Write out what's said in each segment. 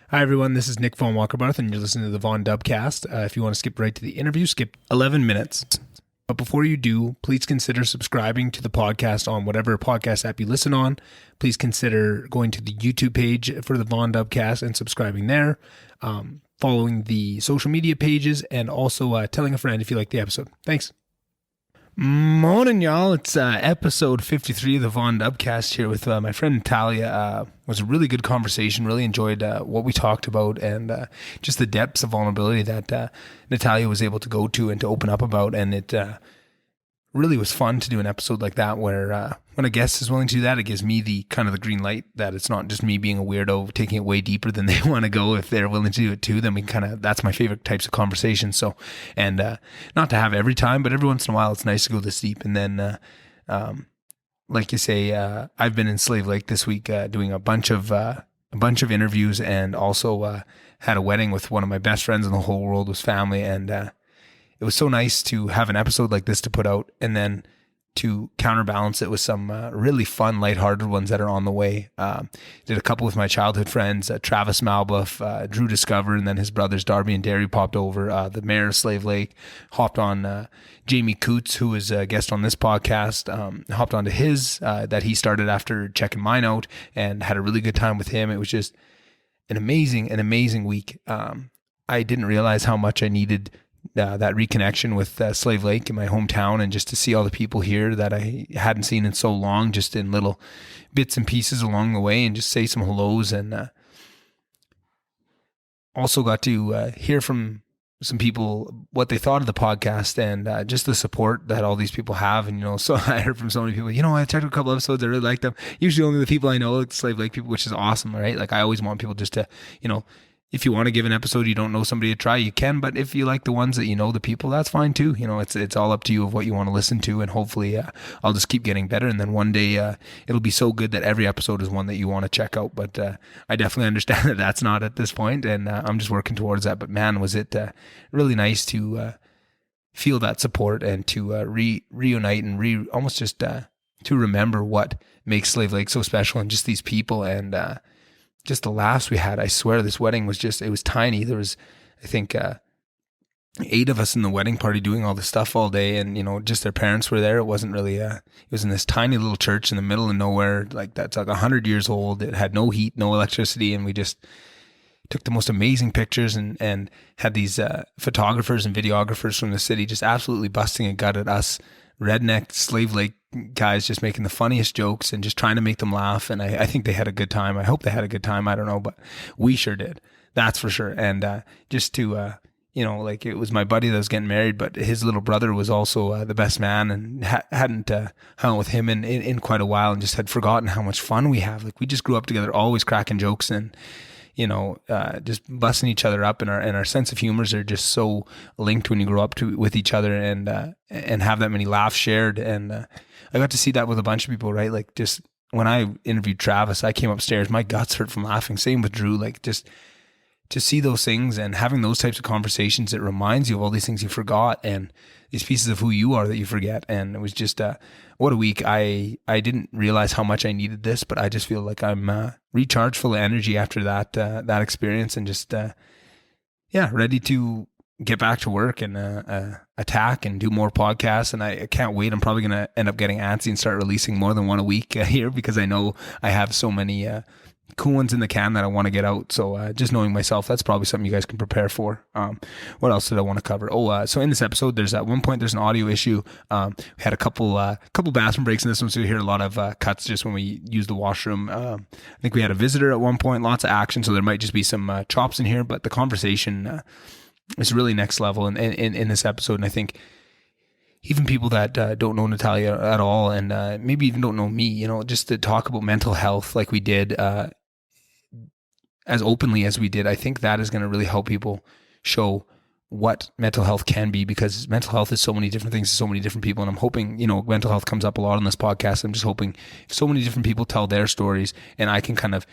Hi, everyone. This is Nick Von Walkerbarth, and you're listening to the VonDubCast. If you want to skip right to the interview, skip 11 minutes. But before you do, please consider subscribing to the podcast on whatever podcast app you listen on. Please consider going to the YouTube page for the VonDubCast and subscribing there, following the social media pages, and also telling a friend if you like the episode. Thanks. Morning, y'all. It's episode 53 of the VonDubCast here with my friend Natalia. It was a really good conversation. Really enjoyed what we talked about and just the depths of vulnerability that Natalia was able to go to and to open up about. And it really was fun to do an episode like that where when a guest is willing to do that, it gives me the kind of the green light that it's not just me being a weirdo taking it way deeper than they want to go. If they're willing to do it too, then we kind of, that's my favorite types of conversations. So, and not to have every time, but every once in a while, it's nice to go this deep. And then, like you say, I've been in Slave Lake this week doing a bunch of interviews, and also had a wedding with one of my best friends in the whole world, was family. And it was so nice to have an episode like this to put out, and then to counterbalance it with some really fun, lighthearted ones that are on the way. Did a couple with my childhood friends, Travis Malbuff, Drew Discover, and then his brothers Darby and Derry popped over. The mayor of Slave Lake hopped on Jamie Coots, who was a guest on this podcast, hopped onto his that he started after checking mine out, and had a really good time with him. It was just an amazing week. I didn't realize how much I needed that reconnection with Slave Lake in my hometown, and just to see all the people here that I hadn't seen in so long, just in little bits and pieces along the way, and just say some hellos. And also got to hear from some people what they thought of the podcast, and just the support that all these people have. And, so I heard from so many people, I checked a couple episodes, I really liked them. Usually only the people I know, like Slave Lake people, which is awesome, right? Like, I always want people just to, if you want to give an episode, you don't know somebody to try, you can. But if you like the ones that the people, that's fine too. It's all up to you of what you want to listen to. And hopefully I'll just keep getting better. And then one day it'll be so good that every episode is one that you want to check out. But I definitely understand that that's not at this point, and I'm just working towards that. But man, was it really nice to feel that support, and to reunite and almost just to remember what makes Slave Lake so special, and just these people, and just the laughs we had. I swear this wedding was it was tiny. There was, I think, 8 of us in the wedding party doing all this stuff all day, and, just their parents were there. It wasn't really, it was in this tiny little church in the middle of nowhere, that's like 100 years old. It had no heat, no electricity, and we just took the most amazing pictures, and had these photographers and videographers from the city just absolutely busting a gut at us redneck Slave Lake guys, just making the funniest jokes and just trying to make them laugh. And I think they had a good time. I hope they had a good time. I don't know, but we sure did. That's for sure. And just to, it was my buddy that was getting married, but his little brother was also the best man, and hadn't hung out with him in quite a while, and just had forgotten how much fun we have. Like, we just grew up together, always cracking jokes, and just busting each other up, and our sense of humors are just so linked when you grow up with each other, and have that many laughs shared. And I got to see that with a bunch of people, right? Like, just when I interviewed Travis, I came upstairs, my guts hurt from laughing. Same with Drew. Like, just to see those things and having those types of conversations, it reminds you of all these things you forgot, and these pieces of who you are that you forget. And it was just what a week. I didn't realize how much I needed this, but I just feel like I'm recharged, full of energy after that experience, and just ready to get back to work and attack and do more podcasts. And I can't wait. I'm probably going to end up getting antsy and start releasing more than one a week here, because I know I have so many cool ones in the can that I want to get out. So just knowing myself, that's probably something you guys can prepare for. What else did I want to cover? So in this episode, there's at one point there's an audio issue. We had a couple bathroom breaks in this one, so you hear a lot of cuts just when we use the washroom. I think we had a visitor at one point, lots of action, so there might just be some chops in here, but the conversation is really next level in this episode. And I think even people that don't know Natalia at all, and maybe even don't know me, just to talk about mental health like we did, as openly as we did, I think that is going to really help people show what mental health can be, because mental health is so many different things to so many different people. And I'm hoping, mental health comes up a lot on this podcast. I'm just hoping so many different people tell their stories, and I can kind of,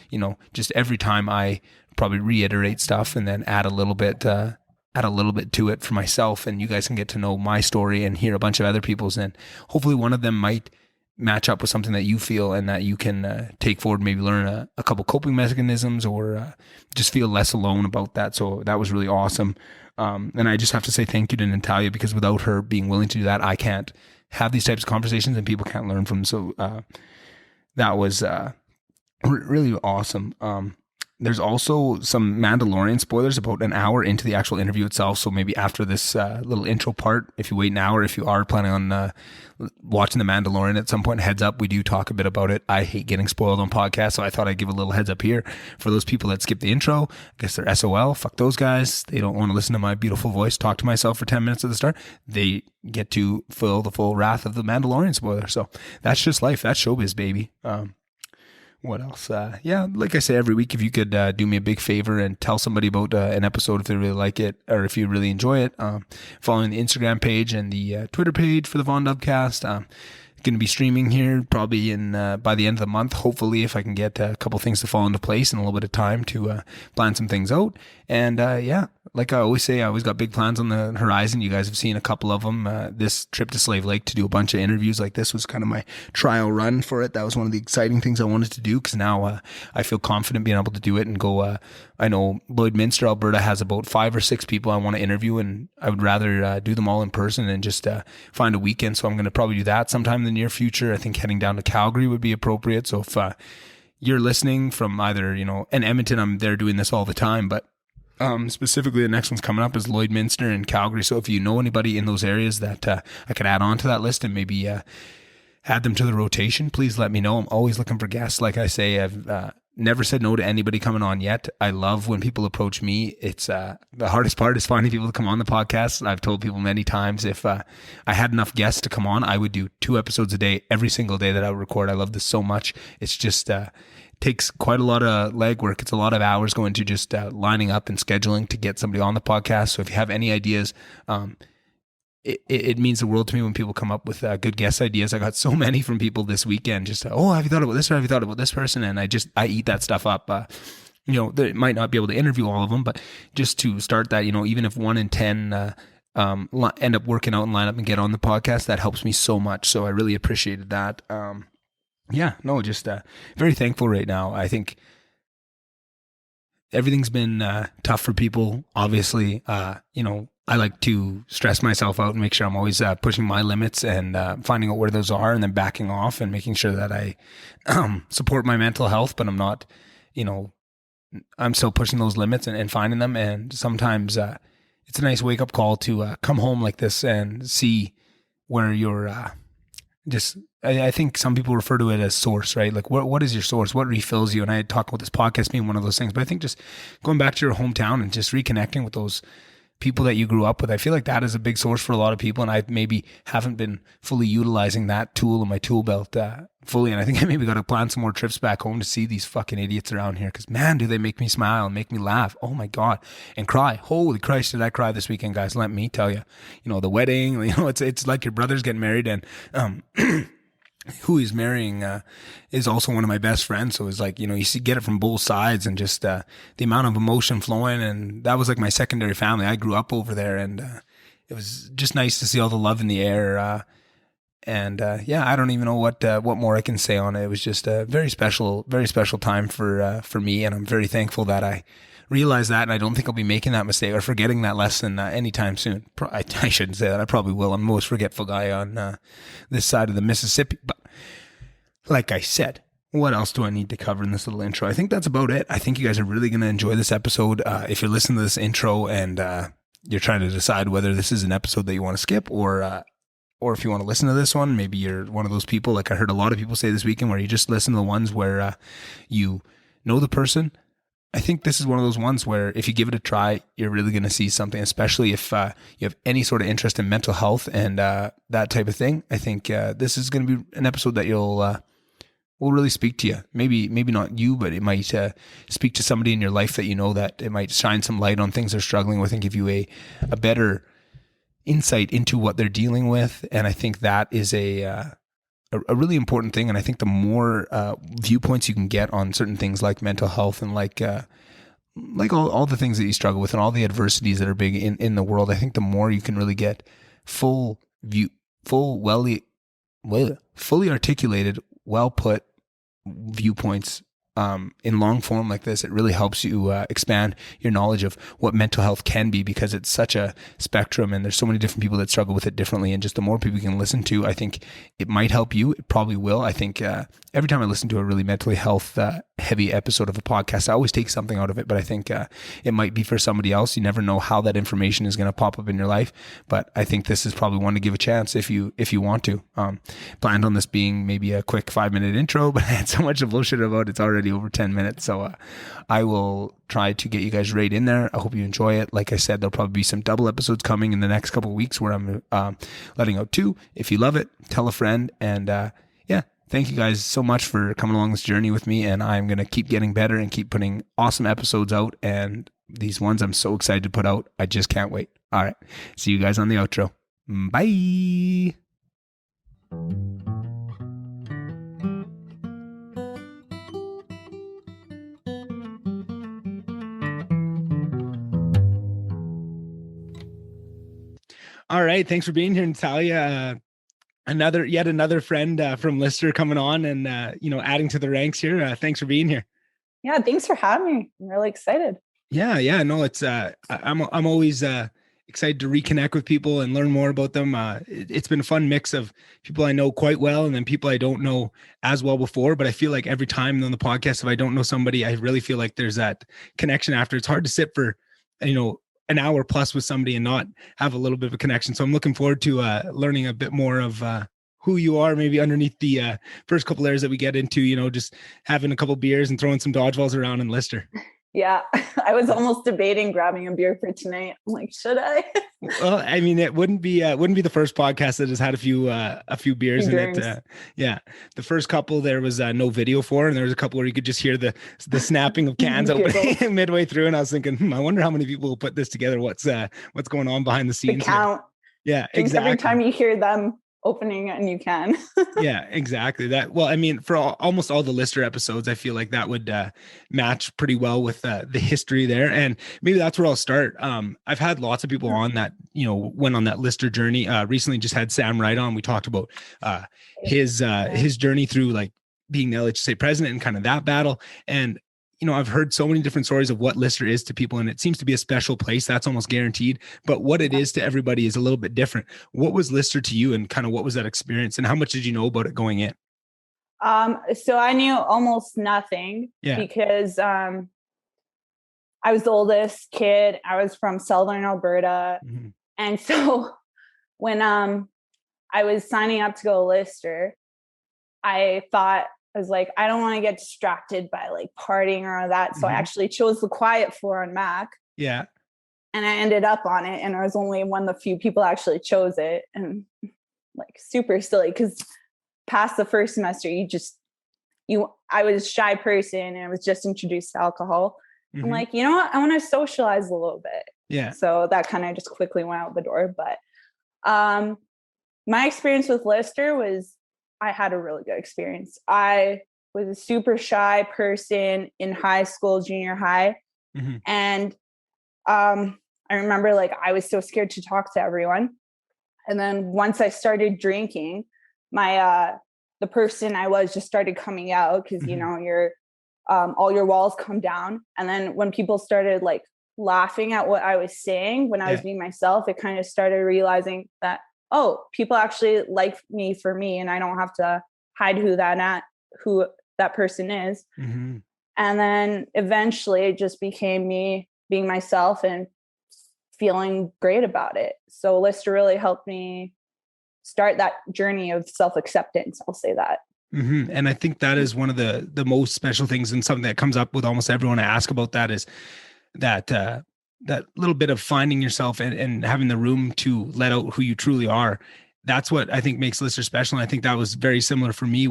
just every time I probably reiterate stuff and then add a little bit to it for myself, and you guys can get to know my story and hear a bunch of other people's, and hopefully one of them might match up with something that you feel and that you can take forward, maybe learn a couple coping mechanisms or just feel less alone about that. So that was really awesome. And I just have to say thank you to Natalia, because without her being willing to do that, I can't have these types of conversations and people can't learn from them. So that was really awesome. There's also some Mandalorian spoilers about an hour into the actual interview itself. So maybe after this little intro part, if you wait an hour, if you are planning on watching The Mandalorian at some point, heads up, we do talk a bit about it. I hate getting spoiled on podcasts, so I thought I'd give a little heads up here for those people that skip the intro. I guess they're SOL. Fuck those guys. They don't want to listen to my beautiful voice talk to myself for 10 minutes at the start. They get to feel the full wrath of the Mandalorian spoiler. So that's just life. That's showbiz, baby. What else? Yeah, like I say every week, if you could do me a big favor and tell somebody about an episode if they really like it or if you really enjoy it, following the Instagram page and the Twitter page for the VonDubCast. Going to be streaming here probably in by the end of the month, hopefully, if I can get a couple things to fall into place and a little bit of time to plan some things out. And yeah, like I always say, I always got big plans on the horizon. You guys have seen a couple of them. This trip to Slave Lake to do a bunch of interviews like this was kind of my trial run for it. That was one of the exciting things I wanted to do, because now I feel confident being able to do it and go. I know Lloydminster, Alberta has about 5 or 6 people I want to interview, and I would rather do them all in person and just find a weekend. So I'm going to probably do that sometime in the near future. I think heading down to Calgary would be appropriate. So if you're listening from either, in Edmonton, I'm there doing this all the time, but specifically the next one's coming up is Lloydminster and Calgary. So if you know anybody in those areas that I could add on to that list and maybe add them to the rotation, please let me know. I'm always looking for guests. Like I say, I've never said no to anybody coming on yet. I love when people approach me. It's the hardest part is finding people to come on the podcast. I've told people many times, if I had enough guests to come on, I would do 2 episodes a day, every single day that I would record. I love this so much. It's just takes quite a lot of legwork. It's a lot of hours going to just lining up and scheduling to get somebody on the podcast. So if you have any ideas, it means the world to me when people come up with good guest ideas. I got so many from people this weekend. Just, oh, have you thought about this, or have you thought about this person? And I eat that stuff up. They might not be able to interview all of them, but just to start that, even if 1 in 10 end up working out and line up and get on the podcast, that helps me so much. So I really appreciated that. Just very thankful right now. I think everything's been tough for people. Obviously, I like to stress myself out and make sure I'm always pushing my limits and finding out where those are and then backing off and making sure that I support my mental health, but I'm not, I'm still pushing those limits and finding them. And sometimes it's a nice wake up call to come home like this and see where you're I think some people refer to it as source, right? Like what is your source? What refills you? And I talk about this podcast being one of those things, but I think just going back to your hometown and just reconnecting with those people that you grew up with, I feel like that is a big source for a lot of people. And I maybe haven't been fully utilizing that tool in my tool belt fully. And I think I maybe got to plan some more trips back home to see these fucking idiots around here. Cause man, do they make me smile and make me laugh. Oh my God. And cry. Holy Christ, did I cry this weekend, guys? Let me tell you, the wedding, it's like your brother's getting married, and, who he's marrying is also one of my best friends. So it's like, you get it from both sides, and just the amount of emotion flowing. And that was like my secondary family. I grew up over there, and it was just nice to see all the love in the air. I don't even know what more I can say on it. It was just a very special time for me. And I'm very thankful that I realize that, and I don't think I'll be making that mistake or forgetting that lesson anytime soon. I shouldn't say that. I probably will. I'm the most forgetful guy on this side of the Mississippi. But like I said, what else do I need to cover in this little intro? I think that's about it. I think you guys are really going to enjoy this episode. If you're listening to this intro and you're trying to decide whether this is an episode that you want to skip, or if you want to listen to this one, maybe you're one of those people, like I heard a lot of people say this weekend, where you just listen to the ones where you know the person. I think this is one of those ones where if you give it a try, you're really going to see something, especially if you have any sort of interest in mental health and that type of thing. I think this is going to be an episode that will really speak to you. Maybe not you, but it might speak to somebody in your life that that it might shine some light on things they're struggling with and give you a better insight into what they're dealing with. And I think that is a really important thing. And I think the more viewpoints you can get on certain things like mental health and like all the things that you struggle with and all the adversities that are big in the world, I think the more you can really get full fully articulated, well put viewpoints in long form like this. It really helps you expand your knowledge of what mental health can be, because it's such a spectrum and there's so many different people that struggle with it differently. And just the more people you can listen to, I think it might help you. It probably will. I think every time I listen to a really mentally health heavy episode of a podcast, I always take something out of it, but I think it might be for somebody else. You never know how that information is going to pop up in your life, but I think this is probably one to give a chance if you want to. Planned on this being maybe a quick 5-minute intro, but I had so much to bullshit about, it's already over 10 minutes. So I will try to get you guys right in there. I hope you enjoy it. Like I said, there'll probably be some double episodes coming in the next couple of weeks where I'm letting out 2. If you love it, tell a friend. And thank you guys so much for coming along this journey with me. And I'm going to keep getting better and keep putting awesome episodes out. And these ones I'm so excited to put out. I just can't wait. All right. See you guys on the outro. Bye. All right. Thanks for being here, Natalia. Yet another friend from Lister coming on and, adding to the ranks here. Thanks for being here. Yeah. Thanks for having me. I'm really excited. Yeah. No, it's, I'm always excited to reconnect with people and learn more about them. It's been a fun mix of people I know quite well and then people I don't know as well before. But I feel like every time on the podcast, if I don't know somebody, I really feel like there's that connection after. It's hard to sit for, an hour plus with somebody and not have a little bit of a connection. So I'm looking forward to learning a bit more of who you are, maybe underneath the first couple layers that we get into, just having a couple beers and throwing some dodgeballs around in Lister. Yeah, I was almost debating grabbing a beer for tonight. I'm like, should I? Well, I mean, it wouldn't be the first podcast that has had a few beers in it. The first couple there was no video for, and there was a couple where you could just hear the snapping of cans opening midway through. And I was thinking, I wonder how many people will put this together. What's going on behind the scenes? The count. Yeah, exactly. Every time you hear them opening and you can. Yeah, exactly. For almost all the Lister episodes, I feel like that would match pretty well with the history there. And maybe that's where I'll start. I've had lots of people on that, went on that Lister journey. Recently just had Sam Wright on. We talked about his journey through like being the LHSA president and kind of that battle. And I've heard so many different stories of what Lister is to people, and it seems to be a special place. That's almost guaranteed. But what it is to everybody is a little bit different. What was Lister to you, and kind of what was that experience, and how much did you know about it going in? So I knew almost nothing because I was the oldest kid. I was from Southern Alberta. Mm-hmm. And so when I was signing up to go to Lister, I was like, I don't want to get distracted by like partying or all that. So I actually chose the quiet floor on Mac. Yeah. And I ended up on it. And I was only one of the few people actually chose it. And like super silly because past the first semester, I was a shy person and I was just introduced to alcohol. Mm-hmm. I'm like, you know what? I want to socialize a little bit. Yeah. So that kind of just quickly went out the door. But my experience with Lister was I had a really good experience. I was a super shy person in high school, junior high. Mm-hmm. And I remember like I was so scared to talk to everyone. And then once I started drinking, the person I was just started coming out because, your all your walls come down. And then when people started like laughing at what I was saying, when I was being myself, it kind of started realizing that, oh, people actually like me for me, and I don't have to hide who that person is. Mm-hmm. And then eventually it just became me being myself and feeling great about it. So Lister really helped me start that journey of self-acceptance. I'll say that. Mm-hmm. And I think that is one of the most special things, and something that comes up with almost everyone I ask about that is that little bit of finding yourself and having the room to let out who you truly are. That's what I think makes Lister special. And I think that was very similar for me.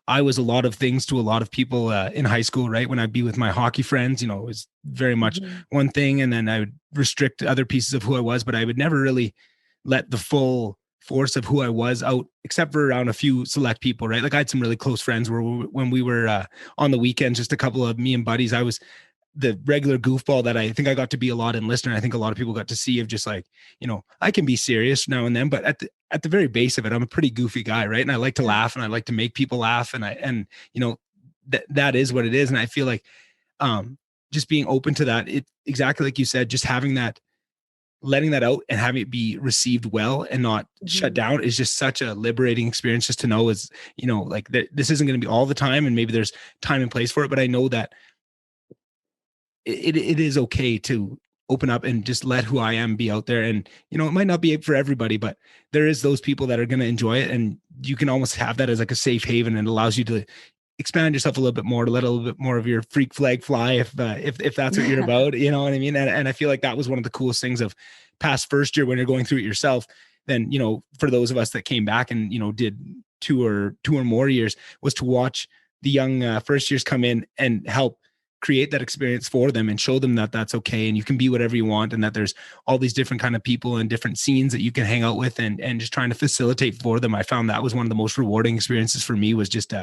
I was a lot of things to a lot of people in high school, right? When I'd be with my hockey friends, it was very much one thing. And then I would restrict other pieces of who I was, but I would never really let the full force of who I was out, except for around a few select people, right? Like I had some really close friends when we were on the weekends, just a couple of me and buddies. the regular goofball that I think I got to be a lot in Listener. I think a lot of people got to see of just like, I can be serious now and then, but at the very base of it, I'm a pretty goofy guy. Right. And I like to laugh and I like to make people laugh. And that is what it is. And I feel like, just being open to that, it exactly like you said, just having that, letting that out and having it be received well and not shut down is just such a liberating experience, just to know is, like this isn't going to be all the time. And maybe there's time and place for it, but I know that it is okay to open up and just let who I am be out there. And, it might not be for everybody, but there is those people that are going to enjoy it. And you can almost have that as like a safe haven, and it allows you to expand yourself a little bit more, to let a little bit more of your freak flag fly if that's what you're about, you know what I mean? And I feel like that was one of the coolest things of past first year when you're going through it yourself. Then, for those of us that came back and, did two or more years, was to watch the young first years come in and help create that experience for them and show them that that's okay. And you can be whatever you want. And that there's all these different kind of people and different scenes that you can hang out with, and just trying to facilitate for them. I found that was one of the most rewarding experiences for me, was just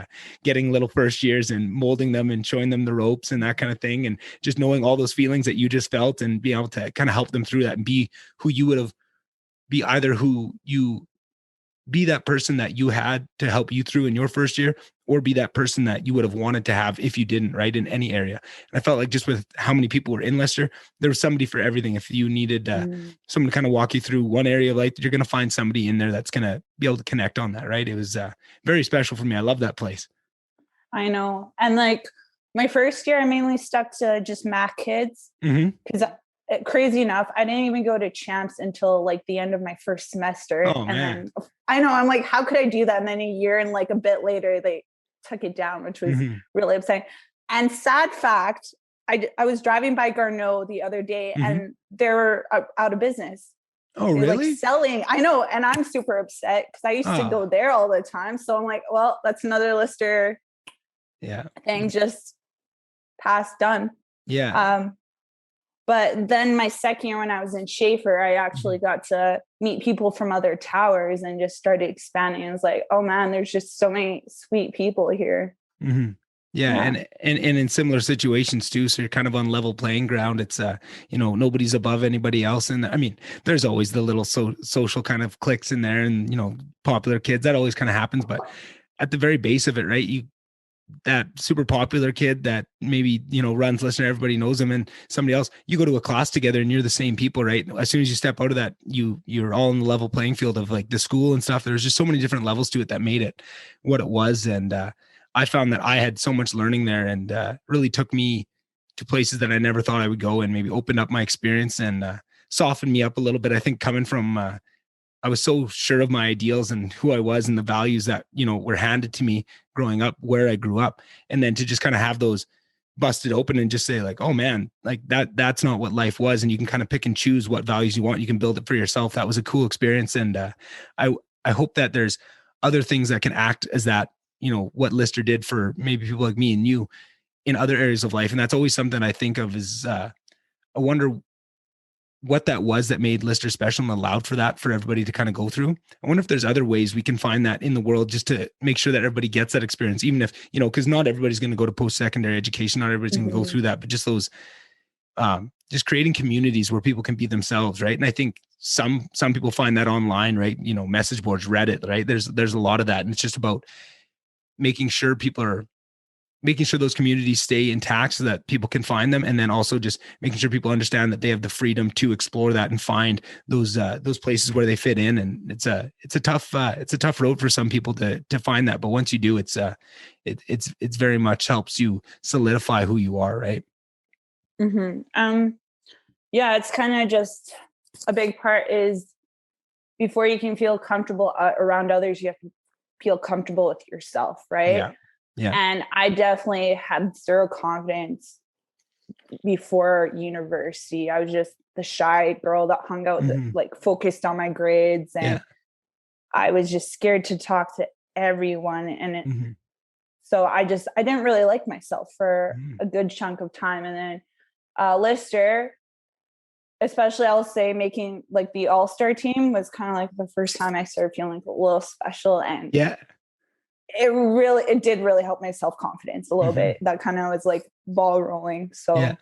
getting little first years and molding them and showing them the ropes and that kind of thing. And just knowing all those feelings that you just felt and being able to kind of help them through that and be who you would have, be either who you be that person that you had to help you through in your first year, or be that person that you would have wanted to have if you didn't, right, in any area. And I felt like just with how many people were in Lister, there was somebody for everything. If you needed someone to kind of walk you through one area of life, you're going to find somebody in there that's going to be able to connect on that, right? It was very special for me. I love that place. I know. And like my first year, I mainly stuck to just Mac kids, because crazy enough, I didn't even go to champs until like the end of my first semester. Then I know, I'm like, how could I do that? And then a year and like a bit later, they took it down, which was really upsetting. And sad fact, I was driving by Garneau the other day and they were out of business. Oh, they're really? like selling. I know. And I'm super upset because I used to go there all the time. So I'm like, well, that's another Lister thing just passed, done. Yeah. But then my second year when I was in Schaefer, I actually got to meet people from other towers and just started expanding. It was like, oh man, there's just so many sweet people here. Yeah. And in similar situations too. So you're kind of on level playing ground. It's, nobody's above anybody else. And I mean, there's always the little social kind of cliques in there and, popular kids. That always kind of happens. But at the very base of it, right, that super popular kid that maybe, runs Listener, everybody knows him, and somebody else, you go to a class together and you're the same people, right? As soon as you step out of that, you're all in the level playing field of like the school and stuff. There's just so many different levels to it that made it what it was. And I found that I had so much learning there, and really took me to places that I never thought I would go, and maybe opened up my experience and softened me up a little bit. I think coming from I was so sure of my ideals and who I was and the values that, were handed to me growing up where I grew up. And then to just kind of have those busted open and just say like, oh man, like that's not what life was. And you can kind of pick and choose what values you want. You can build it for yourself. That was a cool experience. And I hope that there's other things that can act as that, what Lister did for maybe people like me and you in other areas of life. And that's always something I think of is I wonder what that was that made Lister special and allowed for that for everybody to kind of go through. I wonder if there's other ways we can find that in the world, just to make sure that everybody gets that experience, even if, because not everybody's going to go to post-secondary education. Not everybody's going to go through that, but just those, just creating communities where people can be themselves. Right. And I think some people find that online, right? Message boards, Reddit, right? There's a lot of that. And it's just about making sure those communities stay intact so that people can find them. And then also just making sure people understand that they have the freedom to explore that and find those places where they fit in. And it's a tough road for some people to find that. But once you do, it's very much helps you solidify who you are. Right. Yeah, it's kind of just a big part is before you can feel comfortable around others, you have to feel comfortable with yourself. Right. Yeah. And I definitely had zero confidence before university. I was just the shy girl that hung out, like focused on my grades. And I was just scared to talk to everyone. And so I didn't really like myself for a good chunk of time. And then Lister, especially I'll say making like the all-star team was kind of like the first time I started feeling a little special. And it did really help my self-confidence a little bit. That kind of was like ball rolling. So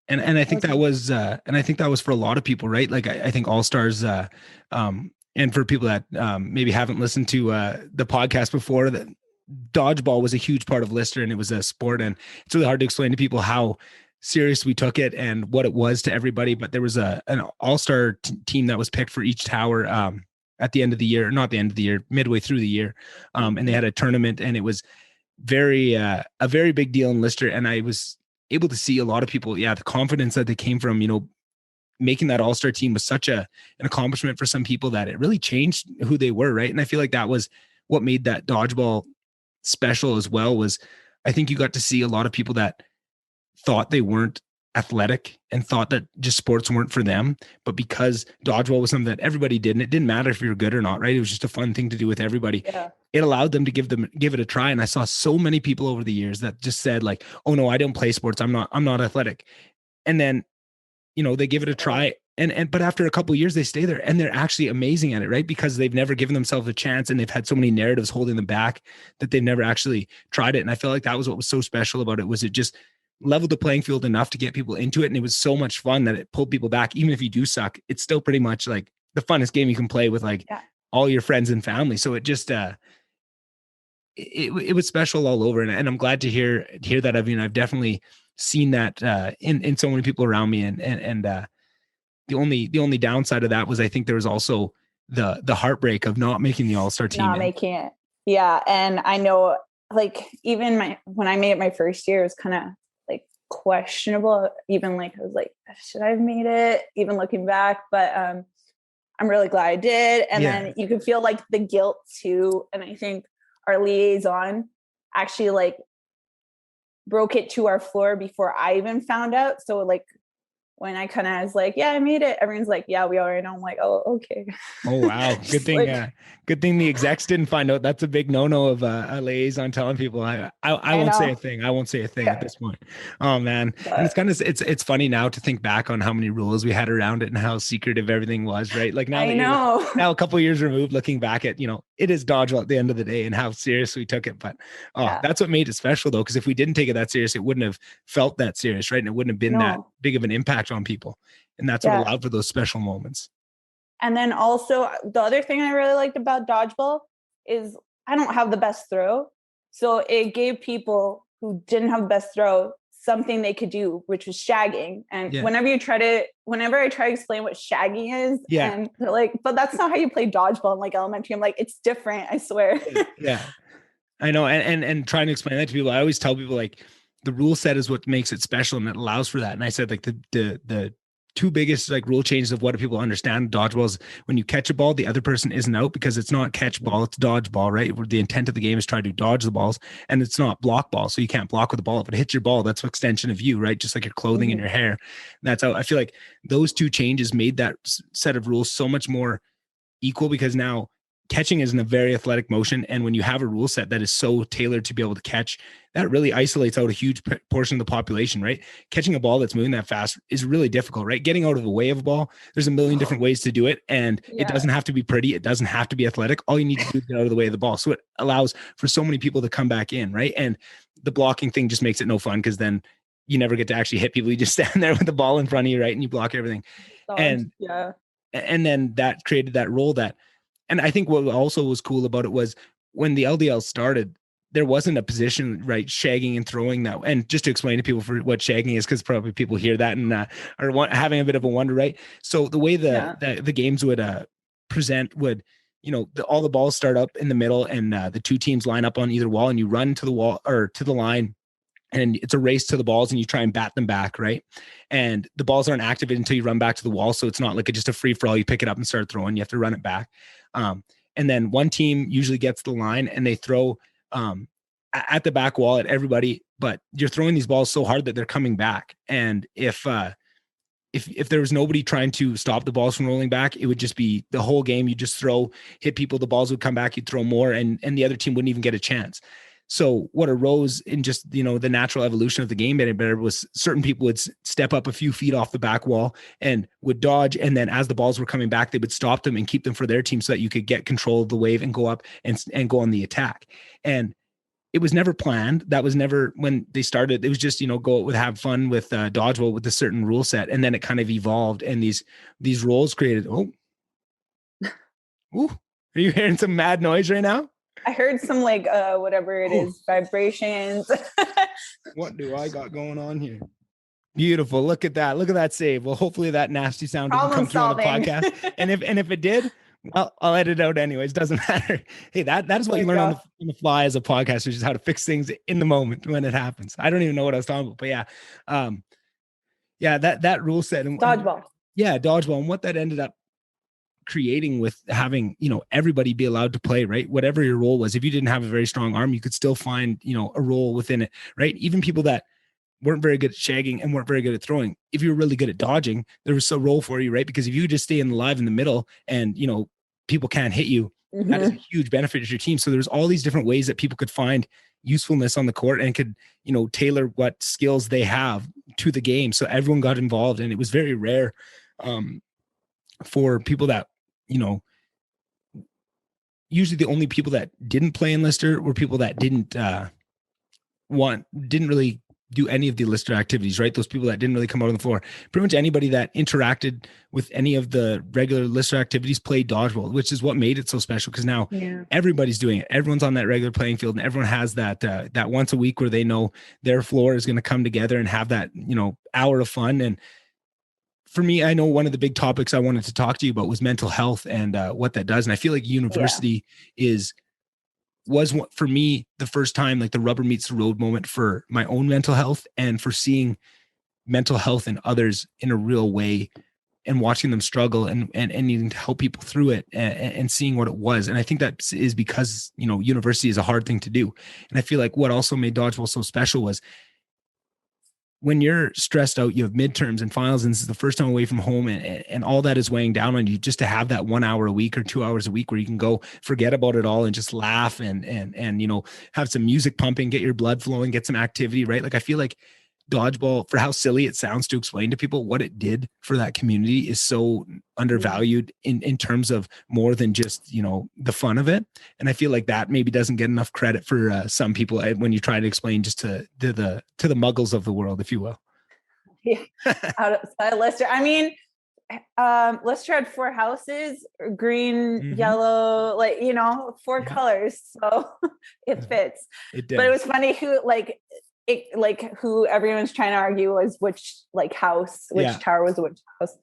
And I think that was for a lot of people, right? Like I think All Stars, and for people that maybe haven't listened to the podcast before, that dodgeball was a huge part of Lister, and it was a sport, and it's really hard to explain to people how serious we took it and what it was to everybody. But there was an all-star team that was picked for each tower at the end of the year, not the end of the year, midway through the year, and they had a tournament, and it was a very big deal in Lister. And I was able to see a lot of people, the confidence that they came from, making that all-star team was such an accomplishment for some people that it really changed who they were, right? And I feel like that was what made that dodgeball special as well. Was I think you got to see a lot of people that thought they weren't athletic and thought that just sports weren't for them, but because dodgeball was something that everybody did, and it didn't matter if you were good or not, right? It was just a fun thing to do with everybody. Yeah. It allowed them to give it a try. And I saw so many people over the years that just said like, oh no, I don't play sports, I'm not athletic. And then they give it a try, but after a couple of years they stay there and they're actually amazing at it, right? Because they've never given themselves a chance, and they've had so many narratives holding them back that they've never actually tried it. And I felt like that was what was so special about it, was it just leveled the playing field enough to get people into it. And it was so much fun that it pulled people back. Even if you do suck, it's still pretty much like the funnest game you can play with all your friends and family. So it just, it was special all over. And I'm glad to hear that. I've definitely seen that in so many people around me. And the only downside of that was, I think there was also the heartbreak of not making the all-star team. Not making it. Yeah. And I know, like, even when I made it my first year, it was kind of like questionable. Even like, I was like, should I have made it? Even looking back, but I'm really glad I did. And then you can feel like the guilt too. And I think our liaison actually like broke it to our floor before I even found out. So like when I kind of was like, yeah, I made it, everyone's like, yeah, we already know. I'm like, oh, okay. Oh, wow. Good thing. Good thing the execs didn't find out. That's a big no-no of a liaison telling people. I won't say a thing. I won't say a thing at this point. Oh man. And it's kind of, it's funny now to think back on how many rules we had around it and how secretive everything was, right? Like now, now a couple of years removed, looking back at, it is dodgeball at the end of the day and how serious we took it. But that's what made it special though. Because if we didn't take it that serious, it wouldn't have felt that serious, right? And it wouldn't have been that big of an impact on people. And that's what allowed for those special moments. And then also the other thing I really liked about dodgeball is I don't have the best throw. So it gave people who didn't have the best throw something they could do, which was shagging. And whenever I try to explain what shagging is, and they're like, but that's not how you play dodgeball in like elementary. I'm like, it's different, I swear. Yeah. I know. And trying to explain that to people, I always tell people like the rule set is what makes it special and it allows for that. And I said like the two biggest like rule changes of what people understand dodgeball is when you catch a ball, the other person isn't out, because it's not catch ball, it's dodge ball, right? Where the intent of the game is try to dodge the balls, and it's not block ball. So you can't block with the ball. If it hits your ball, that's an extension of you, right? Just like your clothing and your hair. And that's how I feel like those two changes made that set of rules so much more equal, because now catching is in a very athletic motion. And when you have a rule set that is so tailored to be able to catch, that really isolates out a huge portion of the population, right? Catching a ball that's moving that fast is really difficult, right? Getting out of the way of a ball, there's a million different ways to do it. And it doesn't have to be pretty. It doesn't have to be athletic. All you need to do is get out of the way of the ball. So it allows for so many people to come back in, right? And the blocking thing just makes it no fun, because then you never get to actually hit people. You just stand there with the ball in front of you, right? And you block everything. And then that created that role and I think what also was cool about it was when the LDL started, there wasn't a position, right? Shagging and throwing that. And just to explain to people for what shagging is, because probably people hear that and are having a bit of a wonder, right? So the way the games would present would, all the balls start up in the middle, and the two teams line up on either wall, and you run to the wall or to the line, and it's a race to the balls, and you try and bat them back, right? And the balls aren't activated until you run back to the wall. So it's not like just a free for all. You pick it up and start throwing. You have to run it back. And then one team usually gets the line, and they throw at the back wall at everybody, but you're throwing these balls so hard that they're coming back. And if there was nobody trying to stop the balls from rolling back, it would just be the whole game. You just hit people, the balls would come back, you'd throw more, and the other team wouldn't even get a chance. So what arose in just, the natural evolution of the game was certain people would step up a few feet off the back wall and would dodge. And then as the balls were coming back, they would stop them and keep them for their team so that you could get control of the wave and go up and go on the attack. And it was never planned. That was never when they started. It was just, go with have fun with dodgeball with a certain rule set. And then it kind of evolved and these roles created. Oh, ooh, are you hearing some mad noise right now? I heard some whatever it is, vibrations. What do I got going on here? Beautiful. Look at that. Look at that save. Well, hopefully that nasty sound doesn't come through on the podcast. And if it did, well, I'll edit it out anyways. Doesn't matter. Hey, that is what you learn on the fly as a podcaster, is how to fix things in the moment when it happens. I don't even know what I was talking about, but yeah. That rule set and dodgeball. Dodgeball, and what that ended up creating with having, everybody be allowed to play, right? Whatever your role was. If you didn't have a very strong arm, you could still find, a role within it, right? Even people that weren't very good at shagging and weren't very good at throwing, if you were really good at dodging, there was a role for you, right? Because if you just stay alive in the middle and, people can't hit you, that is a huge benefit to your team. So there's all these different ways that people could find usefulness on the court and could, tailor what skills they have to the game. So everyone got involved, and it was very rare for people that, usually the only people that didn't play in Lister were people that didn't really do any of the Lister activities, right? Those people that didn't really come out on the floor. Pretty much anybody that interacted with any of the regular Lister activities played dodgeball, which is what made it so special, because now everybody's doing it. Everyone's on that regular playing field, and everyone has that once a week where they know their floor is going to come together and have that, hour of fun. And for me, I know one of the big topics I wanted to talk to you about was mental health and what that does. And I feel like university was for me the first time, like the rubber meets the road moment for my own mental health, and for seeing mental health in others in a real way and watching them struggle and needing to help people through it and seeing what it was. And I think that is because, university is a hard thing to do. And I feel like what also made dodgeball so special was when you're stressed out, you have midterms and finals, and this is the first time away from home, and all that is weighing down on you, just to have that 1 hour a week or 2 hours a week where you can go forget about it all and just laugh and have some music pumping, get your blood flowing, get some activity, right? Like, I feel like dodgeball, for how silly it sounds to explain to people, what it did for that community is so undervalued in terms of more than just, the fun of it. And I feel like that maybe doesn't get enough credit for some people when you try to explain just to the muggles of the world, if you will. Yeah. Outside Lister. I mean, Lister had 4 houses, green, yellow, 4 colors. So it fits. It but it was funny who everyone's trying to argue was which house, which tower was which house.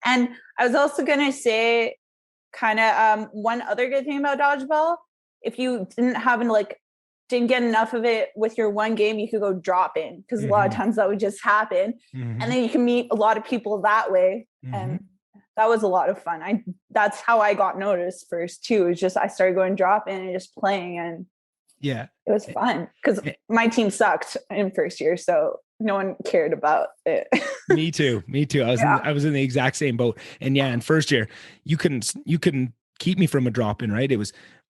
And I was also going to say kind of one other good thing about dodgeball, if you didn't get enough of it with your one game, you could go drop in, because a lot of times that would just happen. And then you can meet a lot of people that way. And that was a lot of fun. That's how I got noticed first too. It was just, I started going drop in and just playing, and it was fun because my team sucked in first year, so no one cared about it. Me too. I was in the exact same boat. And in first year, you couldn't keep me from a drop in, right?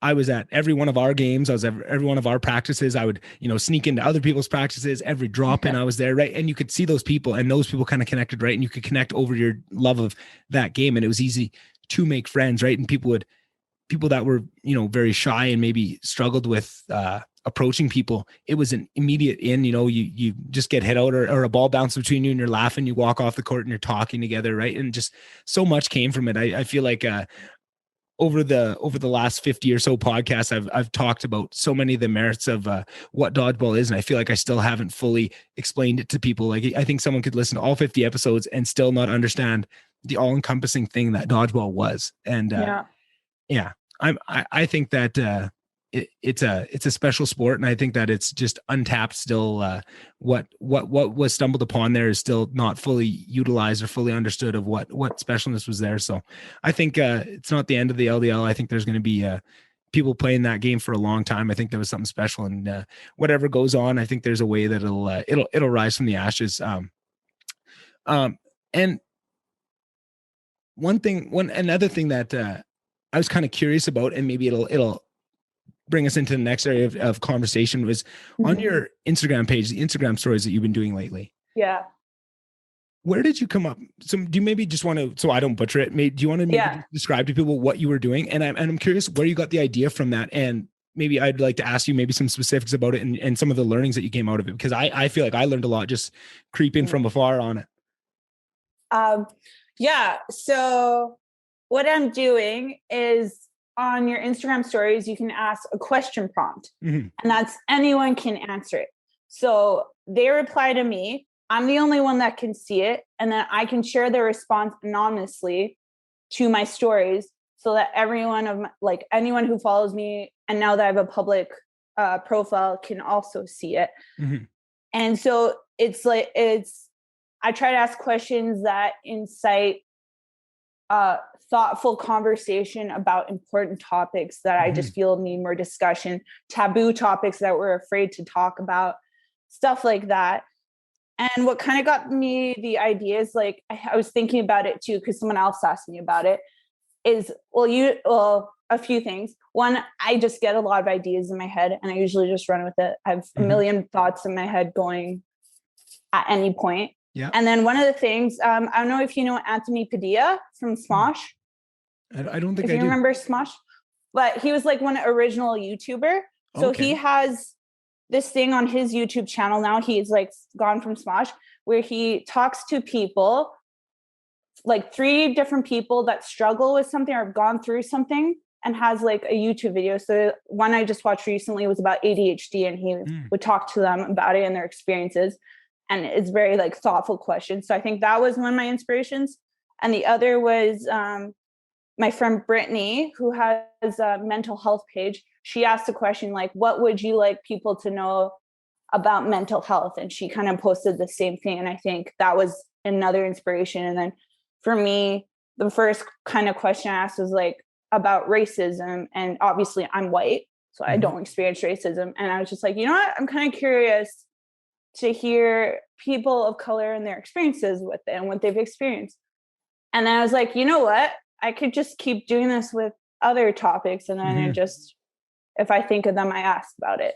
I was at every one of our games. I was at every one of our practices. I would, sneak into other people's practices. Every drop in, I was there, right? And you could see those people, and those people kind of connected, right? And you could connect over your love of that game, and it was easy to make friends, right? And people that were, very shy and maybe struggled with approaching people, it was an immediate in, you just get hit out or a ball bounces between you and you're laughing, you walk off the court and you're talking together, right? And just so much came from it. I feel like over the last 50 or so podcasts, I've talked about so many of the merits of what dodgeball is, and I feel like I still haven't fully explained it to people. Like, I think someone could listen to all 50 episodes and still not understand the all-encompassing thing that dodgeball was. And I think that it's a special sport, and I think that it's just untapped still. What was stumbled upon there is still not fully utilized or fully understood of what specialness was there. So I think it's not the end of the LDL. I think there's going to be people playing that game for a long time. I think there was something special, and whatever goes on, I think there's a way that it'll rise from the ashes. And another thing that I was kind of curious about, and maybe it'll bring us into the next area of conversation, was on your Instagram page, the Instagram stories that you've been doing lately. Yeah. Where did you come up? So do you maybe just want to, so I don't butcher it, do you want to maybe describe to people what you were doing? And I'm curious where you got the idea from that, and maybe I'd like to ask you maybe some specifics about it and some of the learnings that you came out of it, because I feel like I learned a lot just creeping from afar on it. Yeah. So what I'm doing is on your Instagram stories, you can ask a question prompt, and that's anyone can answer it. So they reply to me. I'm the only one that can see it. And then I can share their response anonymously to my stories so that anyone who follows me, and now that I have a public profile, can also see it. And so I try to ask questions that incite thoughtful conversation about important topics that I just feel need more discussion, taboo topics that we're afraid to talk about, stuff like that. And what kind of got me the idea is I was thinking about it too, because someone else asked me about it, is, a few things. One, I just get a lot of ideas in my head and I usually just run with it. I have a million thoughts in my head going at any point. Yeah. And then one of the things, I don't know if you know Anthony Padilla from Smosh. I don't think if you remember Smosh, but he was one original YouTuber. So he has this thing on his YouTube channel now. He's gone from Smosh, where he talks to people, 3 different people that struggle with something or have gone through something, and has a YouTube video. So one I just watched recently was about ADHD, and he would talk to them about it and their experiences. And it's very thoughtful questions. So I think that was one of my inspirations. And the other was my friend Brittany, who has a mental health page. She asked a question what would you like people to know about mental health? And she kind of posted the same thing. And I think that was another inspiration. And then for me, the first kind of question I asked was about racism. And obviously I'm white, so I don't experience racism. And I was just you know what? I'm kind of curious to hear people of color and their experiences with it and what they've experienced. And then I was you know what? I could just keep doing this with other topics. And then I just, if I think of them, I ask about it.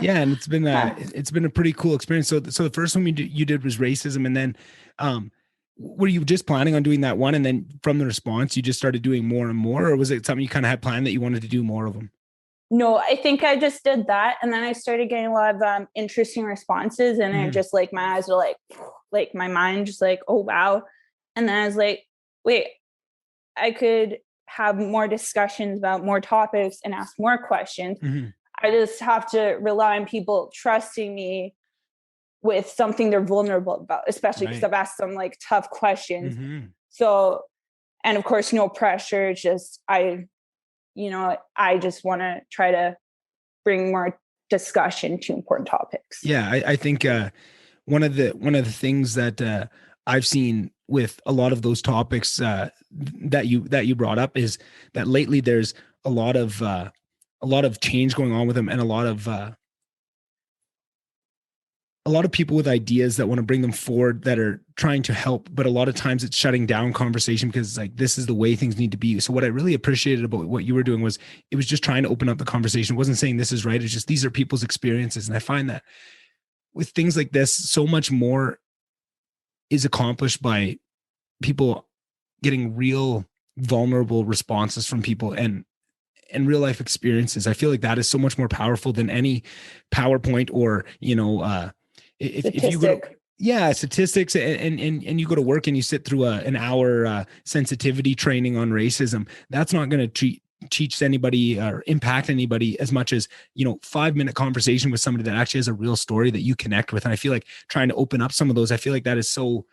Yeah. And it's been a pretty cool experience. So the first one you did was racism. And then, were you just planning on doing that one? And then from the response, you just started doing more and more, or was it something you kind of had planned that you wanted to do more of them? No, I think I just did that. And then I started getting a lot of interesting responses. And I just my eyes were my mind just oh, wow. And then I was wait, I could have more discussions about more topics and ask more questions. I just have to rely on people trusting me with something they're vulnerable about, especially because I've asked them tough questions. So, and of course, no pressure. Just, I just want to try to bring more discussion to important topics. Yeah. I think, one of the things that, I've seen with a lot of those topics, that you brought up is that lately there's a lot of change going on with them, and a lot of people with ideas that want to bring them forward that are trying to help, but a lot of times it's shutting down conversation because this is the way things need to be. So what I really appreciated about what you were doing was it was just trying to open up the conversation. It wasn't saying this is right. It's just, these are people's experiences. And I find that with things like this, so much more is accomplished by people getting real vulnerable responses from people and real life experiences. I feel like that is so much more powerful than any PowerPoint or, if you go statistics and you go to work and you sit through an hour sensitivity training on racism, that's not going to teach anybody or impact anybody as much as 5-minute conversation with somebody that actually has a real story that you connect with. And I feel like trying to open up some of those, I feel like that is so,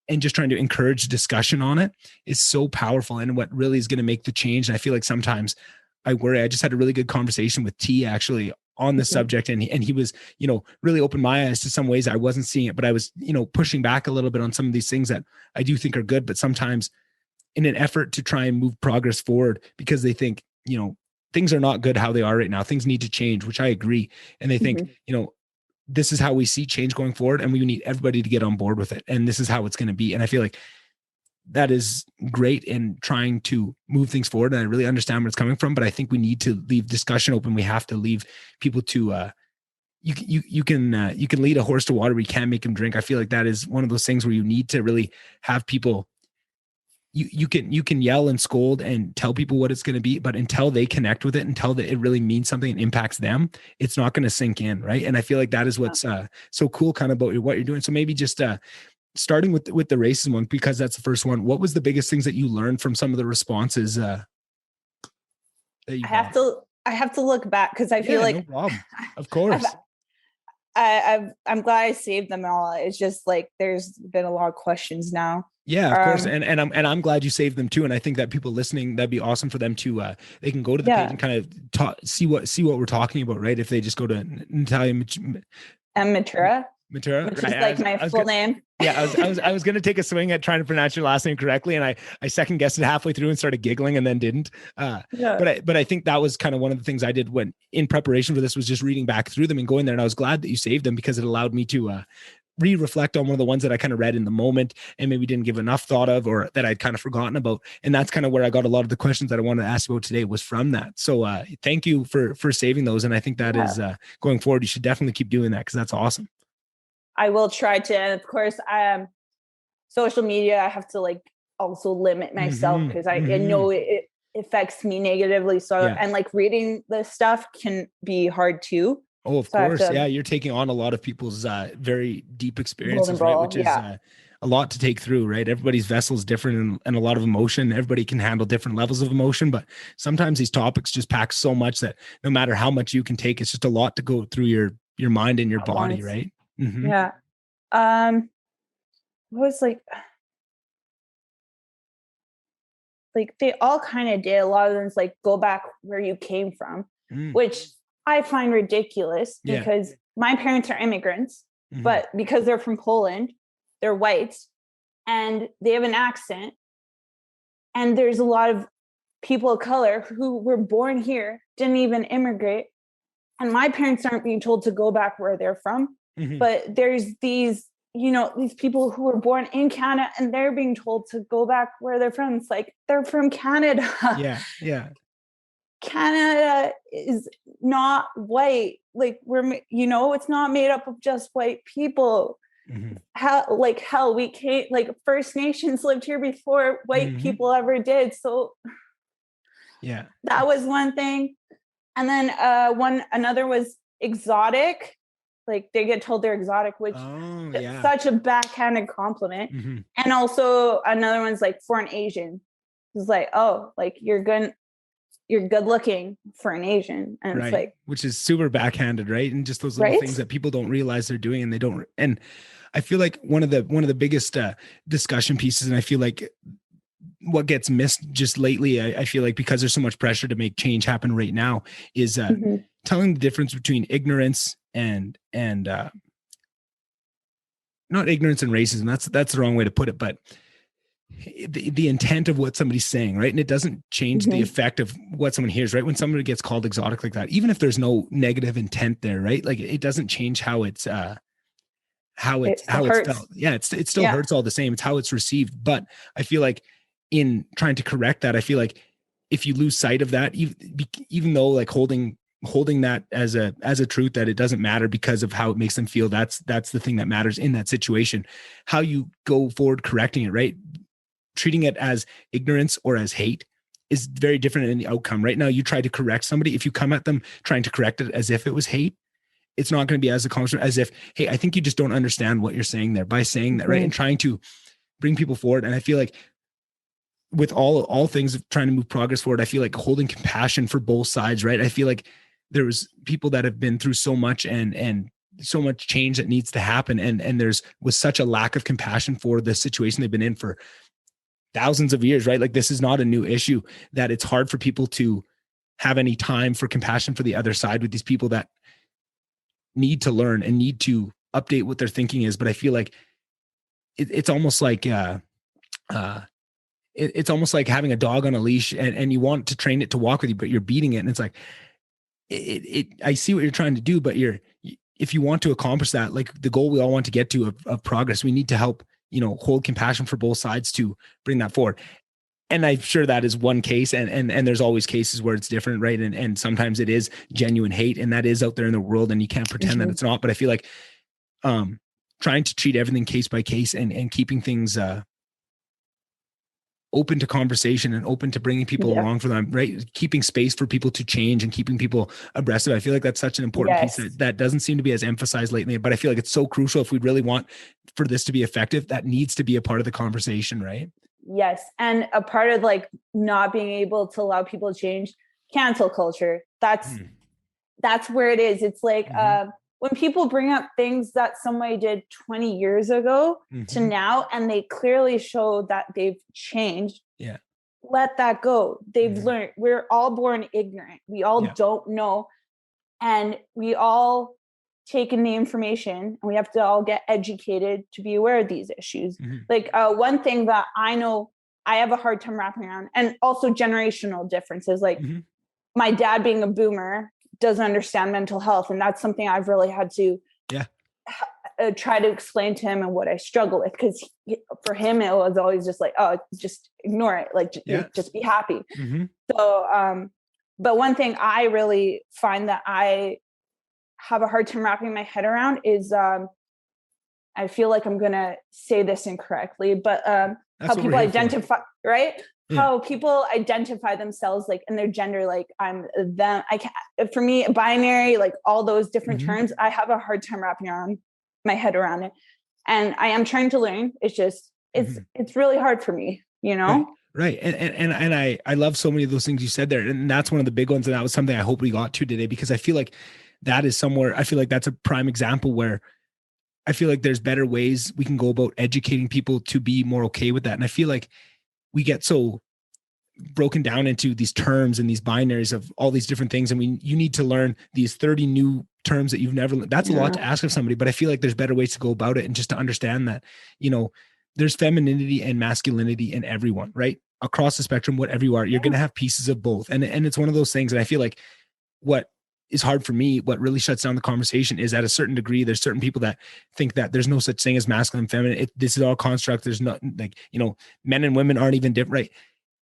and just trying to encourage discussion on it is so powerful, and what really is going to make the change. And I feel like sometimes I worry. I just had a really good conversation with T actually on the subject, and he was really opened my eyes to some ways I wasn't seeing it, but I was pushing back a little bit on some of these things that I do think are good, but sometimes in an effort to try and move progress forward, because they think things are not good how they are right now, things need to change, which I agree. And they think this is how we see change going forward, and we need everybody to get on board with it, and this is how it's going to be. And I feel like that is great in trying to move things forward. And I really understand where it's coming from, but I think we need to leave discussion open. We have to leave people to, you can lead a horse to water, but you can't make him drink. I feel like that is one of those things where you need to really have people, you can yell and scold and tell people what it's going to be, but until they connect with it, until that it really means something and impacts them, it's not going to sink in, right? And I feel like that is what's so cool kind of about what you're doing. So maybe just starting with the racism one, because that's the first one. What was the biggest things that you learned from some of the responses that you I have to look back, because I feel like, no problem. Of course. I'm glad I saved them all. It's just like there's been a lot of questions now. Yeah, of course. And I'm glad you saved them too. And I think that people listening, that'd be awesome for them to they can go to the page and kind of see what we're talking about, right? If they just go to Natalia and Mitura, which is like my full name. Yeah, I was going to take a swing at trying to pronounce your last name correctly, and I second guessed it halfway through and started giggling and then didn't. But I think that was kind of one of the things I did when in preparation for this, was just reading back through them and going there. And I was glad that you saved them, because it allowed me to reflect on one of the ones that I kind of read in the moment and maybe didn't give enough thought of, or that I'd kind of forgotten about. And that's kind of where I got a lot of the questions that I wanted to ask about today, was from that. So thank you for saving those. And I think that is going forward, you should definitely keep doing that, because that's awesome. I will try to. And of course, social media, I have to like also limit myself, because I know it affects me negatively. So, and like reading this stuff can be hard too. Oh, of course. You're taking on a lot of people's very deep experiences, right? Which is a lot to take through, right? Everybody's vessel is different, and a lot of emotion. Everybody can handle different levels of emotion, but sometimes these topics just pack so much that no matter how much you can take, it's just a lot to go through your mind and your body, right? Mm-hmm. Yeah. What was like they all kind of did. A lot of them is like, go back where you came from, which I find ridiculous, because my parents are immigrants, but because they're from Poland, they're white and they have an accent. And there's a lot of people of color who were born here, didn't even immigrate. And my parents aren't being told to go back where they're from. But there's these people who were born in Canada, and they're being told to go back where they're from. It's like, they're from Canada. Yeah. Canada is not white. Like, it's not made up of just white people. Hell, we came, like, First Nations lived here before white people ever did. So that was one thing. And then another was exotic. Like, they get told they're exotic, which is such a backhanded compliment. And also another one's like, for an Asian. It's like, oh, like, you're good looking for an Asian. And it's like, which is super backhanded, right? And just those little things that people don't realize they're doing, and they don't. And I feel like one of the biggest discussion pieces, and I feel like what gets missed just lately, I feel like, because there's so much pressure to make change happen right now, is telling the difference between ignorance and not ignorance and racism. That's the wrong way to put it, but the intent of what somebody's saying, right? And it doesn't change the effect of what someone hears, right? When somebody gets called exotic like that, even if there's no negative intent there, right? Like, it doesn't change how it's felt. Yeah, it still hurts all the same. It's how it's received. But I feel like in trying to correct that, I feel like if you lose sight of that, even though like holding that as a truth, that it doesn't matter because of how it makes them feel, that's the thing that matters in that situation. How you go forward correcting it, right? Treating it as ignorance or as hate is very different in the outcome. Right now, you try to correct somebody. If you come at them trying to correct it as if it was hate, it's not going to be as accomplishment as if, hey, I think you just don't understand what you're saying there, by saying that, right? And trying to bring people forward. And I feel like with all things of trying to move progress forward, I feel like holding compassion for both sides, right? I feel like there was people that have been through so much and so much change that needs to happen. And was such a lack of compassion for the situation they've been in for thousands of years, right? Like, this is not a new issue, that it's hard for people to have any time for compassion for the other side with these people that need to learn and need to update what their thinking is. But I feel like it's almost like it's almost like having a dog on a leash, and you want to train it to walk with you, but you're beating it. And it's like, I see what you're trying to do, but if you want to accomplish that, like the goal we all want to get to of progress, we need to help, hold compassion for both sides to bring that forward. And I'm sure that is one case, and there's always cases where it's different, right? And sometimes it is genuine hate, and that is out there in the world, and you can't pretend that it's not. But I feel like trying to treat everything case by case and keeping things open to conversation and open to bringing people along for them, right? Keeping space for people to change and keeping people abreast of it. I feel like that's such an important piece that doesn't seem to be as emphasized lately, but I feel like it's so crucial if we really want for this to be effective. That needs to be a part of the conversation, right? Yes. And a part of like not being able to allow people to change, cancel culture. That's where it is. It's like, when people bring up things that somebody did 20 years ago to now, and they clearly show that they've changed, let that go. They've learned. We're all born ignorant. We all don't know. And we all take in the information, and we have to all get educated to be aware of these issues. Like one thing that I know I have a hard time wrapping around, and also generational differences. Like my dad being a boomer doesn't understand mental health. And that's something I've really had to try to explain to him and what I struggle with. Because for him, it was always just like, oh, just ignore it. Like, just be happy. So, but one thing I really find that I have a hard time wrapping my head around is, I feel like I'm going to say this incorrectly, but how people identify, right? How people identify themselves, like in their gender, like I'm them. For me, binary, like all those different terms, I have a hard time wrapping around my head around it. And I am trying to learn. It's just, it's really hard for me, you know? Right. And I love so many of those things you said there. And that's one of the big ones. And that was something I hope we got to today, because I feel like that is somewhere, I feel like that's a prime example where I feel like there's better ways we can go about educating people to be more okay with that. And I feel like we get so broken down into these terms and these binaries of all these different things. And you need to learn these 30 new terms that you've never learned. That's a lot to ask of somebody, but I feel like there's better ways to go about it. And just to understand that, you know, there's femininity and masculinity in everyone, right? Across the spectrum, whatever you are, you're going to have pieces of both. And it's one of those things. And I feel like what is hard for me, what really shuts down the conversation is, at a certain degree, there's certain people that think that there's no such thing as masculine and feminine. This is all construct. There's not, like, you know, men and women aren't even different, right?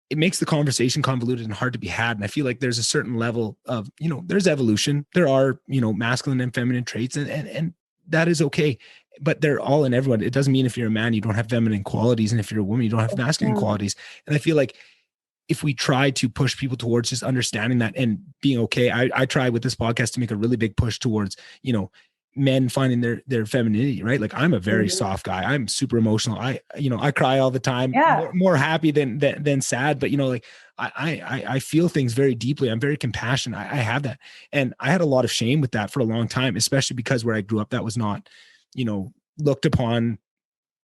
It makes the conversation convoluted and hard to be had. And I feel like there's a certain level of, you know, there's evolution. There are, you know, masculine and feminine traits, and that is okay, but they're all in everyone. It doesn't mean if you're a man, you don't have feminine qualities. And if you're a woman, you don't have masculine qualities. And I feel like if we try to push people towards just understanding that and being okay, I try with this podcast to make a really big push towards, you know, men finding their femininity, right? Like I'm a very soft guy. I'm super emotional. I cry all the time, more happy than sad, but you know, like I feel things very deeply. I'm very compassionate. I have that. And I had a lot of shame with that for a long time, especially because where I grew up, that was not, you know, looked upon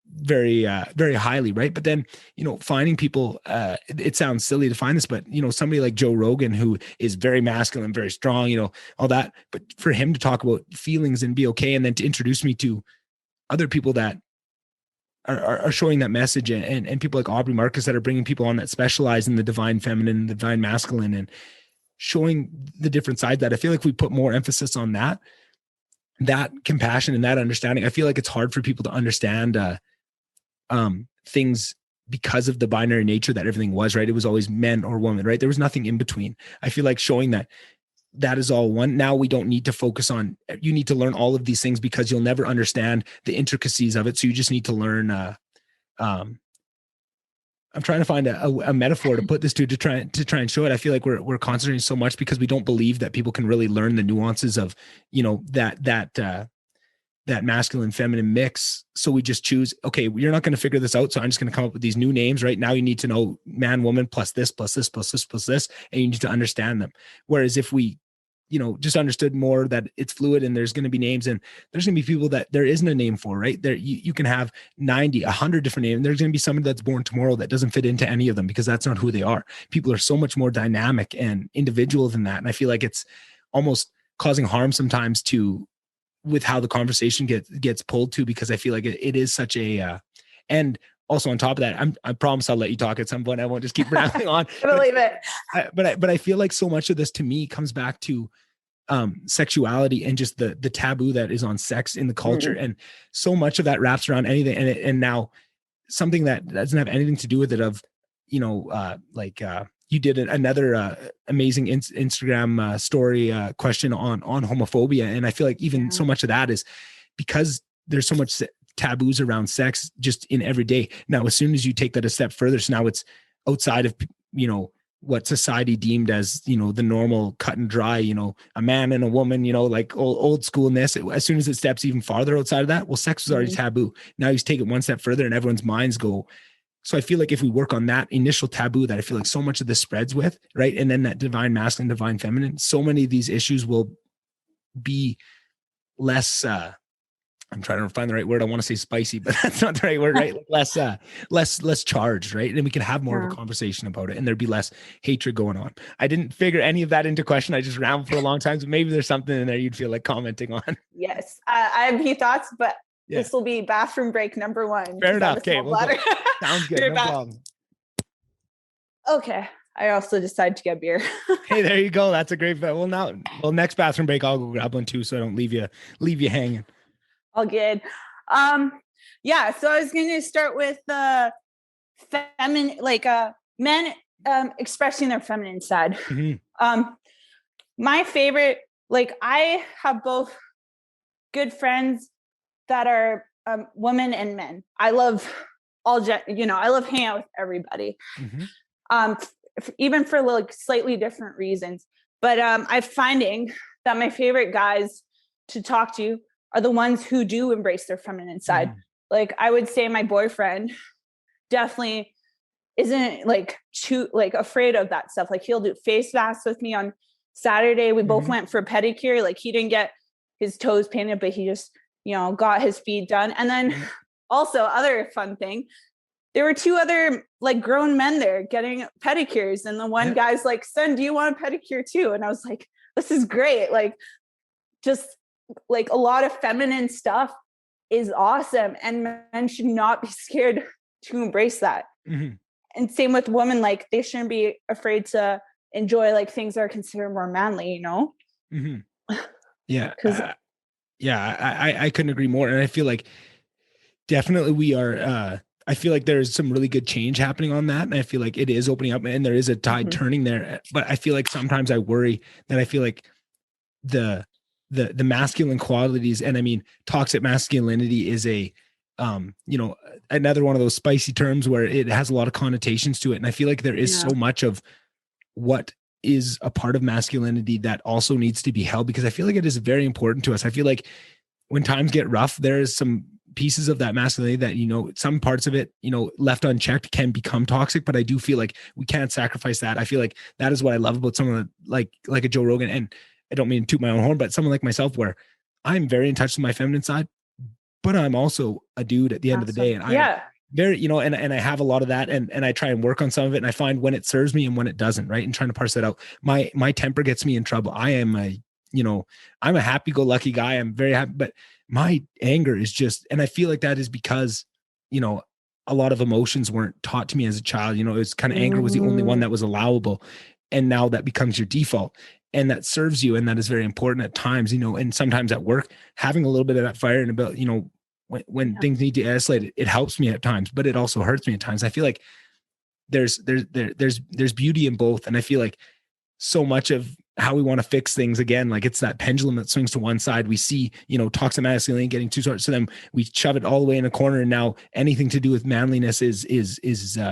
very, very highly. Right. But then, you know, finding people, it sounds silly to find this, but you know, somebody like Joe Rogan, who is very masculine, very strong, you know, all that, but for him to talk about feelings and be okay. And then to introduce me to other people that are showing that message, and people like Aubrey Marcus that are bringing people on that specialize in the divine feminine, the divine masculine, and showing the different sides, that I feel like we put more emphasis on that compassion and that understanding. I feel like it's hard for people to understand, things because of the binary nature that everything was, right? It was always men or women, right? There was nothing in between. I feel like showing that is all one. Now we don't need to focus on, you need to learn all of these things because you'll never understand the intricacies of it. So you just need to learn, I'm trying to find a metaphor to put this to try and show it. I feel like we're concentrating so much because we don't believe that people can really learn the nuances of, you know, that masculine feminine mix. So we just choose, okay, you're not going to figure this out. So I'm just going to come up with these new names. Right now you need to know man, woman, plus this, plus this, plus this, plus this, and you need to understand them. Whereas if we, you know, just understood more that it's fluid and there's going to be names, and there's going to be people that there isn't a name for, right? There, you can have 90, 100 different names. There's going to be somebody that's born tomorrow that doesn't fit into any of them because that's not who they are. People are so much more dynamic and individual than that. And I feel like it's almost causing harm sometimes with how the conversation gets pulled to, because I feel like it is such a, and also on top of that, I promise I'll let you talk at some point. I won't just keep rambling on. I believe it. But I feel like so much of this to me comes back to sexuality and just the taboo that is on sex in the culture. And so much of that wraps around anything. And now something that doesn't have anything to do with it, of, you know, you did another amazing Instagram story question on homophobia. And I feel like even so much of that is because there's so much taboos around sex just in every day. Now, as soon as you take that a step further, so now it's outside of, what society deemed as, the normal cut and dry, a man and a woman, like old schoolness. As soon as it steps even farther outside of that, well, sex was already taboo. Now he's taken one step further and everyone's minds go. So I feel like if we work on that initial taboo that I feel like so much of this spreads with, right? And then that divine masculine, divine feminine, so many of these issues will be less, I'm trying to find the right word. I want to say spicy, but that's not the right word, right? Less charged, right? And we can have more of a conversation about it and there'd be less hatred going on. I didn't figure any of that into question. I just rambled for a long time. So maybe there's something in there you'd feel like commenting on. Yes. I have a few thoughts, but this will be bathroom break number 1. Fair enough. Okay. Sounds good. No problem. Okay. I also decided to get beer. Hey, there you go. That's a great, next bathroom break, I'll go grab one too. So I don't leave you hanging. All good. Yeah. So I was going to start with the feminine, men expressing their feminine side. My favorite, I have both good friends that are women and men. I love I love hanging out with everybody. Even for slightly different reasons. But I'm finding that my favorite guys to talk to are the ones who do embrace their feminine side. I would say my boyfriend definitely isn't too afraid of that stuff. He'll do face masks with me on Saturday. We both went for a pedicure. He didn't get his toes painted, but he just, got his feet done. And then also other fun thing, there were 2 other grown men there getting pedicures. And the one guy's like, son, do you want a pedicure too? And I was like, this is great. A lot of feminine stuff is awesome. And men should not be scared to embrace that. And same with women, they shouldn't be afraid to enjoy things that are considered more manly, Yeah. I couldn't agree more. And I feel like definitely we are, I feel like there's some really good change happening on that. And I feel like it is opening up and there is a tide turning there. But I feel like sometimes I worry that I feel like the masculine qualities, and I mean, toxic masculinity is another one of those spicy terms where it has a lot of connotations to it. And I feel like there is so much of what is a part of masculinity that also needs to be held, because I feel like it is very important to us. I feel like when times get rough, there is some pieces of that masculinity that, some parts of it, left unchecked can become toxic, but I do feel like we can't sacrifice that. I feel like that is what I love about someone like a Joe Rogan. And I don't mean to toot my own horn, but someone like myself where I'm very in touch with my feminine side, but I'm also a dude at the end of the day. And I very, and I have a lot of that and I try and work on some of it. And I find when it serves me and when it doesn't, right. And trying to parse that out. My temper gets me in trouble. I am I'm a happy-go-lucky guy. I'm very happy, but my anger is just, and I feel like that is because, a lot of emotions weren't taught to me as a child. It was kind of anger was the only one that was allowable. And now that becomes your default and that serves you. And that is very important at times, and sometimes at work, having a little bit of that fire and about, when things need to escalate, it helps me at times, but it also hurts me at times. I feel like there's beauty in both. And I feel like so much of how we want to fix things again, it's that pendulum that swings to one side. We see, toxic masculinity getting too short. So then we shove it all the way in a corner. And now anything to do with manliness is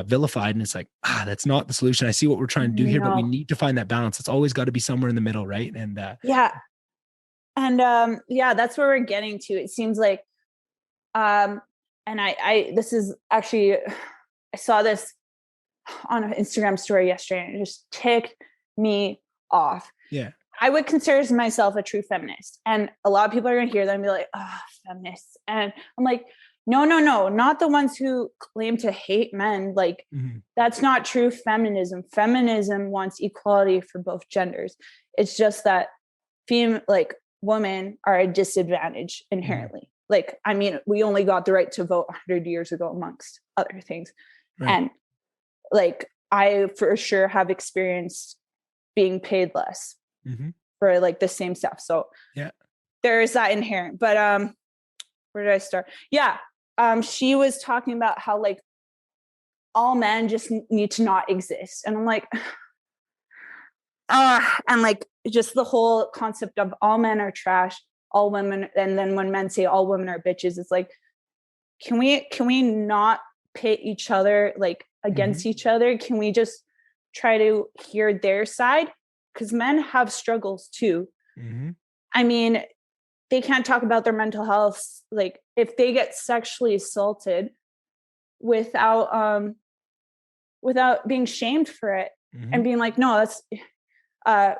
vilified. And it's like, that's not the solution. I see what we're trying to do here, but we need to find that balance. It's always got to be somewhere in the middle. Right. And that's where we're getting to. It seems like, and this is actually, I saw this on an Instagram story yesterday and it just ticked me off. Yeah. I would consider myself a true feminist. And a lot of people are going to hear that and be like, feminists. And I'm like, no, not the ones who claim to hate men. That's not true feminism. Feminism wants equality for both genders. It's just that women are a disadvantage inherently. We only got the right to vote 100 years ago, amongst other things. Right. And I for sure have experienced being paid less for the same stuff. So there is that inherent, but where did I start? Yeah. She was talking about how all men just need to not exist. And I'm like, and just the whole concept of all men are trash, all women. And then when men say all women are bitches, it's like, can we not pit each other like against each other? Can we just try to hear their side? Because men have struggles too. I mean, they can't talk about their mental health. Like if they get sexually assaulted without being shamed for it and being like, no, that's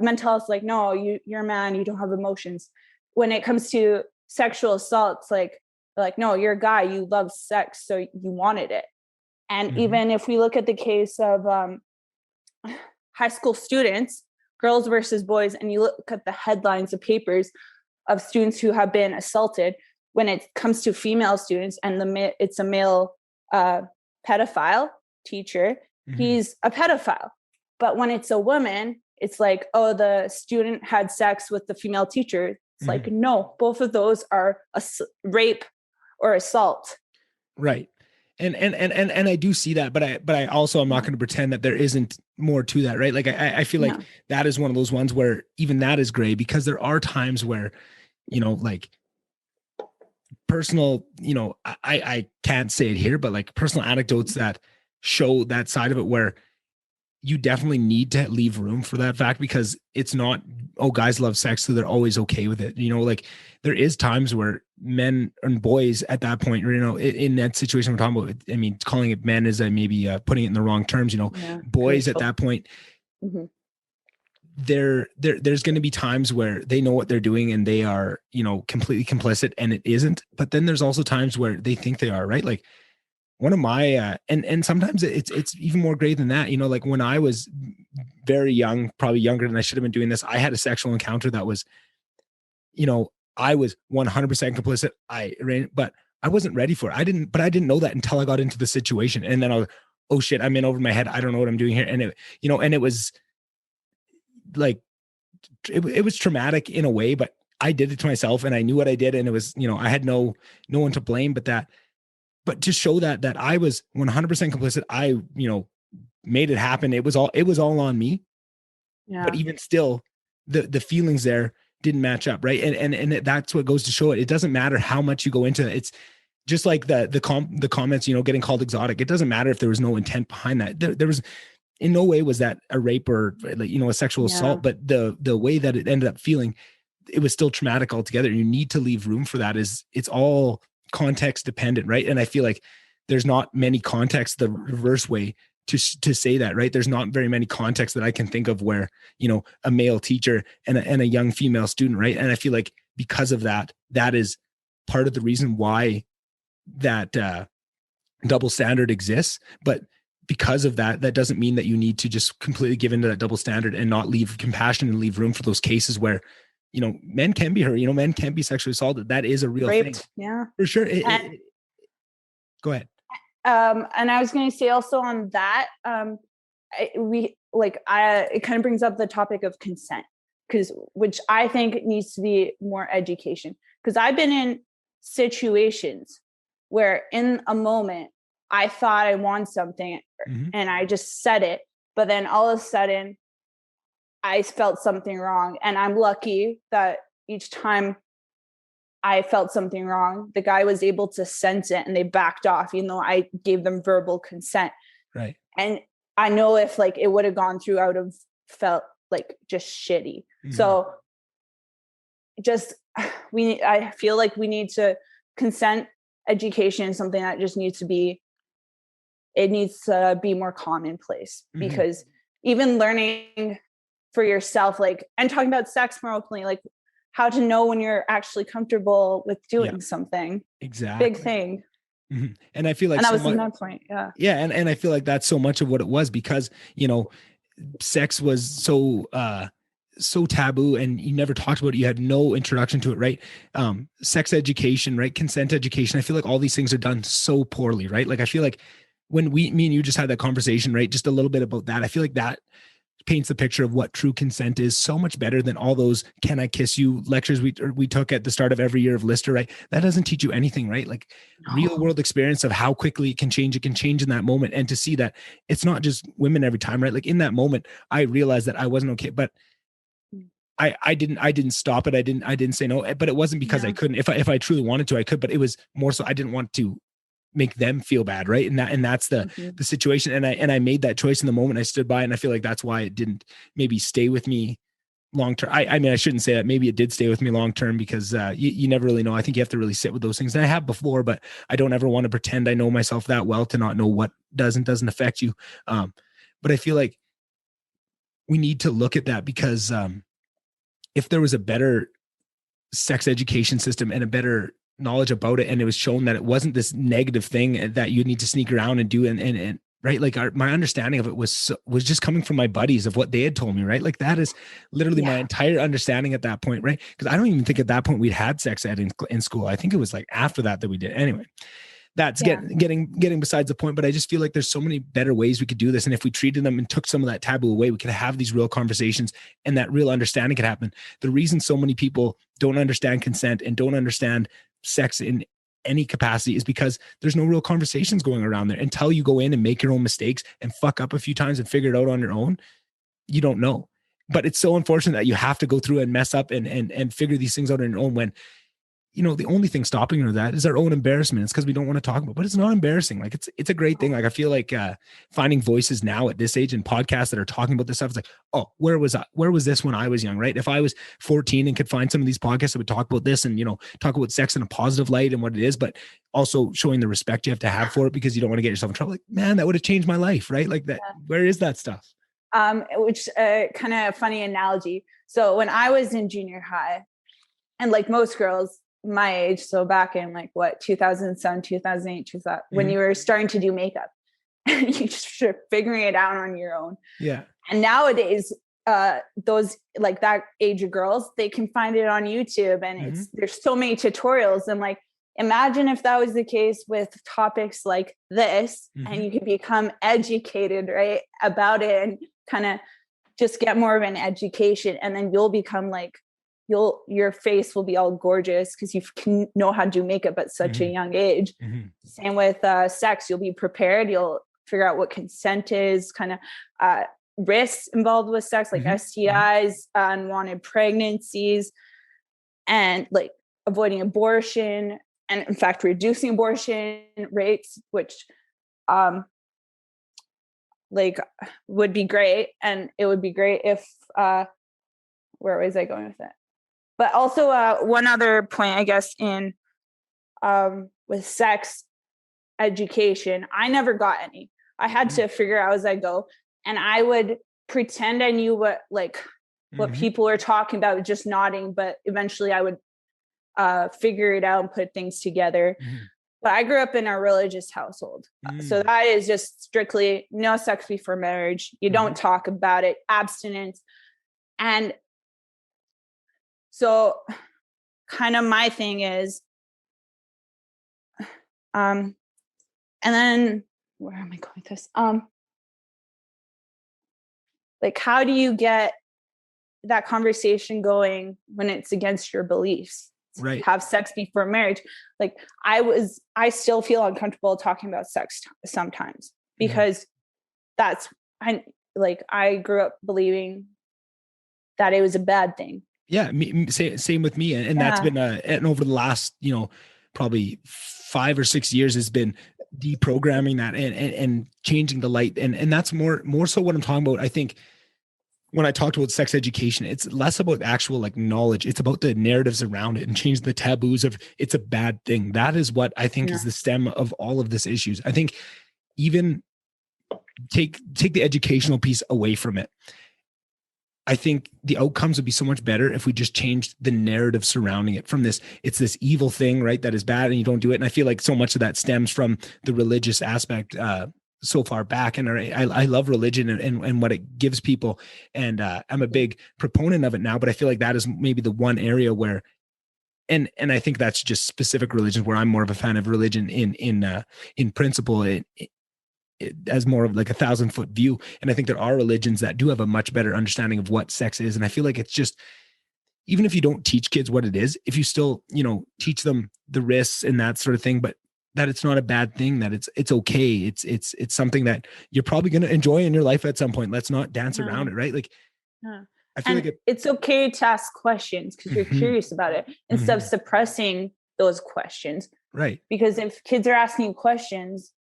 mental health. Like, no, you're a man, you don't have emotions. When it comes to sexual assault, it's like, no, you're a guy, you love sex, so you wanted it. And even if we look at the case of high school students, girls versus boys, and you look at the headlines of papers of students who have been assaulted, when it comes to female students and it's a male pedophile teacher, he's a pedophile. But when it's a woman, it's like, oh, the student had sex with the female teacher. It's like, no, both of those are rape or assault. Right. And I do see that, but I also, I'm not going to pretend that there isn't more to that, right? Like I feel like that is one of those ones where even that is gray, because there are times where, you know, like personal, you know, I can't say it here, but like personal anecdotes that show that side of it, where you definitely need to leave room for that fact, because it's not, oh, guys love sex, so they're always okay with it. You know, like there is times where men and boys at that point, you know, in that situation we're talking about, I mean, calling it men is maybe putting it in the wrong terms, you know, boys at that point, there's going to be times where they know what they're doing and they are, you know, completely complicit, and it isn't. But then there's also times where they think they are, right? Like one of my, and sometimes it's even more gray than that, you know, like when I was very young, probably younger than I should have been doing this, I had a sexual encounter that was, you know, I was 100% complicit. But I wasn't ready for it. I didn't know that until I got into the situation. And then I was, oh shit, I'm in over my head. I don't know what I'm doing here. And it, you know, and it was like, it was traumatic in a way, but I did it to myself and I knew what I did. And it was, you know, I had no one to blame, but to show that I was 100% complicit, I, you know, made it happen. It was all on me. Yeah. But even still, the feelings there didn't match up, right? And that's what goes to show it. It doesn't matter how much you go into it. It's just like the comments, you know, getting called exotic. It doesn't matter if there was no intent behind that. There was, in no way was that a rape or, like, you know, a sexual assault, but the way that it ended up feeling, it was still traumatic altogether. You need to leave room for that. It's all context dependent, right? And I feel like there's not many contexts the reverse way to say that, right? There's not very many contexts that I can think of where, you know, a male teacher and a young female student, right? And I feel like because of that is part of the reason why that double standard exists. But because of that doesn't mean that you need to just completely give into that double standard and not leave compassion and leave room for those cases where, you know, men can be hurt, you know, men can be sexually assaulted. That is a real thing. Yeah, for sure. Go ahead. And I was going to say also on that, it kind of brings up the topic of consent, which I think needs to be more education. Because I've been in situations where in a moment I thought I want something and I just said it, but then all of a sudden I felt something wrong. And I'm lucky that each time I felt something wrong, the guy was able to sense it and they backed off, even though I gave them verbal consent. Right. And I know if like it would have gone through, I would have felt like just shitty. So I feel like we need to consent education is something that just needs to be more commonplace, because even learning for yourself, like, and talking about sex more openly, like how to know when you're actually comfortable with doing something. Exactly. Big thing. And I feel like, and that was my point. Yeah. And I feel like that's so much of what it was, because, you know, sex was so taboo and you never talked about it. You had no introduction to it, right? Sex education, right? Consent education. I feel like all these things are done so poorly, right? Like, I feel like when me and you just had that conversation, right? Just a little bit about that. I feel like that paints the picture of what true consent is so much better than all those "can I kiss you" lectures we took at the start of every year of Lister, right? That doesn't teach you anything, right? Like real world experience of how quickly it can change in that moment. And to see that it's not just women every time, right? Like in that moment, I realized that I wasn't okay, but I didn't stop it. I didn't say no, but it wasn't because I couldn't. If I truly wanted to, I could, but it was more so I didn't want to make them feel bad. Right. And that's the situation. And I made that choice in the moment. I stood by, and I feel like that's why it didn't maybe stay with me long term. I mean, I shouldn't say that. Maybe it did stay with me long term, because you never really know. I think you have to really sit with those things. And I have before, but I don't ever want to pretend I know myself that well to not know what doesn't affect you. But I feel like we need to look at that, because if there was a better sex education system and a better knowledge about it, and it was shown that it wasn't this negative thing that you need to sneak around and do, and right, like my understanding of it was just coming from my buddies of what they had told me, right? Like that is literally my entire understanding at that point, right? Because I don't even think at that point we'd had sex ed in school. I think it was like after that we did. Anyway, that's getting besides the point. But I just feel like there's so many better ways we could do this, and if we treated them and took some of that taboo away, we could have these real conversations, and that real understanding could happen. The reason so many people don't understand consent and don't understand sex in any capacity is because there's no real conversations going around there. Until you go in and make your own mistakes and fuck up a few times and figure it out on your own, you don't know. But it's so unfortunate that you have to go through and mess up and figure these things out on your own, when, you know, the only thing stopping that is our own embarrassment. It's because we don't want to talk about it, but it's not embarrassing. Like it's a great thing. Like I feel like finding voices now at this age and podcasts that are talking about this stuff. It's like, oh, where was this when I was young, right? If I was 14 and could find some of these podcasts that would talk about this and, you know, talk about sex in a positive light and what it is, but also showing the respect you have to have for it, because you don't want to get yourself in trouble. Like, man, that would have changed my life, right? Like that. Yeah. Where is that stuff? Which kind of funny analogy. So when I was in junior high, and like most girls my age, so back in like 2007, 2008, when you were starting to do makeup, you just were figuring it out on your own. Yeah. And nowadays, those like that age of girls, they can find it on YouTube, and there's so many tutorials. And like, imagine if that was the case with topics like this, and you could become educated, right, about it, and kind of just get more of an education, and then you'll become like, your face will be all gorgeous because you can know how to do makeup at such a young age. Same with sex. You'll be prepared. You'll figure out what consent is, kind of risks involved with sex, like STIs, unwanted pregnancies, and like avoiding abortion, and in fact, reducing abortion rates, which like would be great. And it would be great if, where was I going with it? But also one other point, I guess, in with sex education, I never got any. I had to figure out as I go, and I would pretend I knew what people were talking about, just nodding. But eventually, I would figure it out and put things together. But I grew up in a religious household, so that is just strictly no sex before marriage. You don't talk about it, abstinence, and so kind of my thing is, and then where am I going with this? Like, how do you get that conversation going when it's against your beliefs? Right. Have sex before marriage. Like I still feel uncomfortable talking about sex sometimes, because I grew up believing that it was a bad thing. Yeah, same with me, and that's been and over the last, you know, probably 5 or 6 years has been deprogramming that and changing the light, and that's more so what I'm talking about. I think when I talked about sex education, it's less about actual like knowledge. It's about the narratives around it and change the taboos of it's a bad thing. That is what I think is the stem of all of this issues. I think even take the educational piece away from it. I think the outcomes would be so much better if we just changed the narrative surrounding it from this, it's this evil thing, right? That is bad and you don't do it. And I feel like so much of that stems from the religious aspect so far back. And I love religion and what it gives people. And I'm a big proponent of it now, but I feel like that is maybe the one area where, and I think that's just specific religions where I'm more of a fan of religion in principle. It as more of like 1,000-foot view. And I think there are religions that do have a much better understanding of what sex is. And I feel like it's just, even if you don't teach kids what it is, if you still, you know, teach them the risks and that sort of thing, but that it's not a bad thing, that it's okay. It's something that you're probably going to enjoy in your life at some point. Let's not dance around it. Right. Like, I feel like it's okay to ask questions because you're curious about it instead of suppressing those questions. Right. Because if kids are asking you questions,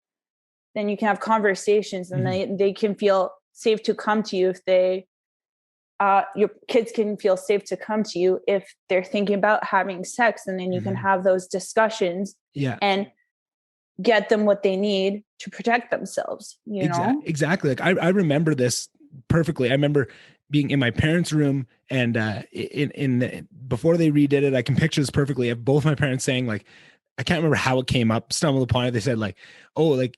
then you can have conversations, and they can feel safe to come to you if they your kids can feel safe to come to you if they're thinking about having sex, and then you can have those discussions and get them what they need to protect themselves, you know? Exactly. Like I remember this perfectly. I remember being in my parents' room, and before they redid it, I can picture this perfectly of both my parents saying, like, I can't remember how it came up, stumbled upon it. They said, like, oh, like,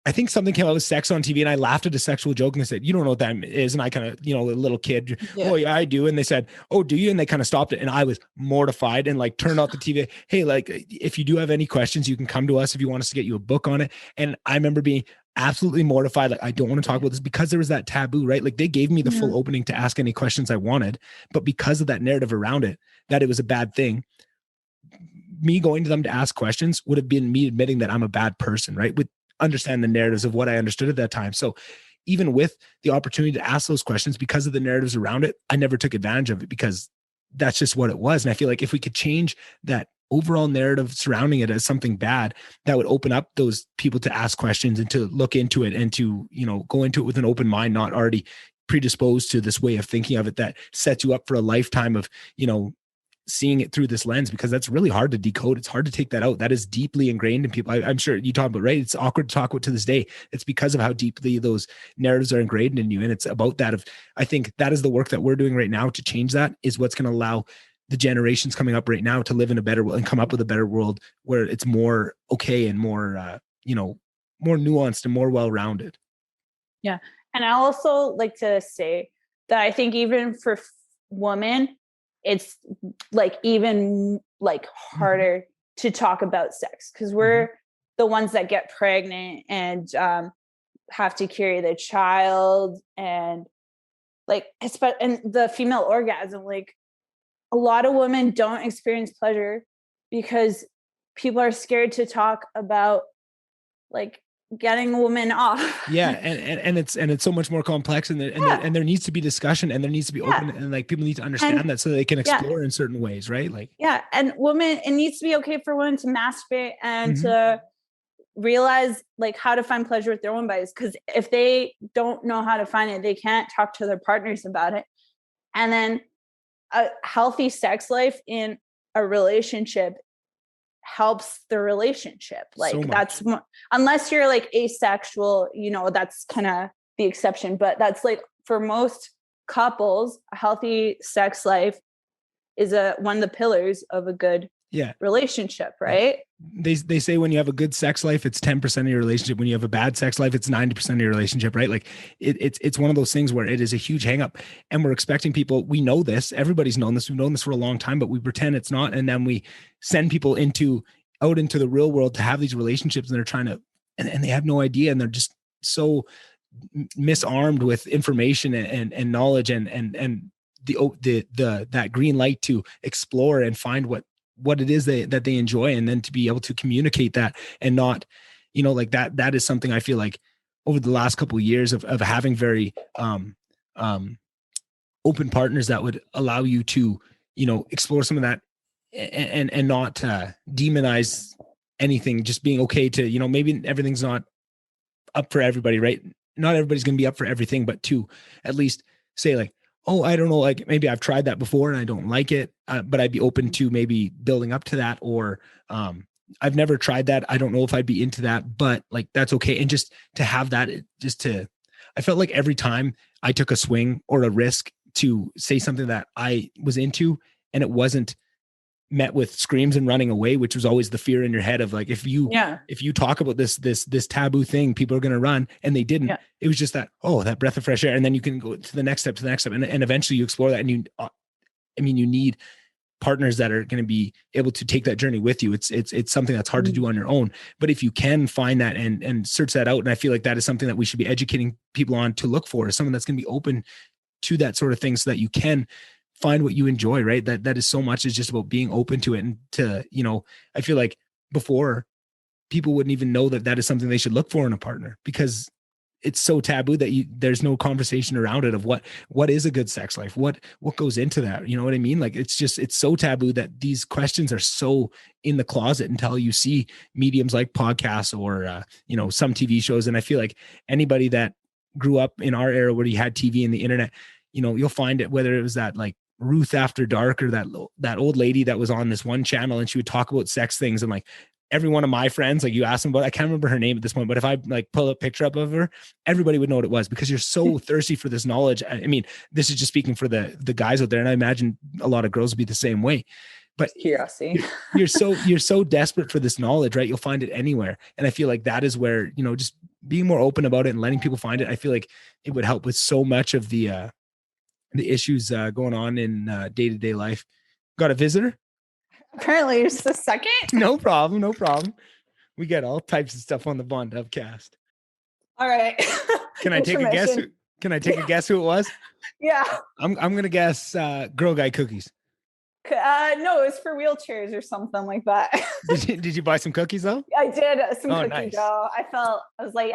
I think something came out with sex on TV, and I laughed at a sexual joke, and they said, you don't know what that is. And I kind of, a little kid, oh yeah, I do. And they said, oh, do you? And they kind of stopped it. And I was mortified and like turned off the TV. Hey, like, if you do have any questions, you can come to us if you want us to get you a book on it. And I remember being absolutely mortified. Like, I don't want to talk about this, because there was that taboo, right? Like, they gave me the full opening to ask any questions I wanted, but because of that narrative around it, that it was a bad thing, me going to them to ask questions would have been me admitting that I'm a bad person, right? With understand the narratives of what I understood at that time. So even with the opportunity to ask those questions, because of the narratives around it, I never took advantage of it, because that's just what it was. And I feel like if we could change that overall narrative surrounding it as something bad, that would open up those people to ask questions and to look into it and to, go into it with an open mind, not already predisposed to this way of thinking of it that sets you up for a lifetime of, seeing it through this lens, because that's really hard to decode. It's hard to take that out. That is deeply ingrained in people. I'm sure you talk about, right? It's awkward to talk about to this day. It's because of how deeply those narratives are ingrained in you. And it's about that I think that is the work that we're doing right now to change that, is what's going to allow the generations coming up right now to live in a better world and come up with a better world where it's more okay and more, more nuanced and more well-rounded. Yeah. And I also like to say that I think even for women, it's like even like harder to talk about sex, because we're the ones that get pregnant and have to carry the child, and like and the female orgasm, like a lot of women don't experience pleasure because people are scared to talk about like getting a woman off. And it's so much more complex, and there needs to be discussion, and there needs to be open, and like people need to understand that so they can explore in certain ways, right? Like, and women, it needs to be okay for women to masturbate and to realize like how to find pleasure with their own bodies, because if they don't know how to find it, they can't talk to their partners about it. And then a healthy sex life in a relationship helps the relationship. Like, so that's unless you're like asexual, that's kind of the exception, but that's like for most couples, a healthy sex life is one of the pillars of a good relationship, right? They say when you have a good sex life, it's 10% of your relationship. When you have a bad sex life, it's 90% of your relationship, right? Like it's one of those things where it is a huge hang up, and we're expecting people, we know this, everybody's known this, we've known this for a long time, but we pretend it's not. And then we send people out into the real world to have these relationships, and they're trying to, and they have no idea. And they're just so misarmed with information and knowledge and that green light to explore and find what it is that they enjoy, and then to be able to communicate that, and not, like that is something I feel like over the last couple of years of having very open partners that would allow you to, explore some of that, and not demonize anything, just being okay to, maybe everything's not up for everybody, right? Not everybody's going to be up for everything, but to at least say like, oh, I don't know, like maybe I've tried that before and I don't like it, but I'd be open to maybe building up to that. Or I've never tried that, I don't know if I'd be into that, but like, that's okay. And just to have that, I felt like every time I took a swing or a risk to say something that I was into, and it wasn't met with screams and running away, which was always the fear in your head of like, if you talk about this taboo thing, people are going to run, and they didn't. It was just that, oh, that breath of fresh air. And then you can go to the next step, and eventually you explore that. And you need partners that are going to be able to take that journey with you. It's something that's hard to do on your own, but if you can find that and search that out, and I feel like that is something that we should be educating people on to look for, is someone that's going to be open to that sort of thing, so that you can find what you enjoy, right? That is so much, is just about being open to it. And to, I feel like before, people wouldn't even know that is something they should look for in a partner, because it's so taboo that there's no conversation around it of what is a good sex life, what goes into that, you know what I mean? Like it's so taboo that these questions are so in the closet until you see mediums like podcasts or some TV shows. And I feel like anybody that grew up in our era where you had TV and the internet, you'll find it, whether it was that like Ruth After Dark or that old lady that was on this one channel and she would talk about sex things, and like every one of my friends, like you asked them about, I can't remember her name at this point, but if I like pull a picture up of her, everybody would know what it was because you're so thirsty for this knowledge. I mean, this is just speaking for the guys out there, and I imagine a lot of girls would be the same way. But curiosity, you're so desperate for this knowledge, right? You'll find it anywhere, and I feel like that is where just being more open about it and letting people find it. I feel like it would help with so much of the issues going on in day-to-day life. Got a visitor? Apparently, just a second. No problem. We get all types of stuff on the VonDubCast. All right. Can I take a guess? Can I guess who it was? Yeah. I'm gonna guess Girl Guide cookies. No, it's for wheelchairs or something like that. Did you buy some cookies though? I did some cookie nice. dough. I was like,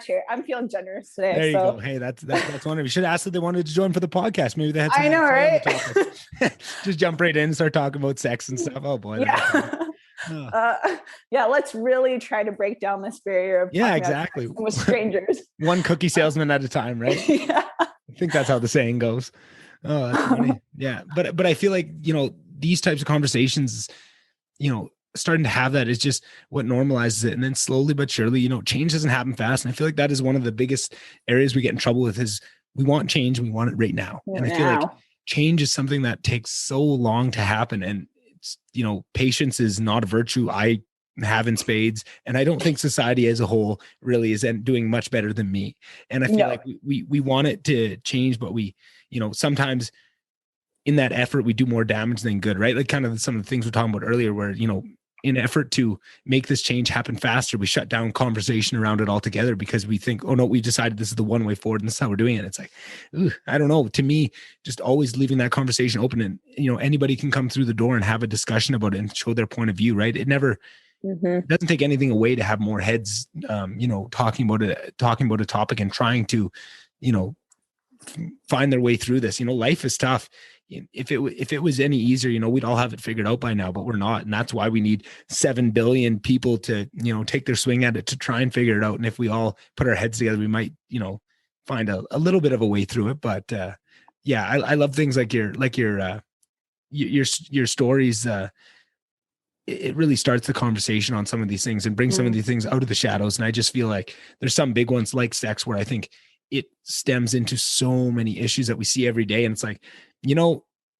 chair. I'm feeling generous today. There you go. Hey, that's wonderful. You should ask if they wanted to join for the podcast. Maybe they had. I know, right? Just jump right in and start talking about sex and stuff. Oh boy. Yeah. Let's really try to break down this barrier of exactly with strangers. One cookie salesman at a time, right? Yeah. I think that's how the saying goes. Oh, that's funny. Yeah. But I feel like, these types of conversations, starting to have that is just what normalizes it. And then slowly but surely, change doesn't happen fast. And I feel like that is one of the biggest areas we get in trouble with is we want change. We want it right now. And I feel like change is something that takes so long to happen. And it's, patience is not a virtue I have in spades. And I don't think society as a whole really is doing much better than me. And I feel like we want it to change, but we, sometimes in that effort, we do more damage than good, right? Like kind of some of the things we're talking about earlier where, in effort to make this change happen faster, we shut down conversation around it altogether because we think, oh no, we decided this is the one way forward and this is how we're doing it. It's like, I don't know. To me, just always leaving that conversation open and, anybody can come through the door and have a discussion about it and show their point of view, right? It never, it doesn't take anything away to have more heads, talking about a topic and trying to, find their way through this. Life is tough. If it was any easier, we'd all have it figured out by now, but we're not. And that's why we need 7 billion people to, take their swing at it to try and figure it out. And if we all put our heads together, we might, find a little bit of a way through it. But I love things like your stories. It really starts the conversation on some of these things and brings some of these things out of the shadows. And I just feel like there's some big ones like sex where I think it stems into so many issues that we see every day. And it's like,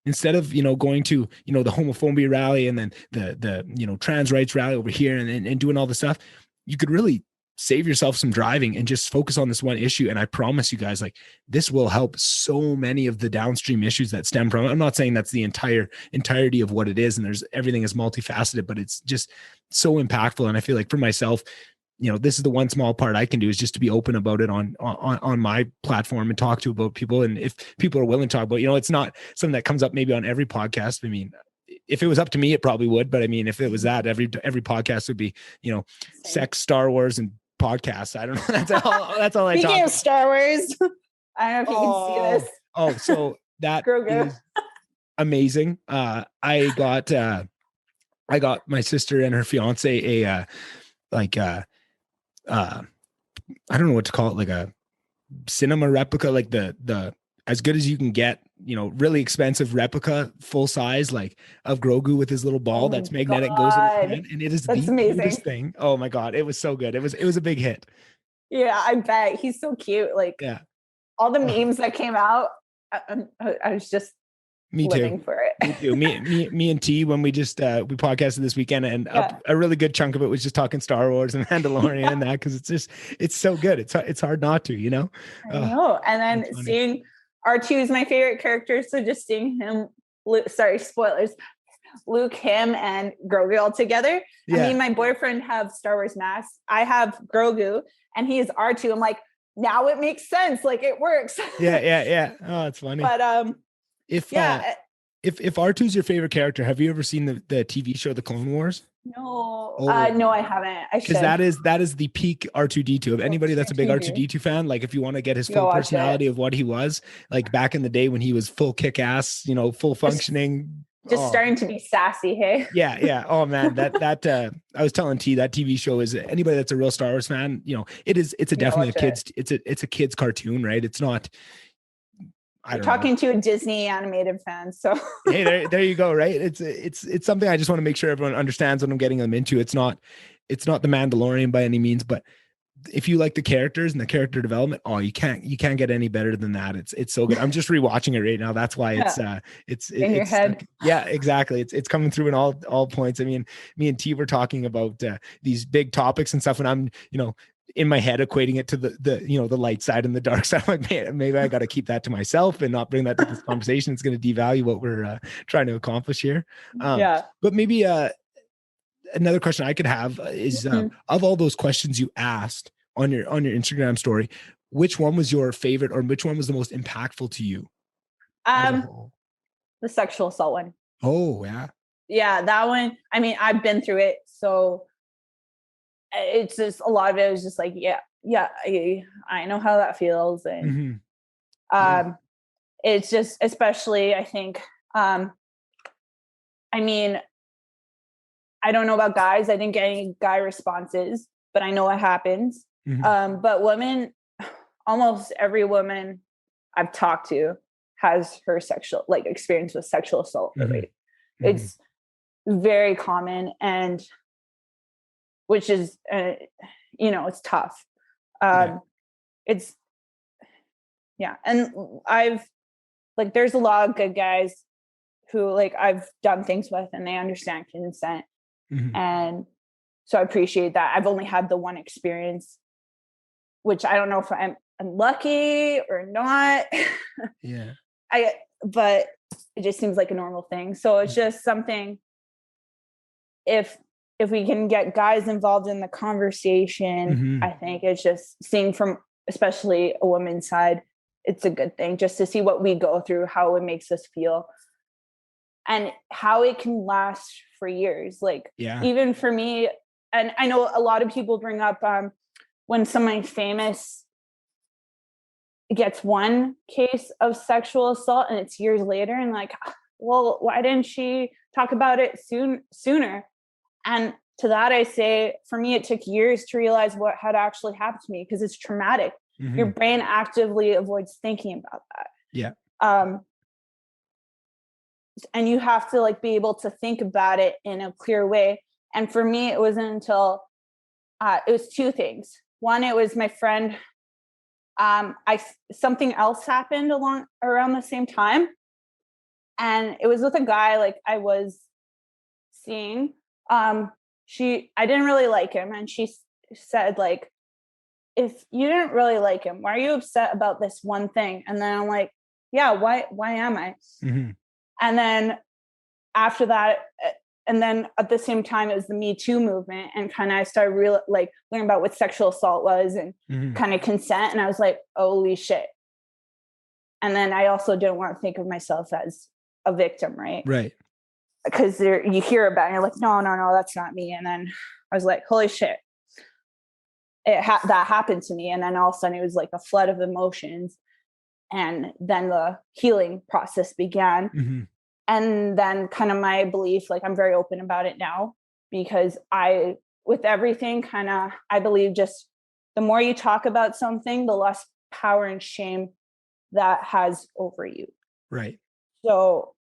instead of, going to, the homophobia rally and then the trans rights rally over here and doing all this stuff, you could really save yourself some driving and just focus on this one issue. And I promise you guys, like this will help so many of the downstream issues that stem from it. I'm not saying that's the entirety of what it is. And everything is multifaceted, but it's just so impactful. And I feel like for myself, this is the one small part I can do is just to be open about it on my platform and talk to about people. And if people are willing to talk about, it's not something that comes up maybe on every podcast. I mean, if it was up to me, it probably would. But I mean, if it was that, every podcast would be, sex, Star Wars, and podcasts. I don't know. That's all I talk about. Speaking of Star Wars, I don't know if you can see this. Oh, so that is amazing. I got my sister and her fiance I don't know what to call it, like a cinema replica, like the as good as you can get, really expensive replica, full size, like of Grogu with his little ball that's magnetic, goes in his hand, and it is the cutest thing. Oh my God, it was so good. It was a big hit. Yeah, I bet he's so cute. Like all the memes that came out, I was just living for it. Me too. Me and T, when we just we podcasted this weekend, and a really good chunk of it was just talking Star Wars and Mandalorian and that, because it's so good. It's hard not to, I know. And then seeing R2 is my favorite character, so just seeing him. Sorry, spoilers. Luke, him, and Grogu all together. Yeah. I mean, my boyfriend have Star Wars masks. I have Grogu, and he is R2. I'm like, now it makes sense. Like it works. Yeah. Oh, it's funny. But if R2 is your favorite character, have you ever seen the TV show The Clone Wars? No, Oh, no, I haven't. I because should. that is the peak R2D2. If anybody that's a big R2D2. R2D2 fan, like if you want to get his You go full watch it. personality of what he was, like back in the day when he was full kick ass, full functioning. Just Oh, starting to be sassy, hey? yeah, yeah. Oh man, that I was telling T, that TV show is, anybody that's a real Star Wars fan, it's a You gotta definitely a watch it. kids, it's a kids cartoon, right? It's not, I You're don't know. talking to a Disney animated fan, so Hey, there you go, right? It's something I just want to make sure everyone understands what I'm getting them into. It's not the Mandalorian by any means, but if you like the characters and the character development, oh, you can't get any better than that. It's so good. I'm just rewatching it right now. That's why yeah, it's in your head. yeah, exactly. It's coming through in all points. I mean, me and T were talking about these big topics and stuff, and I'm in my head equating it to the light side and the dark side. I'm like, man, maybe I got to keep that to myself and not bring that to this conversation. It's going to devalue what we're trying to accomplish here. Yeah. But maybe another question I could have is, of all those questions you asked on your Instagram story, which one was your favorite, or which one was the most impactful to you as a whole? The sexual assault one. Oh yeah. Yeah, that one. I mean, I've been through it, so it's just a lot of it was just like, yeah, I know how that feels, and it's just, especially, I think, I mean, I don't know about guys. I didn't get any guy responses, but I know it happens. But women, almost every woman I've talked to has her sexual experience with sexual assault. Right? It's very common, and which is it's tough. It's and I've there's a lot of good guys who I've done things with, and they understand consent. And so I appreciate that. I've only had the one experience, which I don't know if I'm lucky or not. Yeah. But it just seems like a normal thing. So it's just something, if we can get guys involved in the conversation, I think it's just seeing from especially a woman's side, it's a good thing just to see what we go through, how it makes us feel, and how it can last for years. Even for me, and I know a lot of people bring up when someone famous gets one case of sexual assault and it's years later, and well, why didn't she talk about it sooner? And to that I say, for me, it took years to realize what had actually happened to me, because it's traumatic. Your brain actively avoids thinking about that. Yeah. And you have to be able to think about it in a clear way. And for me, it wasn't until it was two things. One, it was my friend. Something else happened around the same time, and it was with a guy I was seeing. I didn't really like him, and she said if you didn't really like him, why are you upset about this one thing? And then I'm like, yeah, why am I? And then after that, and then at the same time, it was the Me Too movement, and kind of I started learning about what sexual assault was, and kind of consent. And I was like, holy shit. And then I also didn't want to think of myself as a victim, right? Right. Because you hear about it, and you're like, no, that's not me. And then I was like, holy shit, that happened to me. And then all of a sudden, it was like a flood of emotions. And then the healing process began. And then kind of my belief, I'm very open about it now, because with everything, I believe just the more you talk about something, the less power and shame that has over you. Right. So,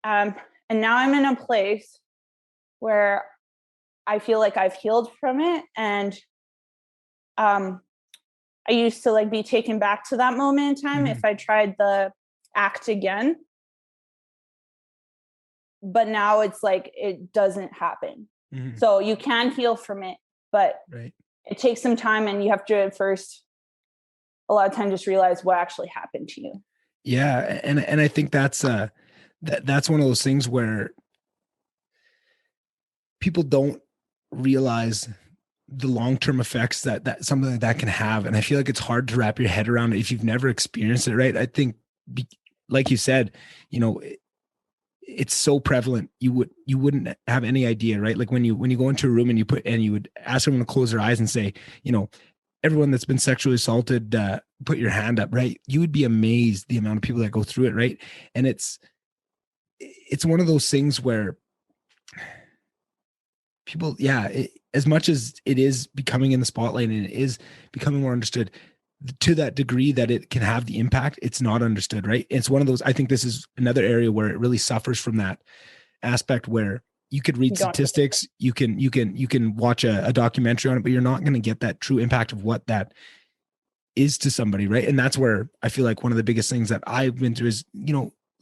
and now I'm in a place where I feel like I've healed from it. And I used to be taken back to that moment in time if I tried the act again. But now it's it doesn't happen. So you can heal from it, but it takes some time, and you have to first, a lot of time, just realize what actually happened to you. Yeah. And I think that's one of those things where people don't realize the long-term effects that something like that can have. And I feel like it's hard to wrap your head around it if you've never experienced it. Right. I think like you said, it's so prevalent. You wouldn't have any idea, right? Like when you go into a room and you would ask someone to close their eyes and say, everyone that's been sexually assaulted, put your hand up, right? You would be amazed the amount of people that go through it, right? And it's one of those things where people, as much as it is becoming in the spotlight and it is becoming more understood, to that degree that it can have the impact, it's not understood, right? It's one of those, I think this is another area where it really suffers from that aspect where you could read statistics, you can watch a documentary on it, but you're not going to get that true impact of what that is to somebody, right? And that's where I feel like one of the biggest things that I've been through is,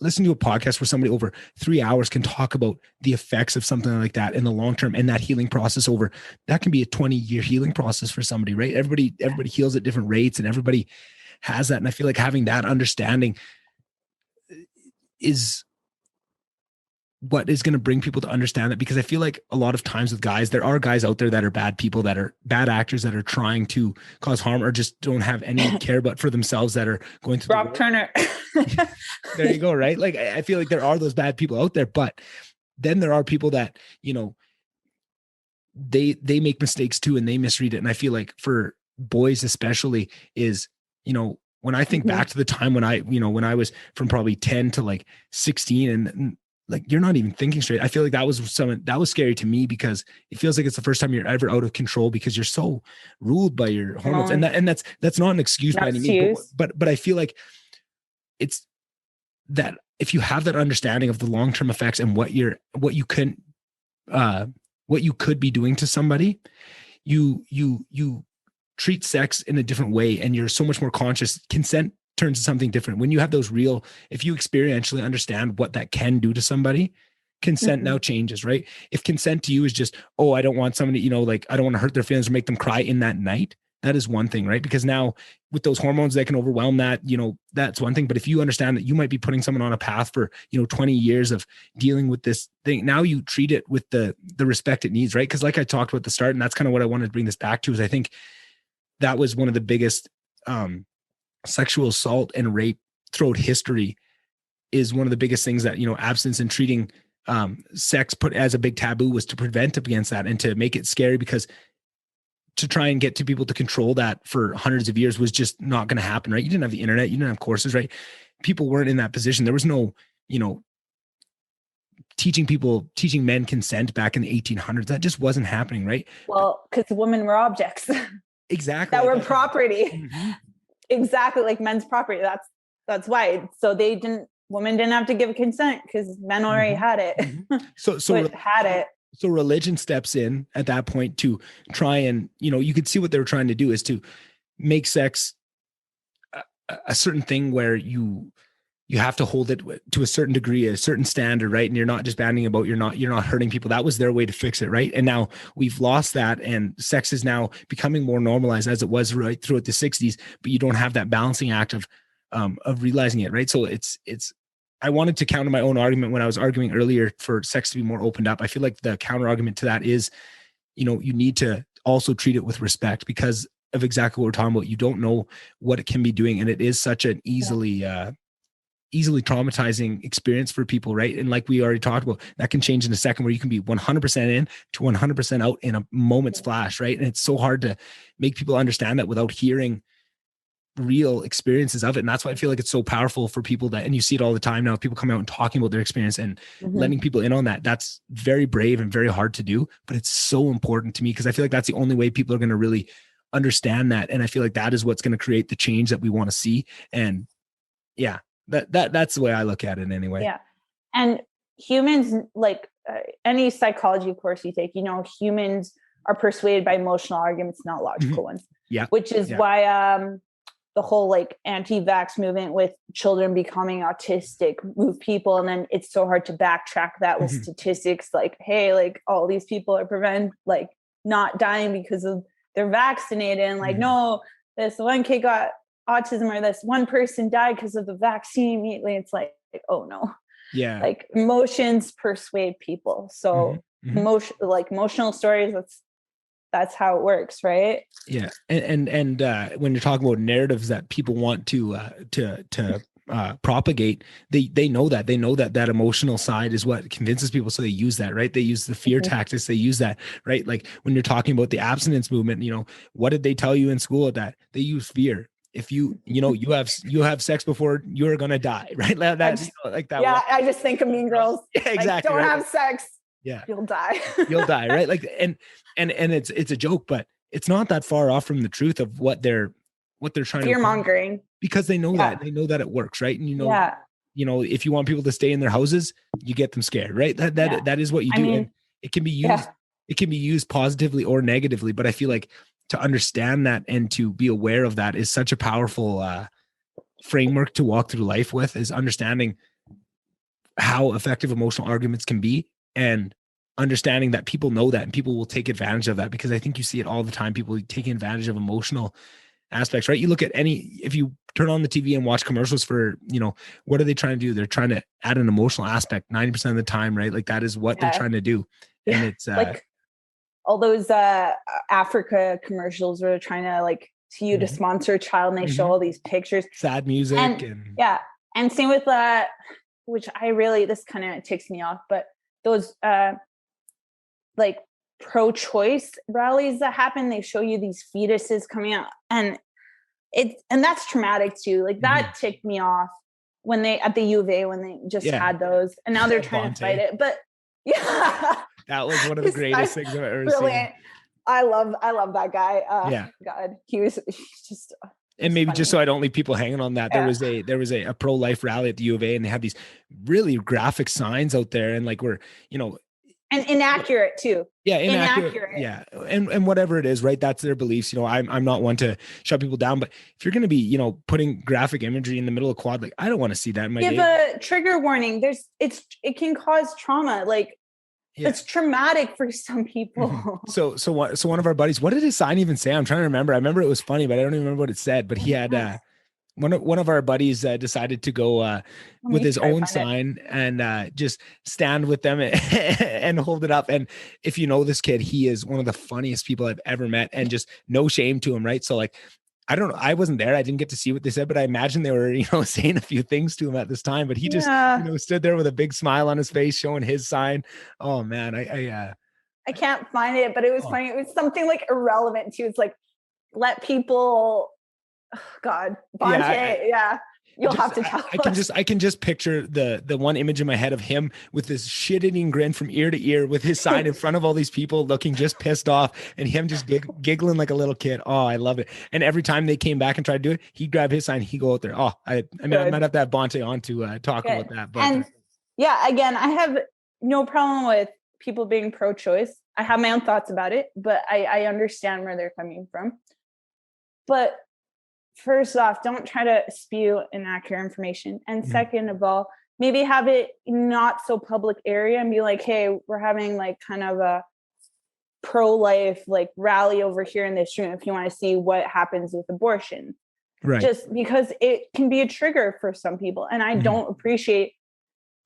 listen to a podcast where somebody over 3 hours can talk about the effects of something like that in the long term, and that healing process that can be a 20-year healing process for somebody, right? Everybody heals at different rates and everybody has that. And I feel like having that understanding is what is going to bring people to understand it, because I feel like a lot of times with guys, there are guys out there that are bad people, that are bad actors, that are trying to cause harm or just don't have any care but for themselves, that are going through Brock Turner. There you go, right? Like I feel like there are those bad people out there, but then there are people that, they make mistakes too and they misread it. And I feel like for boys especially is, when I think back to the time when when I was from probably 10 to like 16 and like, you're not even thinking straight. I feel like that was scary to me, because it feels like it's the first time you're ever out of control because you're so ruled by your hormones. And that's not an excuse by any means, but I feel like it's that if you have that understanding of the long-term effects and what you could be doing to somebody, you treat sex in a different way, and you're so much more conscious. Consent turns to something different when you have those if you experientially understand what that can do to somebody. Consent now changes, right? If consent to you is just, I don't want somebody, like I don't want to hurt their feelings or make them cry in that night, that is one thing, right? Because now with those hormones, they can overwhelm that, that's one thing. But if you understand that you might be putting someone on a path for, 20 years of dealing with this thing, now you treat it with the respect it needs, right? Because like I talked about at the start, and that's kind of what I wanted to bring this back to, is I think that was one of the biggest, sexual assault and rape throughout history, is one of the biggest things that, abstinence and treating sex put as a big taboo was to prevent against that and to make it scary, because to try and get to people to control that for hundreds of years was just not going to happen, right? You didn't have the internet, you didn't have courses, right? People weren't in that position. There was no, teaching men consent back in the 1800s. That just wasn't happening, right? Well, because women were objects. Exactly. That were property. Mm-hmm. Exactly, like men's property. That's why. So women didn't have to give consent because men already had it. So had it. So religion steps in at that point to try and, you could see what they were trying to do is to make sex a certain thing where you have to hold it to a certain degree, a certain standard, right? And you're not just banning about, you're not hurting people. That was their way to fix it, right? And now we've lost that, and sex is now becoming more normalized as it was right throughout the 60s, but you don't have that balancing act of realizing it, right? So it's I wanted to counter my own argument when I was arguing earlier for sex to be more opened up. I feel like the counter argument to that is, you need to also treat it with respect, because of exactly what we're talking about. You don't know what it can be doing, and it is such an easily traumatizing experience for people, right? And like we already talked about, that can change in a second, where you can be 100% in to 100% out in a moment's flash, right? And it's so hard to make people understand that without hearing real experiences of it. And that's why I feel like it's so powerful for people and you see it all the time now, people coming out and talking about their experience and letting people in on that. That's very brave and very hard to do, but it's so important to me, because I feel like that's the only way people are going to really understand that. And I feel like that is what's going to create the change that we want to see. And yeah, that's the way I look at it anyway. Yeah. And humans, like any psychology course you take, humans are persuaded by emotional arguments, not logical ones. Yeah. Which is why the whole like anti-vax movement with children becoming autistic move people. And then it's so hard to backtrack that with statistics like, hey, like all these people are not dying because of they're vaccinated. And like, no, this one kid got autism, or this one person died because of the vaccine immediately. It's like, oh no. Yeah. Like emotions persuade people. So emotional stories, that's how it works, right? Yeah. And when you're talking about narratives that people want to propagate, they know that emotional side is what convinces people. So they use that, right? They use the fear tactics. They use that, right? Like when you're talking about the abstinence movement, what did they tell you in school? That they use fear. If you have sex before, you're gonna die, right? Like that. Yeah, I just think of Mean Girls. Yeah, exactly. Like, don't have sex. Yeah, you'll die. You'll die, right? Like, and it's a joke, but it's not that far off from the truth of what they're trying to fear mongering, because they know that it works, right? And if you want people to stay in their houses, you get them scared, right? That is what you do. And it can be used. It can be used positively or negatively, but I feel like to understand that and to be aware of that is such a powerful framework to walk through life with, is understanding how effective emotional arguments can be and understanding that people know that and people will take advantage of that, because I think you see it all the time. People taking advantage of emotional aspects, right? You look at if you turn on the TV and watch commercials for, what are they trying to do? They're trying to add an emotional aspect 90% of the time, right? Like that is what they're trying to do. And it's like all those Africa commercials where they're trying to to sponsor a child, and they show all these pictures, sad music, and same with which this kind of ticks me off, but those pro-choice rallies that happen, they show you these fetuses coming out, and that's traumatic too. Like that ticked me off when they at the U of A when they just had those, and now they're trying to fight it. But that was one of the greatest things I've ever seen. I love that guy. God, he's just. And maybe funny. Just so I don't leave people hanging on that, there was a pro-life rally at the U of A, and they had these really graphic signs out there, and and inaccurate too. Yeah, inaccurate. Yeah, and whatever it is, right? That's their beliefs. I'm not one to shut people down, but if you're going to be, putting graphic imagery in the middle of quad, like I don't want to see that in my day. Give a trigger warning. It can cause trauma. It's traumatic for some people. So one of our buddies, what did his sign even say? I'm trying to remember. I remember it was funny, but I don't even remember what it said. But he had one of our buddies decided to go with his own sign and just stand with them and hold it up. And if you know this kid, he is one of the funniest people I've ever met, and just no shame to him, right? So I don't know. I wasn't there. I didn't get to see what they said, but I imagine they were, saying a few things to him at this time, but he just, stood there with a big smile on his face, showing his sign. Oh man. I can't find it, but it was funny. It was something irrelevant too. It's let people, God, Bonte. You'll have to tell us. I can just picture the one image in my head of him with this shit-eating grin from ear to ear with his sign in front of all these people, looking just pissed off, and him just giggling like a little kid. Oh, I love it. And every time they came back and tried to do it, he'd grab his sign, he'd go out there. Oh, I might have to have Bonte on to talk about that. But and again, I have no problem with people being pro-choice. I have my own thoughts about it, but I understand where they're coming from. But first off, don't try to spew inaccurate information. And second of all, maybe have it not so public area and be like, hey, we're having kind of a pro-life rally over here in this room if you want to see what happens with abortion. Right. Just because it can be a trigger for some people. And I don't appreciate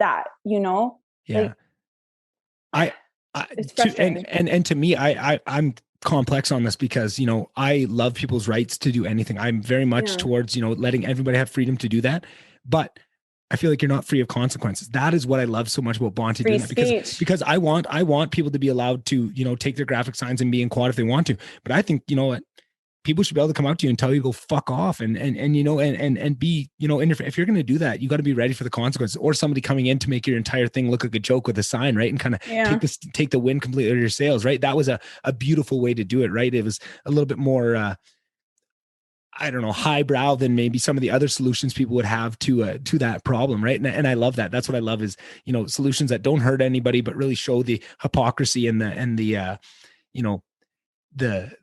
that, Yeah. It's frustrating. And to me, I'm complex on this because I love people's rights to do anything. I'm very much towards letting everybody have freedom to do that, but I feel like you're not free of consequences. That is what I love so much about Bonte doing that, because I want people to be allowed to take their graphic signs and be in quad if they want to. But I think people should be able to come out to you and tell you to go fuck off and be if you're going to do that, you got to be ready for the consequences, or somebody coming in to make your entire thing look like a joke with a sign, right? And kind of take the wind completely out of your sails, right? That was a beautiful way to do it, right? It was a little bit more I don't know, highbrow than maybe some of the other solutions people would have to that problem, right? And I love that. That's what I love is solutions that don't hurt anybody but really show the hypocrisy and the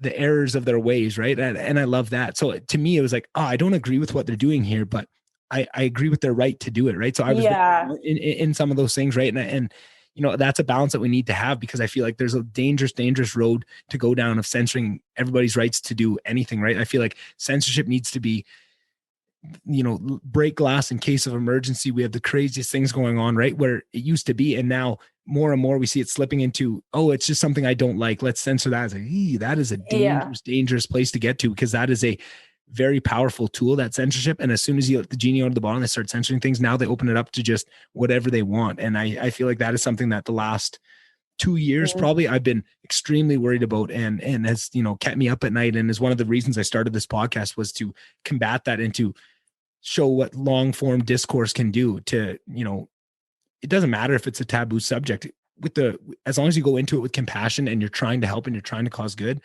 errors of their ways, right? And I love that. So to me, it was like, I don't agree with what they're doing here, but I agree with their right to do it, right? So I was in some of those things, right? And that's a balance that we need to have, because I feel like there's a dangerous road to go down of censoring everybody's rights to do anything, right? I feel like censorship needs to be, break glass in case of emergency. We have the craziest things going on, right? Where it used to be, and now more and more we see it slipping into, it's just something I don't like, let's censor that. It's like, that is a dangerous place to get to, because that is very powerful tool, that censorship. And as soon as you let the genie out of the bottle and they start censoring things, now they open it up to just whatever they want. And I feel like that is something that the last 2 years, probably, I've been extremely worried about, and has, kept me up at night. And is one of the reasons I started this podcast, was to combat that and to show what long form discourse can do to, it doesn't matter if it's a taboo subject, as long as you go into it with compassion and you're trying to help and you're trying to cause good,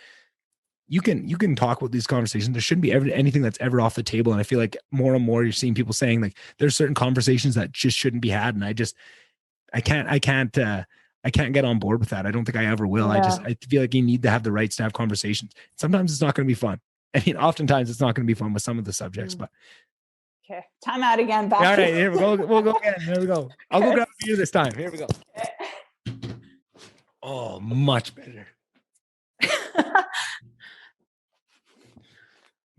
you can talk about these conversations. There shouldn't be anything that's ever off the table. And I feel like more and more you're seeing people saying like there's certain conversations that just shouldn't be had. And I can't get on board with that. I don't think I ever will. Yeah. I feel like you need to have the rights to have conversations. Sometimes it's not going to be fun. I mean, oftentimes it's not going to be fun with some of the subjects, but. Okay. Time out again. Back. All right, here we go. We'll go again. Here we go. I'll go grab a beer this time. Here we go. Okay. Oh, much better.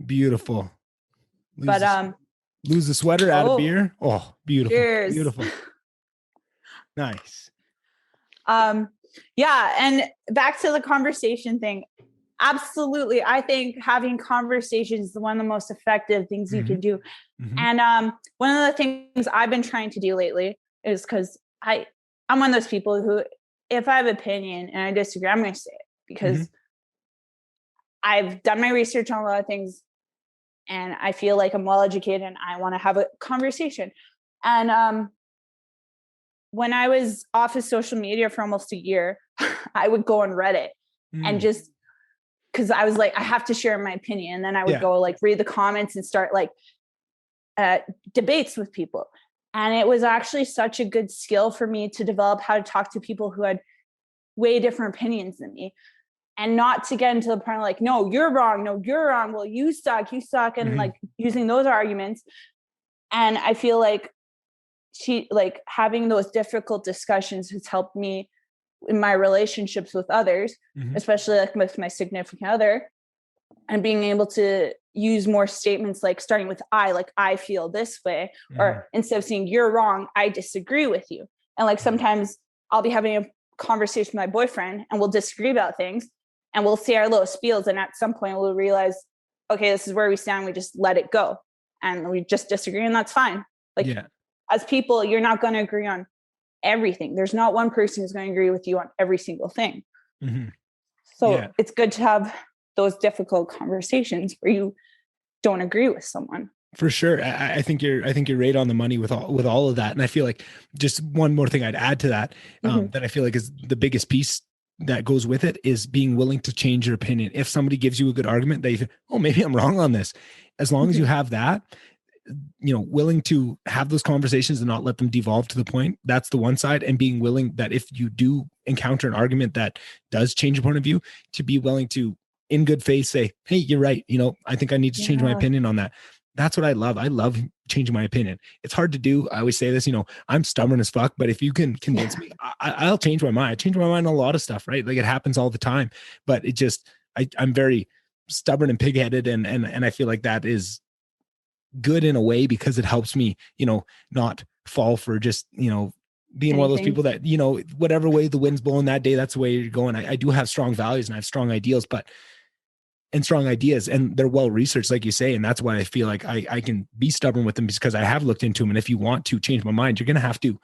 Beautiful. Lose the sweater, add a beer. Oh, beautiful. Cheers. Beautiful. Nice. Yeah. And back to the conversation thing. Absolutely. I think having conversations is one of the most effective things you can do. And one of the things I've been trying to do lately is, because I'm one of those people who, if I have an opinion and I disagree, I'm going to say it, because I've done my research on a lot of things and I feel like I'm well educated and I want to have a conversation. And when I was off of social media for almost a year, I would go on Reddit and just, because I was like, I have to share my opinion. And then I would go like read the comments and start like debates with people. And it was actually such a good skill for me to develop how to talk to people who had way different opinions than me, and not to get into the point of like, no, you're wrong. No, you're wrong. Well, you suck. And like using those arguments. And I feel like having those difficult discussions has helped me in my relationships with others, especially like with my significant other, and being able to use more statements like starting with I feel this way, or instead of saying you're wrong, I disagree with you. And like sometimes I'll be having a conversation with my boyfriend and we'll disagree about things and we'll say our little spiels, and at some point we'll realize, okay, this is where we stand. We just let it go and we just disagree, and that's fine. Like as people, you're not going to agree on everything. There's not one person who's going to agree with you on every single thing. So it's good to have those difficult conversations where you don't agree with someone. For sure. I think you're right on the money with all of that. And I feel like just one more thing I'd add to that, that I feel like is the biggest piece that goes with it, is being willing to change your opinion. If somebody gives you a good argument that you think, oh, maybe I'm wrong on this, as long as you have that, willing to have those conversations and not let them devolve to the point, that's the one side. And being willing that if you do encounter an argument that does change your point of view, to be willing to, in good faith, say, hey, you're right. I think I need to change my opinion on that. That's what I love. I love changing my opinion. It's hard to do. I always say this, I'm stubborn as fuck, but if you can convince me, I'll change my mind. I change my mind on a lot of stuff, right? Like it happens all the time, but it just, I'm very stubborn and pigheaded. And I feel like that is good in a way, because it helps me, not fall for just, being one of those people that, whatever way the wind's blowing that day, that's the way you're going. I do have strong values and I have strong ideals, and strong ideas, and they're well researched, like you say. And that's why I feel like I can be stubborn with them, because I have looked into them. And if you want to change my mind, you're going to have to,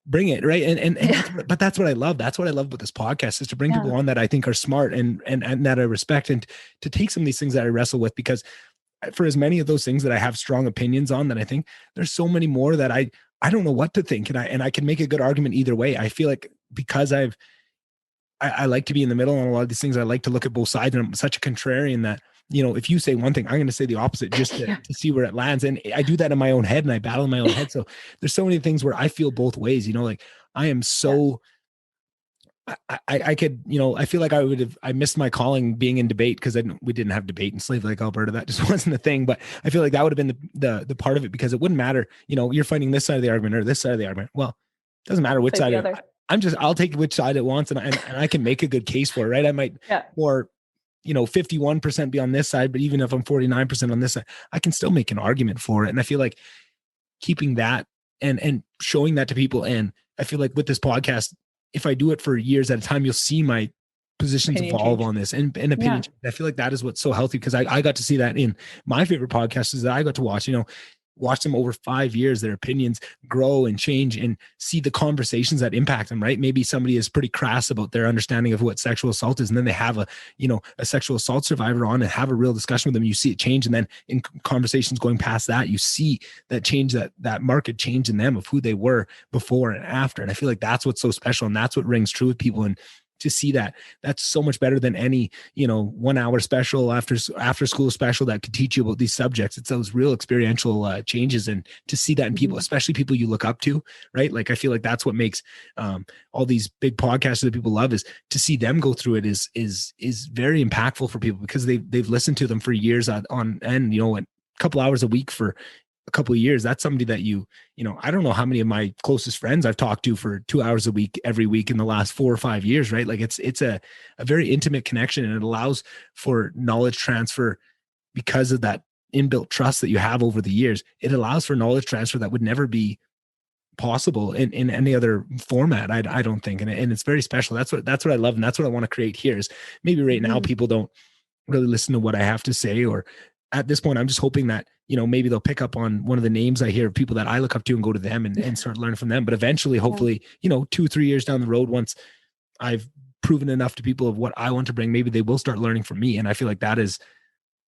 bring it. Right. And but that's what I love. That's what I love about this podcast, is to bring people on that I think are smart and that I respect, and to take some of these things that I wrestle with, because for as many of those things that I have strong opinions on, that I think there's so many more that I don't know what to think. And I can make a good argument either way. I feel like because I like to be in the middle on a lot of these things. I like to look at both sides, and I'm such a contrarian that, if you say one thing, I'm going to say the opposite just to see where it lands. And I do that in my own head, and I battle in my own head. So there's so many things where I feel both ways, like I am so, I could, I feel like I missed my calling being in debate, because we didn't have debate in Slave Lake, Alberta. That just wasn't a thing. But I feel like that would have been the part of it, because it wouldn't matter, you're fighting this side of the argument or this side of the argument. Well, it doesn't matter which side. I'll take which side it wants, and I can make a good case for it, right? I might more, 51% be on this side, but even if I'm 49% on this side, I can still make an argument for it. And I feel like keeping that and showing that to people. And I feel like with this podcast, if I do it for years at a time, you'll see my positions Opinion evolve change. on this and opinion. I feel like that is what's so healthy, because I got to see that in my favorite podcasts that I got to watch, watch them over 5 years, their opinions grow and change, and see the conversations that impact them, right? Maybe somebody is pretty crass about their understanding of what sexual assault is. And then they have a sexual assault survivor on and have a real discussion with them. You see it change. And then in conversations going past that, you see that change, that market change in them of who they were before and after. And I feel like that's what's so special. And that's what rings true with people. And to see that's so much better than any 1 hour special after school special that could teach you about these subjects. It's those real experiential changes, and to see that in people, especially people you look up to, right? Like I feel like that's what makes all these big podcasts that people love, is to see them go through it is very impactful for people, because they've listened to them for years on end, a couple hours a week for a couple of years. That's somebody that I don't know how many of my closest friends I've talked to for 2 hours a week, every week in the last 4 or 5 years, right? Like it's a very intimate connection, and it allows for knowledge transfer because of that inbuilt trust that you have over the years. It allows for knowledge transfer that would never be possible in any other format. I don't think. And it's very special. That's what I love. And that's what I want to create here, is maybe right now people don't really listen to what I have to say, or at this point, I'm just hoping that, maybe they'll pick up on one of the names I hear of people that I look up to and go to them and start learning from them. But eventually, hopefully, 2-3 years down the road, once I've proven enough to people of what I want to bring, maybe they will start learning from me. And I feel like that is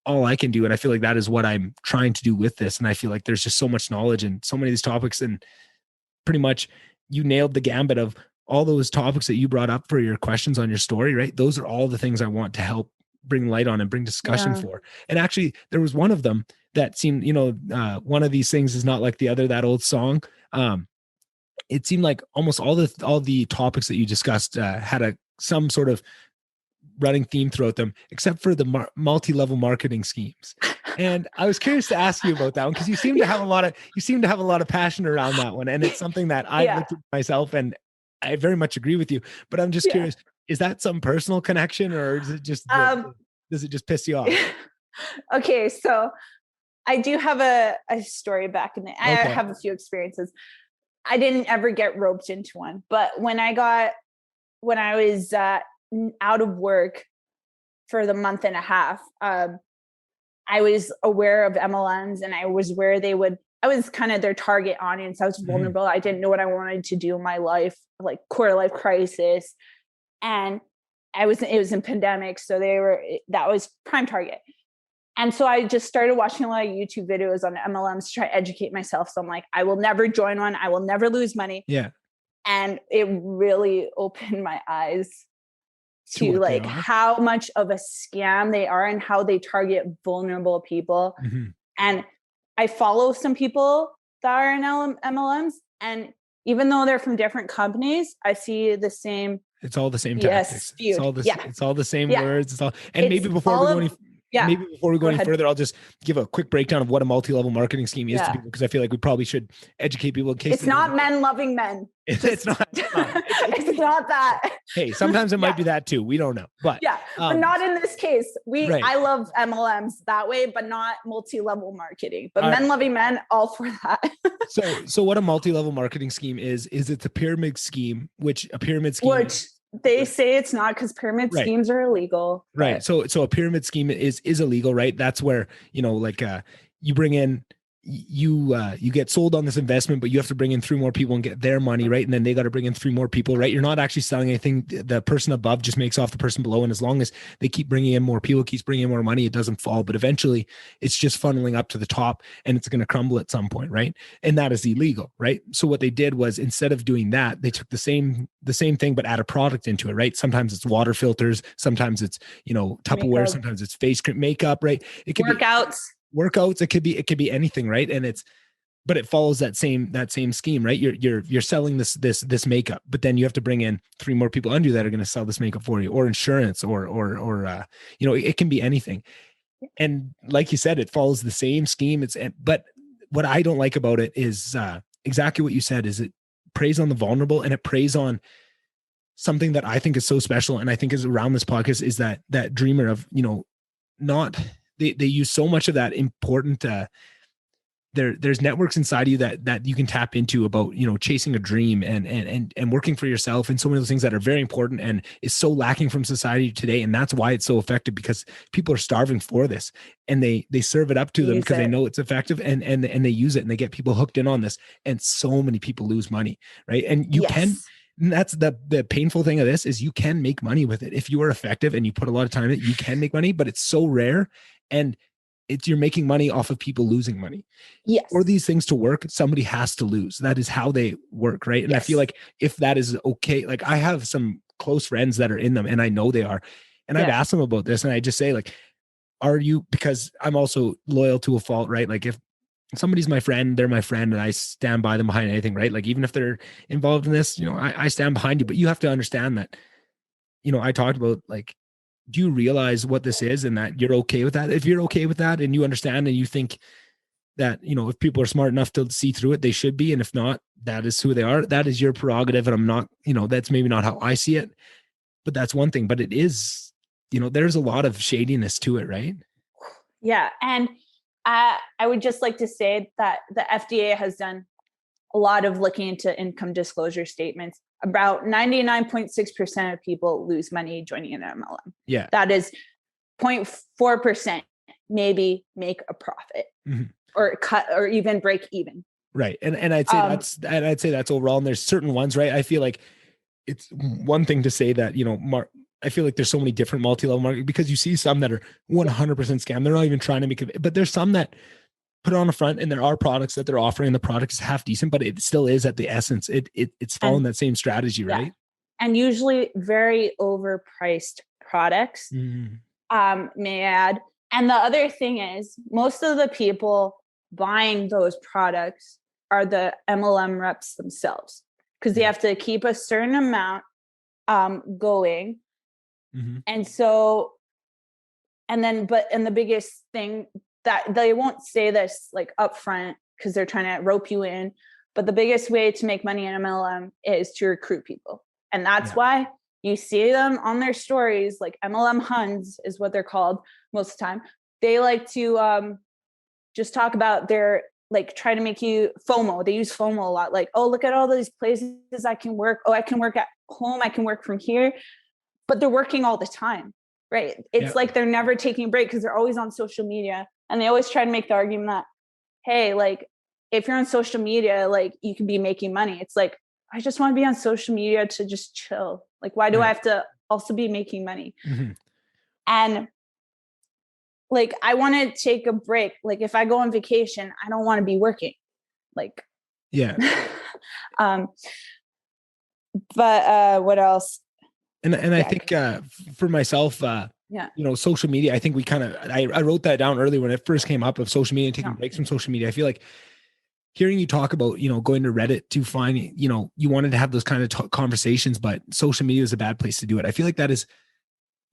all I can do. And I feel like that is what I'm trying to do with this. And I feel like there's just so much knowledge and so many of these topics, and pretty much you nailed the gambit of all those topics that you brought up for your questions on your story, right? Those are all the things I want to help bring light on and bring discussion for. And actually there was one of them that seemed, one of these things is not like the other, that old song. It seemed like almost all the topics that you discussed had some sort of running theme throughout them, except for the multi-level marketing schemes. And I was curious to ask you about that one, because you seem to have a lot of passion around that one. And it's something that I've looked at myself, and I very much agree with you, but I'm just curious, is that some personal connection, or is it just, does it just piss you off? Okay. So I do have a story back in the, I have a few experiences. I didn't ever get roped into one, but when I was out of work for the month and a half, I was aware of MLMs, and I was where I was kind of their target audience. I was vulnerable. I didn't know what I wanted to do in my life, like quarter life crisis. And it was in pandemic. So that was prime target. And so I just started watching a lot of YouTube videos on MLMs to try to educate myself. So I'm like, I will never join one. I will never lose money. Yeah. And it really opened my eyes to like how much of a scam they are and how they target vulnerable people. And I follow some people that are in MLMs, and even though they're from different companies, I see the same. It's all the same tactics. It's all the same words. Maybe before we go any further, I'll just give a quick breakdown of what a multi-level marketing scheme is to people, because I feel like we probably should educate people in case it's not men loving men. It's not. It's not that. Hey, sometimes it might be that too. We don't know, but but not in this case. I love MLMs that way, but not multi-level marketing. But men loving men, all for that. So what a multi-level marketing scheme is it's a pyramid scheme, which they say it's not, because pyramid schemes are illegal. Right. So a pyramid scheme is illegal, right? That's where, you bring in, you get sold on this investment, but you have to bring in 3 more people and get their money, right? And then they got to bring in 3 more people, right? You're not actually selling anything. The person above just makes off the person below. And as long as they keep bringing in more people, keeps bringing in more money, it doesn't fall. But eventually it's just funneling up to the top, and it's going to crumble at some point, right? And that is illegal, right? So what they did was, instead of doing that, they took the same thing, but add a product into it, right? Sometimes it's water filters. Sometimes it's, Tupperware. Makeup. Sometimes it's face cream, makeup, right? It could workouts. It could be anything, right? And but it follows that same scheme, right? You're selling this makeup, but then you have to bring in 3 more people under you that are going to sell this makeup for you, or insurance, or it can be anything. And like you said, it follows the same scheme. But what I don't like about it is exactly what you said, is it preys on the vulnerable, and it preys on something that I think is so special. And I think is around this podcast is that dreamer of, not, they use so much of that important there's networks inside of you that you can tap into about, chasing a dream and working for yourself, and so many of those things that are very important and is so lacking from society today. And that's why it's so effective, because people are starving for this, and they serve it up to them because they know it's effective, and they use it, and they get people hooked in on this. And so many people lose money, right? And you can. And that's the painful thing of this, is you can make money with it. If you are effective and you put a lot of time in it, you can make money, but it's so rare. And you're making money off of people losing money. Yes. For these things to work, somebody has to lose. That is how they work, right? And I feel like if that is okay, like I have some close friends that are in them, and I know they are. And I've asked them about this, and I just say, like, are you, because I'm also loyal to a fault, right? Like if somebody's my friend, they're my friend, and I stand by them behind anything, right? Like even if they're involved in this, I stand behind you, but you have to understand that, I talked about, like, do you realize what this is, and that you're okay with that? If you're okay with that and you understand, and you think that, if people are smart enough to see through it, they should be. And if not, that is who they are. That is your prerogative. And I'm not, that's maybe not how I see it, but that's one thing. But it is, there's a lot of shadiness to it, right? Yeah. And I would just like to say that the FDA has done a lot of looking into income disclosure statements. About 99.6% of people lose money joining an MLM. Yeah. That is 0.4% maybe make a profit, or cut, or even break even. Right. And I'd say that's overall. And there's certain ones, right? I feel like it's one thing to say that, I feel like there's so many different multi-level marketing, because you see some that are 100% scam. They're not even trying to make it, but there's some that put it on the front, and there are products that they're offering, and the product is half decent, but it still is at the essence. It's following that same strategy, right? And usually very overpriced products, may I add. And the other thing is, most of the people buying those products are the MLM reps themselves, because they have to keep a certain amount going. And so, and the biggest thing that they won't say this like upfront, because they're trying to rope you in, but the biggest way to make money in MLM is to recruit people. And that's why you see them on their stories, like MLM Huns is what they're called most of the time. They like to just talk about their, like, try to make you FOMO. They use FOMO a lot. Like, oh, look at all these places I can work. Oh, I can work at home. I can work from here. But they're working all the time, right? It's like they're never taking a break, because they're always on social media. And they always try to make the argument that, hey, like, if you're on social media, like, you can be making money. It's like, I just want to be on social media to just chill. Like, why do I have to also be making money? And like, I want to take a break. Like, if I go on vacation, I don't want to be working. Like, but what else? And I think for myself, social media, I think we kind of, I wrote that down earlier when it first came up, of social media and taking breaks from social media. I feel like hearing you talk about, going to Reddit to find, you wanted to have those kind of conversations, but social media is a bad place to do it. I feel like that is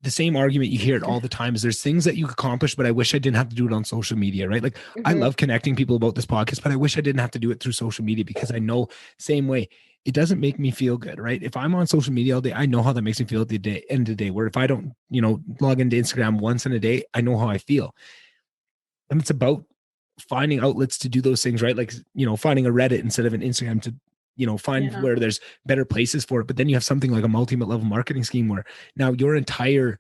the same argument you hear it all the time, is there's things that you could accomplish, but I wish I didn't have to do it on social media, right? Like I love connecting people about this podcast, but I wish I didn't have to do it through social media, because I know same way, it doesn't make me feel good, right? If I'm on social media all day, I know how that makes me feel at the end of the day, where if I don't, log into Instagram once in a day, I know how I feel. And it's about finding outlets to do those things, right? Like, finding a Reddit instead of an Instagram to, find where there's better places for it. But then you have something like a multi-level marketing scheme where now your entire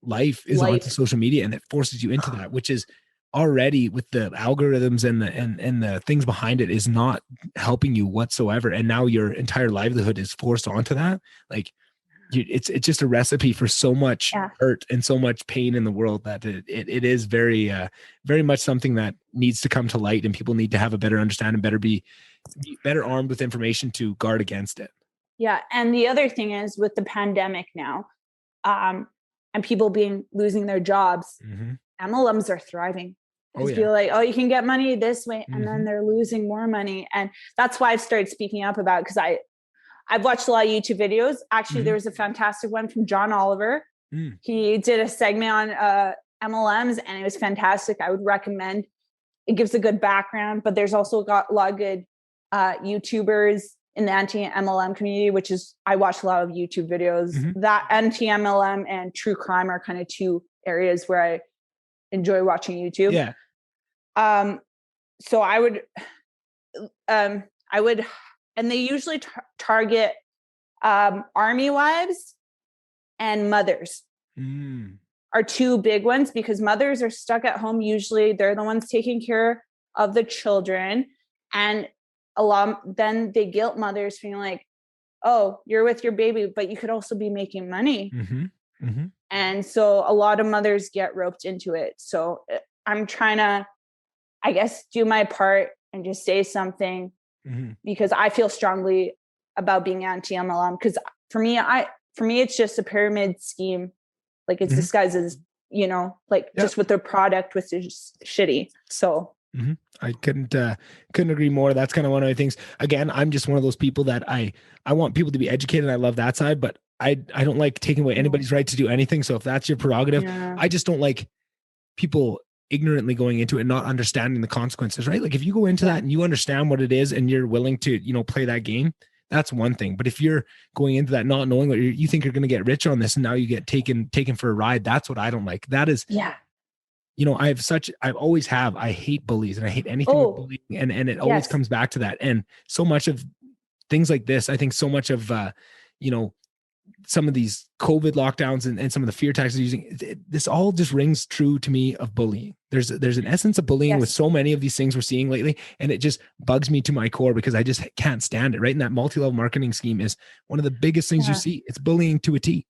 life is onto social media, and it forces you into that, which is already, with the algorithms and the things behind it, is not helping you whatsoever. And now your entire livelihood is forced onto that. Like it's just a recipe for so much hurt and so much pain in the world, that it is very, very much something that needs to come to light, and people need to have a better understanding, be better armed with information to guard against it. Yeah. And the other thing is, with the pandemic now, and people losing their jobs, MLMs are thriving. Because people are like, oh, you can get money this way, and then they're losing more money. And that's why I've started speaking up about it, because I've watched a lot of YouTube videos. Actually, there was a fantastic one from John Oliver. He did a segment on MLMs, and it was fantastic. I would recommend. It gives a good background, but there's also got a lot of good YouTubers in the anti-MLM community, which is, I watch a lot of YouTube videos. That anti-MLM and true crime are kind of two areas where I enjoy watching YouTube. so I would, and they usually target army wives and mothers are two big ones, because mothers are stuck at home. Usually they're the ones taking care of the children, and then they guilt mothers feeling like, oh, you're with your baby, but you could also be making money. And so a lot of mothers get roped into it. So I'm trying to, I guess, do my part and just say something, because I feel strongly about being anti-MLM. Because for me, it's just a pyramid scheme. Like it's disguised as, just with their product, which is shitty. So I couldn't agree more. That's kind of one of the things. Again, I'm just one of those people that I want people to be educated. I love that side, but I don't like taking away anybody's right to do anything. So if that's your prerogative, I just don't like people ignorantly going into it and not understanding the consequences, right? Like if you go into that and you understand what it is and you're willing to, play that game, that's one thing. But if you're going into that not knowing what you think you're going to get rich on this, and now you get taken for a ride, that's what I don't like. That is, I hate bullies and I hate anything with bullying. And it always comes back to that. And so much of things like this, I think so much of, some of these COVID lockdowns and some of the fear tactics using, this all just rings true to me of bullying. There's an essence of bullying with so many of these things we're seeing lately. And it just bugs me to my core, because I just can't stand it. Right. And that multi-level marketing scheme is one of the biggest things you see. It's bullying to a T.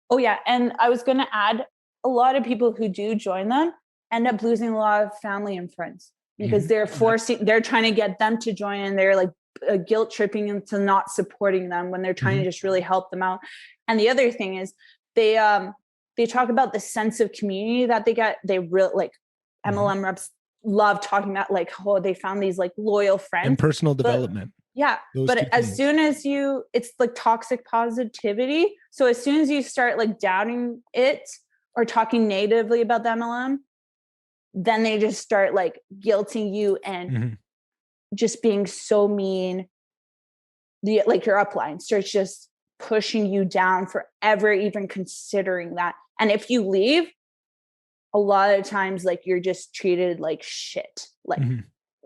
Oh yeah. And I was going to add, a lot of people who do join them end up losing a lot of family and friends, because they're trying to get them to join, and they're like guilt tripping into not supporting them when they're trying to just really help them out. And the other thing is they talk about the sense of community that they get. They really like MLM reps love talking about like, oh, they found these like loyal friends and personal development. Yeah. But as soon as it's like toxic positivity. So as soon as you start like doubting it or talking negatively about the MLM, then they just start like guilting you and just being so mean. Like your upline starts just pushing you down for ever even considering that. And if you leave, a lot of times like you're just treated like shit, like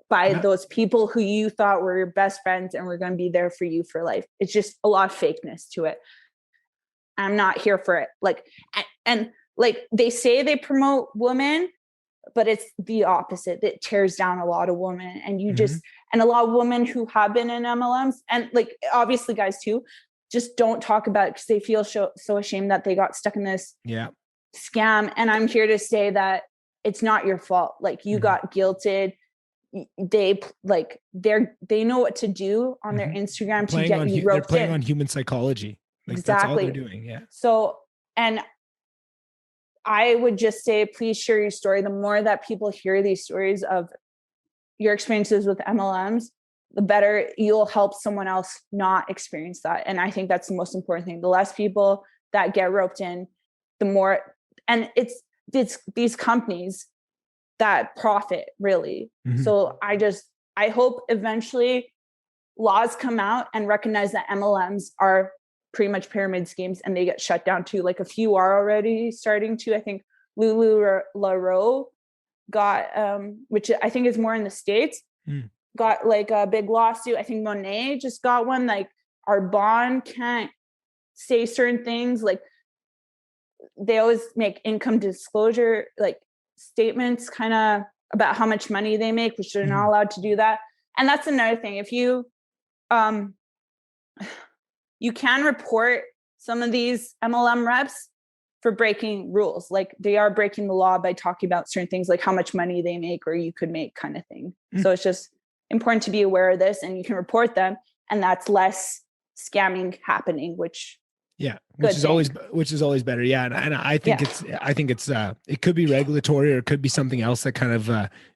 by those people who you thought were your best friends and were going to be there for you for life. It's just a lot of fakeness to it. I'm not here for it. Like, and like they say they promote women, but it's the opposite. That tears down a lot of women, and you just, and a lot of women who have been in MLMs, and like obviously guys too, just don't talk about it because they feel so ashamed that they got stuck in this scam. And I'm here to say that it's not your fault. Like you got guilted. They know what to do on their Instagram to get you roped in. They're playing on human psychology. Like, exactly. That's all they're doing. Yeah. So, and I would just say, please share your story. The more that people hear these stories of your experiences with MLMs, the better you'll help someone else not experience that. And I think that's the most important thing. The less people that get roped in, the more, and it's these companies that profit really. So I hope eventually laws come out and recognize that MLMs are pretty much pyramid schemes and they get shut down too. Like a few are already starting to. I think LuLaRoe got, which I think is more in the States, got like a big lawsuit. I think Monet just got one. Like our bond can't say certain things. Like they always make income disclosure, like statements kind of about how much money they make, which they're not allowed to do that. And that's another thing. If you, you can report some of these MLM reps for breaking rules. Like they are breaking the law by talking about certain things, like how much money they make or you could make kind of thing. So it's just important to be aware of this, and you can report them, and that's less scamming happening, which which is always better. Yeah. And I think it could be regulatory, or it could be something else that kind of,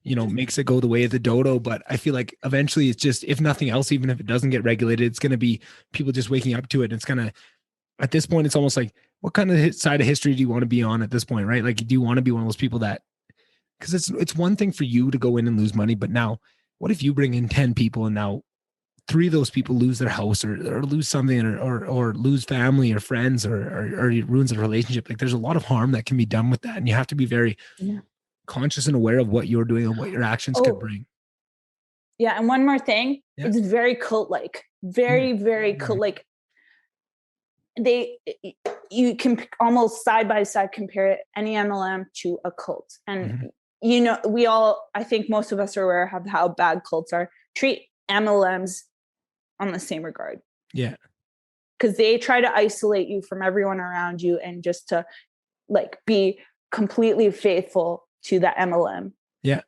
makes it go the way of the dodo. But I feel like eventually it's just, if nothing else, even if it doesn't get regulated, it's going to be people just waking up to it. And it's going to, at this point, it's almost like, what kind of side of history do you want to be on at this point? Right? Like, do you want to be one of those people that, because it's one thing for you to go in and lose money, but now what if you bring in 10 people and now 3 of those people lose their house or lose something or lose family or friends or it ruins a relationship? Like there's a lot of harm that can be done with that. And you have to be very conscious and aware of what you're doing and what your actions could bring. Yeah. And one more thing, it's very cult-like, very cult-like. You can almost side by side compare any MLM to a cult. And, I think most of us are aware of how bad cults are. Treat MLMs on the same regard. Yeah. Because they try to isolate you from everyone around you and just to like be completely faithful to that MLM. Yeah.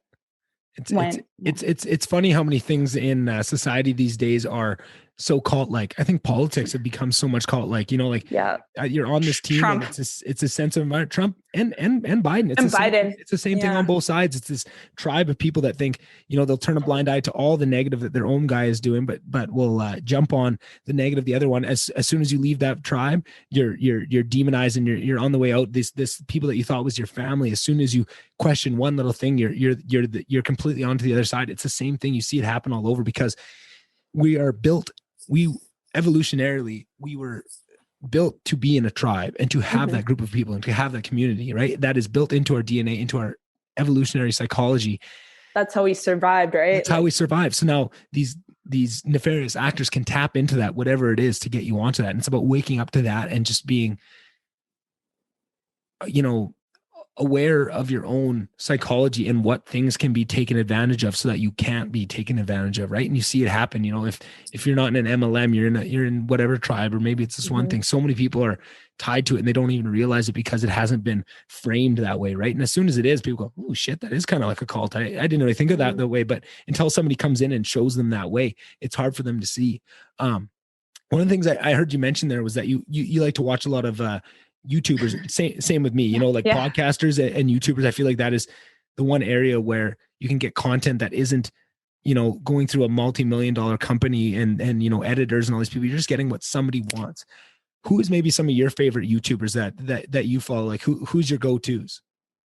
It's funny how many things in society these days are so cult-like. I think politics have become so much cult-like. You're on this team, Trump. And it's a sense of Trump and Biden. It's the same thing on both sides. It's this tribe of people that think they'll turn a blind eye to all the negative that their own guy is doing, but will jump on the negative the other one. As soon as you leave that tribe, you're demonized and you're on the way out. This people that you thought was your family. As soon as you question one little thing, you're completely onto the other side. It's the same thing. You see it happen all over because we are built. We evolutionarily, we were built to be in a tribe and to have that group of people and to have that community, right? That is built into our DNA, into our evolutionary psychology. That's how we survived, right? That's how we survived. So now these nefarious actors can tap into that, whatever it is, to get you onto that. And it's about waking up to that and just being, aware of your own psychology and what things can be taken advantage of so that you can't be taken advantage of. Right. And you see it happen, if you're not in an MLM, you're in whatever tribe, or maybe it's this one thing. So many people are tied to it and they don't even realize it because it hasn't been framed that way. Right. And as soon as it is, people go, oh shit, that is kind of like a cult. I didn't really think of that way, but until somebody comes in and shows them that way, it's hard for them to see. One of the things I heard you mention there was that you like to watch a lot of, YouTubers. Same with me, podcasters and YouTubers. I feel like that is the one area where you can get content that isn't, going through a multi-million-dollar company and editors and all these people. You're just getting what somebody wants. Who is maybe some of your favorite YouTubers that you follow? Like who's your go-tos?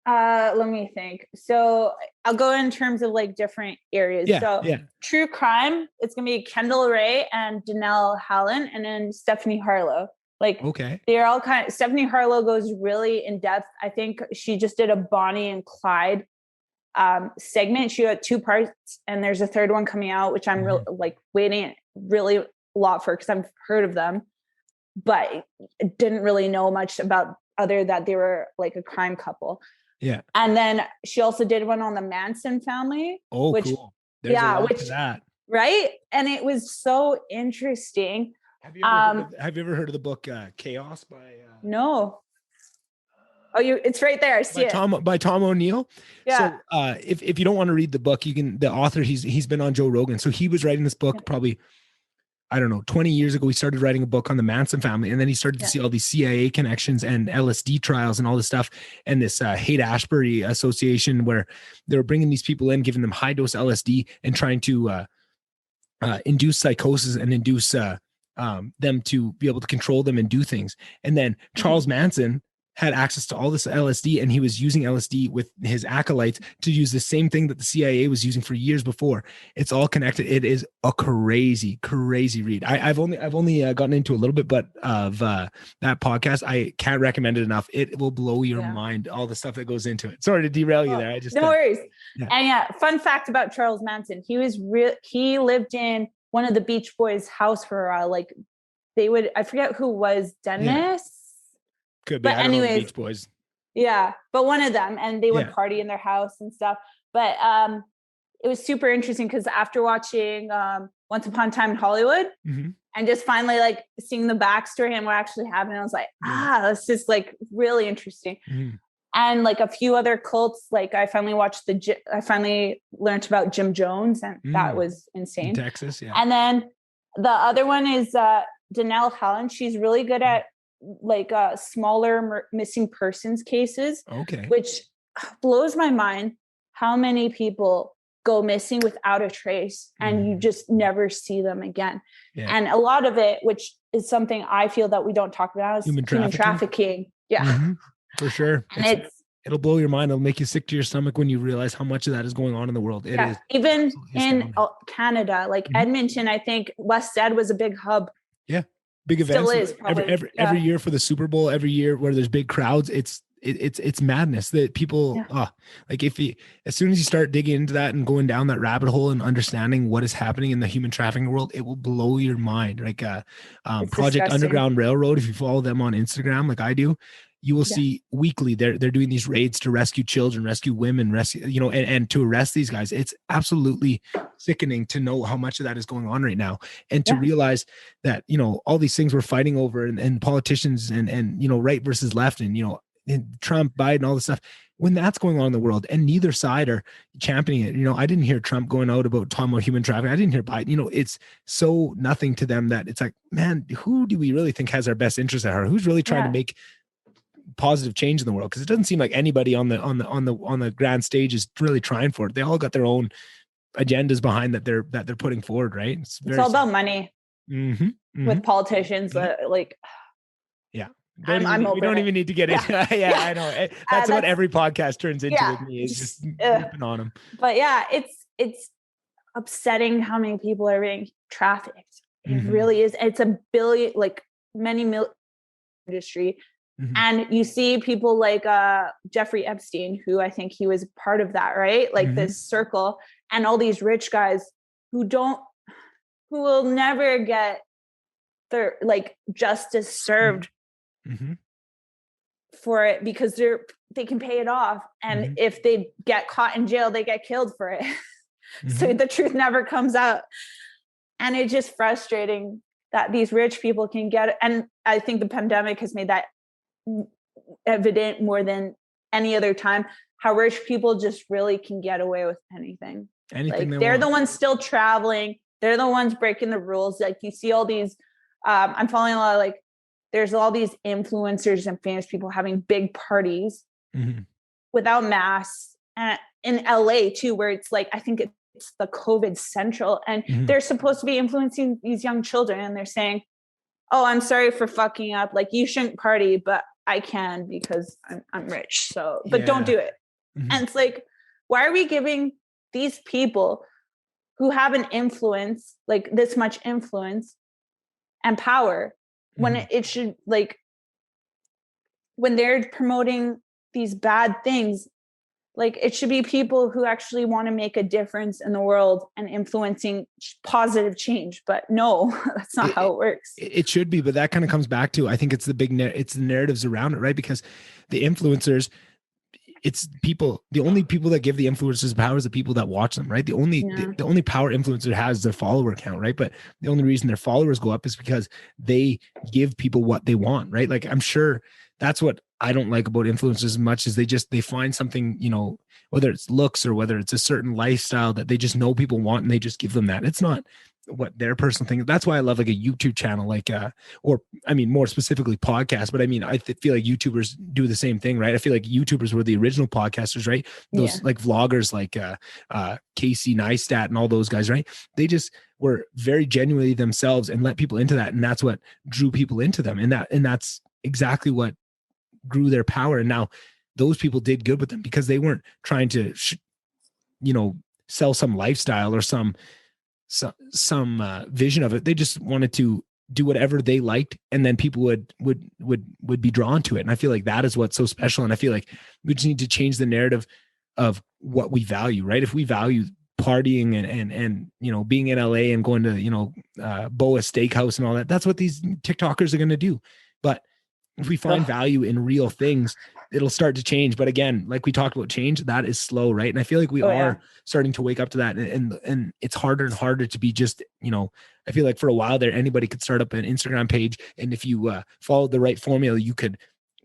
Let me think. So I'll go in terms of like different areas. True crime, it's gonna be Kendall Ray and Danelle Hallen, and then Stephanie Harlow. They're all Stephanie Harlow goes really in depth. I think she just did a Bonnie and Clyde segment. She had 2 parts and there's a third one coming out, which I'm waiting really a lot for, because I've heard of them, but didn't really know much about other that they were like a crime couple. Yeah. And then she also did one on the Manson family. Oh, which, cool. There's a lot to that. Right. And it was so interesting. Have you ever heard of the book Chaos by No. Oh, it's right there. I see it. By Tom O'Neill. Yeah. So if you don't want to read the book, the author, he's been on Joe Rogan. So he was writing this book probably, I don't know, 20 years ago. He started writing a book on the Manson family, and then he started to see all these CIA connections and LSD trials and all this stuff, and this Haight-Ashbury Association where they were bringing these people in, giving them high dose LSD and trying to induce psychosis and induce them to be able to control them and do things. And then Charles Manson had access to all this LSD, and he was using LSD with his acolytes to use the same thing that the CIA was using for years before. It's all connected. It is a crazy, crazy read. I've only gotten into a little bit, but of that podcast, I can't recommend it enough. It will blow your mind, all the stuff that goes into it. Sorry to derail you there. No worries. Yeah. And fun fact about Charles Manson, he lived in one of the Beach Boys' house for a while. I forget who was Dennis. Yeah. Could be. But anyways, Beach Boys. Yeah, but one of them, and they would party in their house and stuff. But it was super interesting because after watching Once Upon a Time in Hollywood, and just finally seeing the backstory and what actually happened, I was like, that's just really interesting. And a few other cults, I finally learned about Jim Jones, and that was insane. In Texas, yeah. And then the other one is Danelle Hallen. She's really good at smaller missing persons cases. Okay. Which blows my mind how many people go missing without a trace and you just never see them again. Yeah. And a lot of it, which is something I feel that we don't talk about, is human trafficking. Yeah. For sure. And it'll blow your mind. It'll make you sick to your stomach when you realize how much of that is going on in the world. It is even in Canada, Edmonton, I think West Ed was a big hub. Yeah. Big events. Still is, every year for the Super Bowl, every year where there's big crowds, it's it's madness that people, like as soon as you start digging into that and going down that rabbit hole and understanding what is happening in the human trafficking world, it will blow your mind. Like Project disgusting. Underground Railroad, if you follow them on Instagram, like I do, you will see weekly they're doing these raids to rescue children, rescue women, rescue, and to arrest these guys. It's absolutely sickening to know how much of that is going on right now, and to realize that all these things we're fighting over, and politicians and right versus left, and Trump, Biden, all this stuff, when that's going on in the world and neither side are championing it. I didn't hear Trump going out about talking about human trafficking. I didn't hear Biden. It's so nothing to them that it's like, man, who do we really think has our best interest at heart? Who's really trying to make positive change in the world? Because it doesn't seem like anybody on the grand stage is really trying for it. They all got their own agendas behind that they're putting forward, right? It's all about money with politicians. We don't even need to get into that. I know. That's what every podcast turns into with me, is just ripping on them. But it's upsetting how many people are being trafficked. It really is. It's a billion, like many million industry. And you see people like Jeffrey Epstein, who I think he was part of that, right? Like this circle, and all these rich guys who will never get their justice served for it, because they can pay it off. And if they get caught in jail, they get killed for it. So the truth never comes out. And it's just frustrating that these rich people can get it. And I think the pandemic has made that evident more than any other time, how rich people just really can get away with anything. They're the ones still traveling. They're the ones breaking the rules. Like you see all these, I'm following a lot of there's all these influencers and famous people having big parties without masks, and in LA too, where it's I think it's the COVID central, and they're supposed to be influencing these young children, and they're saying, oh, I'm sorry for fucking up. You shouldn't party, but I can because I'm rich. So, but don't do it. And it's why are we giving these people who have an influence, this much influence and power, when it should, when they're promoting these bad things, it should be people who actually want to make a difference in the world and influencing positive change. But no, that's not how it works. It should be, but that kind of comes back to, I think it's it's the narratives around it, right? Because the influencers, it's people, the only people that give the influencers power is the people that watch them, right? The only power influencer has their follower count, right? But the only reason their followers go up is because they give people what they want, right? I'm sure that's what I don't like about influencers as much as they find something, whether it's looks or whether it's a certain lifestyle that they just know people want, and they just give them that. It's not what their personal thing. That's why I love a YouTube channel, or I mean, more specifically podcasts, but I mean, I feel like YouTubers do the same thing, right? I feel like YouTubers were the original podcasters, right? Those vloggers Casey Neistat and all those guys, right? They just were very genuinely themselves and let people into that. And that's what drew people into them. And that's exactly what grew their power. And now those people did good with them because they weren't trying to, sell some lifestyle or some vision of it. They just wanted to do whatever they liked, and then people would be drawn to it. And I feel like that is what's so special. And I feel like we just need to change the narrative of what we value, right? If we value partying and being in LA and going to Boa Steakhouse and all that, that's what these TikTokers are going to do. But if we find value in real things, it'll start to change. But again, like we talked about, change, that is slow, right? And I feel like we are starting to wake up to that. And it's harder and harder to be just, I feel like for a while there, anybody could start up an Instagram page. And if you followed the right formula, you could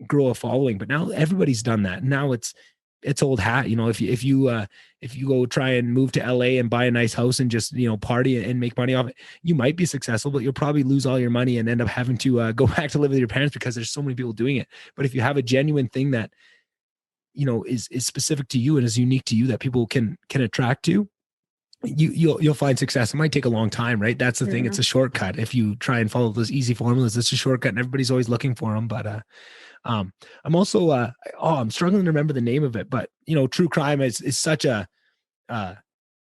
grow a following. But now everybody's done that. Now it's old hat. If you go try and move to LA and buy a nice house and just, party and make money off it, you might be successful, but you'll probably lose all your money and end up having to go back to live with your parents because there's so many people doing it. But if you have a genuine thing that, is specific to you and is unique to you that people can attract to, you'll find success. It might take a long time, right? That's the thing. It's a shortcut. If you try and follow those easy formulas, it's a shortcut and everybody's always looking for them. But, I'm also, I'm struggling to remember the name of it, but true crime is such a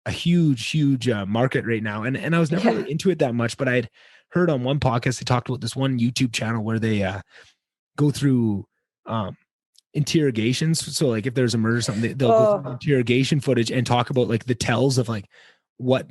huge market right now. And I was never really into it that much, but I'd heard on one podcast, they talked about this one YouTube channel where they, go through, interrogations. So like if there's a murder or something, they'll go through the interrogation footage and talk about like the tells of like what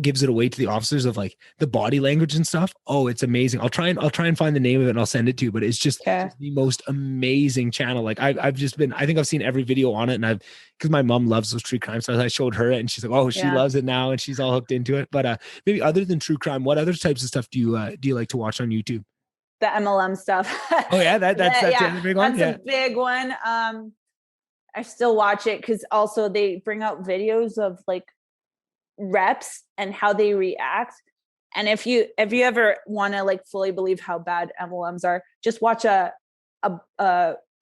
gives it away to the officers of like the body language and stuff. Oh, it's amazing. I'll try and find the name of it and I'll send it to you, but it's just the most amazing channel. Like I think I've seen every video on it, and because my mom loves those true crime stuff. I showed her it and she's like, oh, she loves it now and she's all hooked into it. But maybe other than true crime, what other types of stuff do you like to watch on YouTube? The MLM stuff. Oh yeah, that's a big one. That's a big one. I still watch it because also they bring out videos of like reps and how they react. And if you ever want to like fully believe how bad MLMs are, just watch a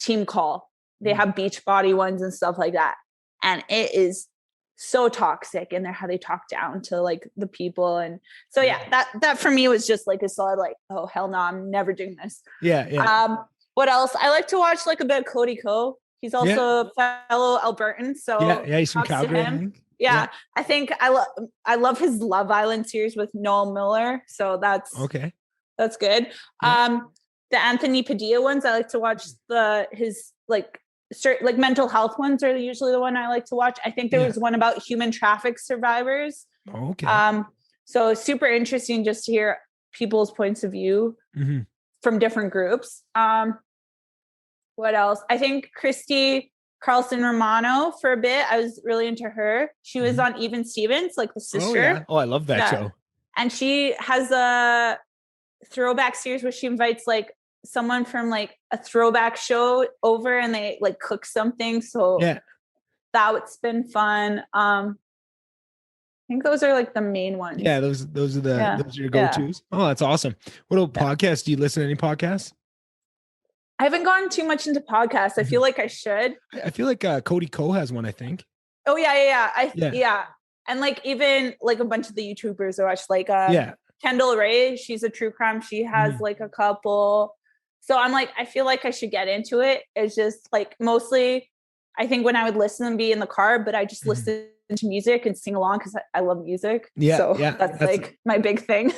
team call. They have beach body ones and stuff like that, and it is so toxic in there how they talk down to like the people. And so that for me was just like a solid like, oh hell no, I'm never doing this. What else? I like to watch like a bit of Cody Ko. He's also a fellow Albertan, so he's from Calgary. I think I love his Love Island series with Noel Miller, so that's good. The Anthony Padilla ones, I like to watch his like mental health ones are usually the one I like to watch. I think there was one about human traffic survivors. So super interesting just to hear people's points of view from different groups. What else? I think Christy Carlson Romano for a bit. I was really into her. She was on Even Stevens, like the sister. Oh, I love that show. And she has a throwback series where she invites like someone from like a throwback show over and they like cook something. So that's been fun. I think those are like the main ones. Yeah, those are your go-tos. Oh, that's awesome. What about podcasts? Do you listen to any podcasts? I haven't gone too much into podcasts. I feel like I should. I feel like Cody Ko has one, I think. Oh yeah. And like even like a bunch of the YouTubers I watch, like Kendall Ray, she's a true crime. She has like a couple. So I'm like, I feel like I should get into it. It's just like mostly I think when I would listen and be in the car, but I just listen to music and sing along because I love music. That's like my big thing.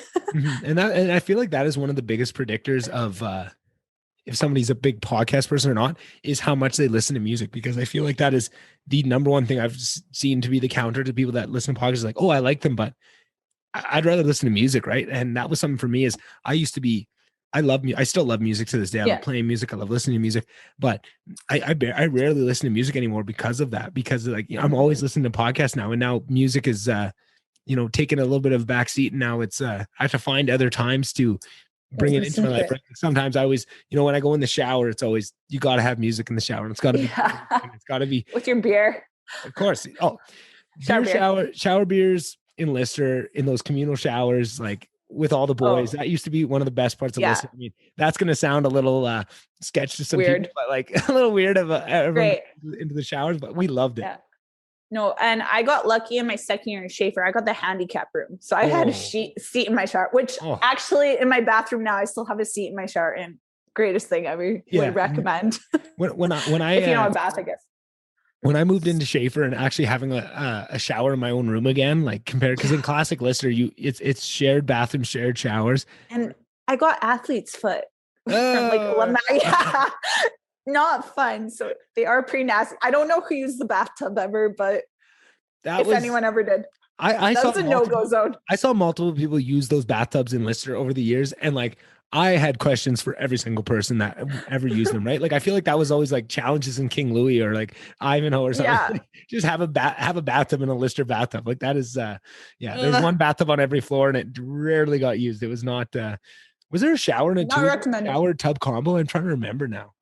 And I feel like that is one of the biggest predictors of if somebody's a big podcast person or not, is how much they listen to music, because I feel like that is the number one thing I've seen to be the counter to people that listen to podcasts. Like, oh, I like them, but I'd rather listen to music. Right. And that was something for me. Is I still love music to this day. I love playing music. I love listening to music, but I rarely listen to music anymore because of that, because like I'm always listening to podcasts now. And now music is, taking a little bit of a backseat. And now it's, I have to find other times to bring it into my life. Sometimes I always, when I go in the shower, it's always, you got to have music in the shower. And it's got to be, it's got to be with your beer. Of course. Oh, shower beers in Lister, in those communal showers, like with all the boys. That used to be one of the best parts of Lister. I mean, that's going to sound a little sketch to some people, but like a little weird into the showers, but we loved it. Yeah. No, and I got lucky in my second year in Schaefer. I got the handicap room. So I had a seat in my shower, which actually in my bathroom now, I still have a seat in my shower, and greatest thing ever. Would recommend. When I if you know a bath, I guess. When I moved into Schaefer and actually having a shower in my own room again, like compared, because in classic Lister, it's shared bathrooms, shared showers. And I got athlete's foot from like alumni. Not fun. So they are pretty nasty. I don't know who used the bathtub ever, but if anyone ever did, I saw a no-go zone. I saw multiple people use those bathtubs in Lister over the years, and like I had questions for every single person that ever used them. Right? Like I feel like that was always like challenges in King Louis or like Ivanhoe or something. Yeah. Just have a bathtub in a Lister bathtub. Like that is there's one bathtub on every floor, and it rarely got used. It was not. Was there a shower and a shower tub combo? I'm trying to remember now.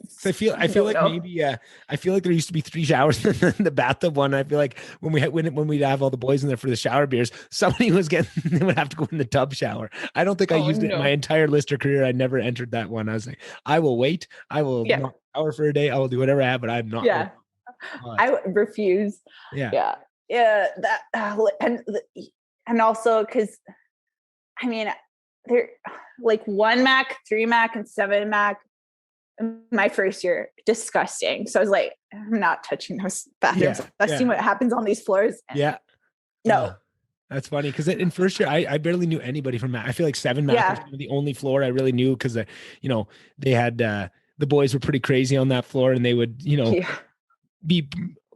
So I feel like maybe I feel like there used to be 3 showers in the bathtub one. I feel like when we'd have all the boys in there for the shower beers, somebody would have to go in the tub shower. I don't think I used it in my entire Lister career. I never entered that one. I was like, I will wait. I will not shower for a day. I will do whatever I have, but I'm not. Yeah, I refuse. Yeah. That and also because I mean they're like 1 Mac, 3 Mac, and 7 Mac. My first year, disgusting. So I was like, I'm not touching those bathrooms. I've seen what happens on these floors. No. That's funny because in first year I barely knew anybody from math. I feel like 7 math was kind of the only floor I really knew because they had the boys were pretty crazy on that floor and they would be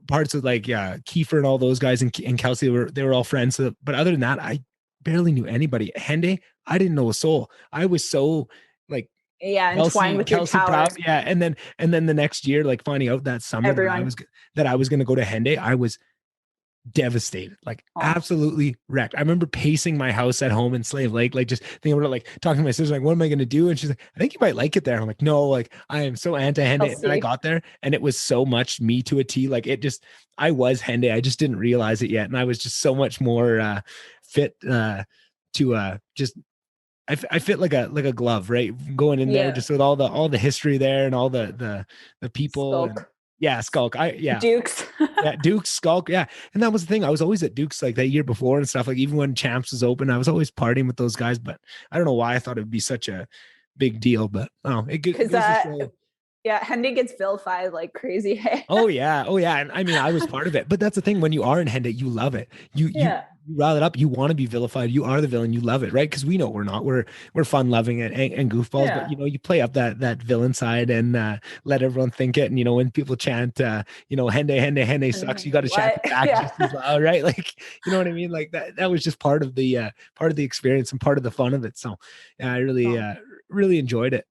parts of like Kiefer and all those guys and Kelsey they were all friends. So, but other than that, I barely knew anybody. Hende, I didn't know a soul. I was so like entwined with Kelsey your tower. proud, and then the next year, like finding out that summer that I was going to go to Hende, I was devastated, like absolutely wrecked. I remember pacing my house at home in Slave Lake, like just thinking about it, like talking to my sister, like, what am I going to do? And she's like, I think you might like it there. I'm like, no, like I am so anti-Hende. And I got there and it was so much me to a T. Like I was Hende. I just didn't realize it yet. And I was just so much more fit to just I fit like a glove, right? Going in there just with all the history there and all the people. Skulk. Dukes. Dukes, Skulk. Yeah. And that was the thing. I was always at Dukes like that year before and stuff. Like even when Champs was open, I was always partying with those guys. But I don't know why I thought it would be such a big deal. But it goes to show. Yeah, Hende gets vilified like crazy. Oh yeah. And I mean, I was part of it. But that's the thing. When you are in Hende, you love it. You rile it up. You want to be vilified. You are the villain. You love it, right? Because we know we're not. We're fun loving it and goofballs. But you play up that villain side and let everyone think it. And when people chant, Hende sucks. You got to chant it back just as loud, right? Like you know what I mean? Like that was just part of the experience and part of the fun of it. So I really enjoyed it.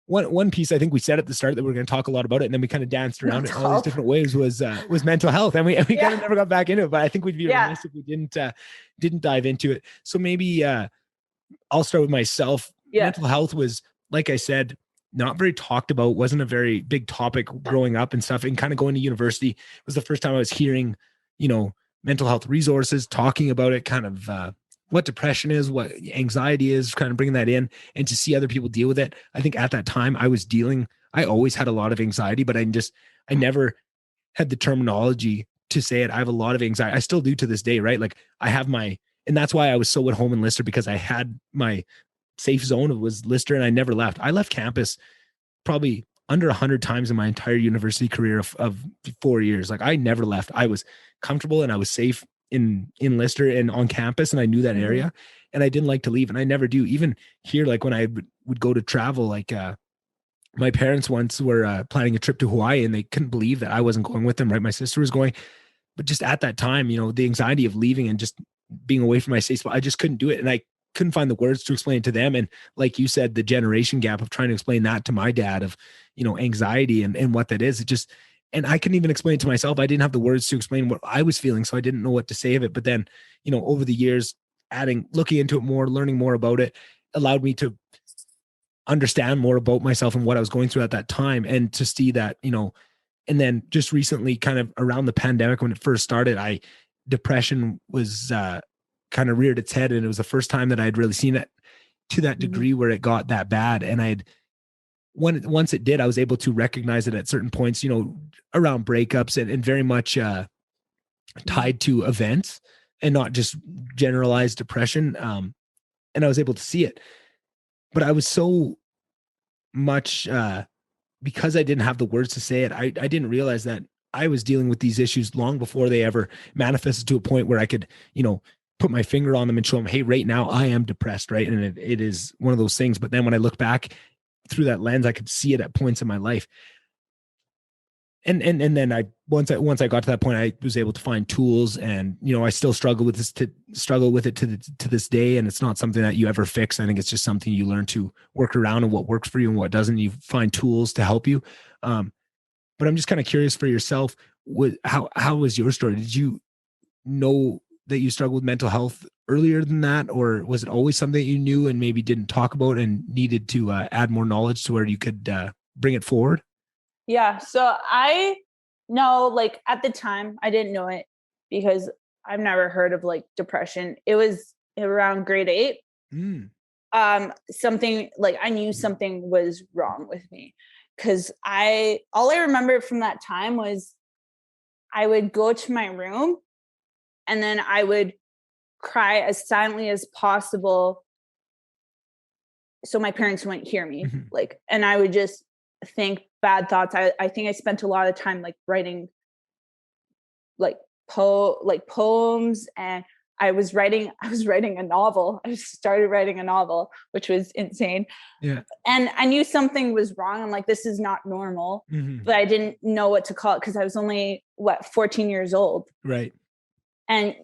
One piece I think we said at the start that we're going to talk a lot about it, and then we kind of danced around it all these different ways was mental health, and we kind of never got back into it. But I think we'd be remiss if we didn't dive into it. So maybe I'll start with myself. Mental health was, like I said, not very talked about. Wasn't a very big topic growing up and stuff. And kind of going to university was the first time I was hearing, mental health resources talking about it. Kind of what depression is, what anxiety is, kind of bringing that in and to see other people deal with it. I think at that time I always had a lot of anxiety, but I never had the terminology to say it. I have a lot of anxiety. I still do to this day, right? Like I have and that's why I was so at home in Lister, because I had my safe zone. It was Lister and I never left. I left campus probably under 100 times in my entire university career of 4 years. Like I never left. I was comfortable and I was safe in Lister and on campus, and I knew that area, and I didn't like to leave, and I never do. Even here, like when I would go to travel, like my parents once were planning a trip to Hawaii, and they couldn't believe that I wasn't going with them. Right, my sister was going, but just at that time, the anxiety of leaving and just being away from my safe spot, I just couldn't do it, and I couldn't find the words to explain it to them. And like you said, the generation gap of trying to explain that to my dad of anxiety and what that is, and I couldn't even explain it to myself. I didn't have the words to explain what I was feeling, so I didn't know what to say of it. But then, over the years, looking into it more, learning more about it, allowed me to understand more about myself and what I was going through at that time, and to see that, and then just recently, kind of around the pandemic when it first started, depression was kind of reared its head, and it was the first time that I had really seen it to that degree where it got that bad. And once it did, I was able to recognize it at certain points, around breakups and very much tied to events and not just generalized depression. And I was able to see it, but I was so much because I didn't have the words to say it. I didn't realize that I was dealing with these issues long before they ever manifested to a point where I could, put my finger on them and show them, hey, right now I am depressed. Right. And it is one of those things. But then when I look back through that lens, I could see it at points in my life. And then once I got to that point, I was able to find tools, and I still struggle with it to this day. And it's not something that you ever fix. I think it's just something you learn to work around, and what works for you and what doesn't. You find tools to help you. But I'm just kind of curious for yourself. How was your story? Did you know that you struggled with mental health earlier than that, or was it always something that you knew and maybe didn't talk about and needed to add more knowledge to where you could bring it forward? Yeah. So I know, like at the time I didn't know it because I've never heard of like depression. It was around grade 8. Something like I knew something was wrong with me, because all I remember from that time was I would go to my room and then I would cry as silently as possible so my parents wouldn't hear me. And I would just think bad thoughts. I think I spent a lot of time like writing like poems and I was writing a novel. I started writing a novel, which was insane. Yeah. And I knew something was wrong. I'm like, this is not normal, but I didn't know what to call it because I was only 14 years old. Right. And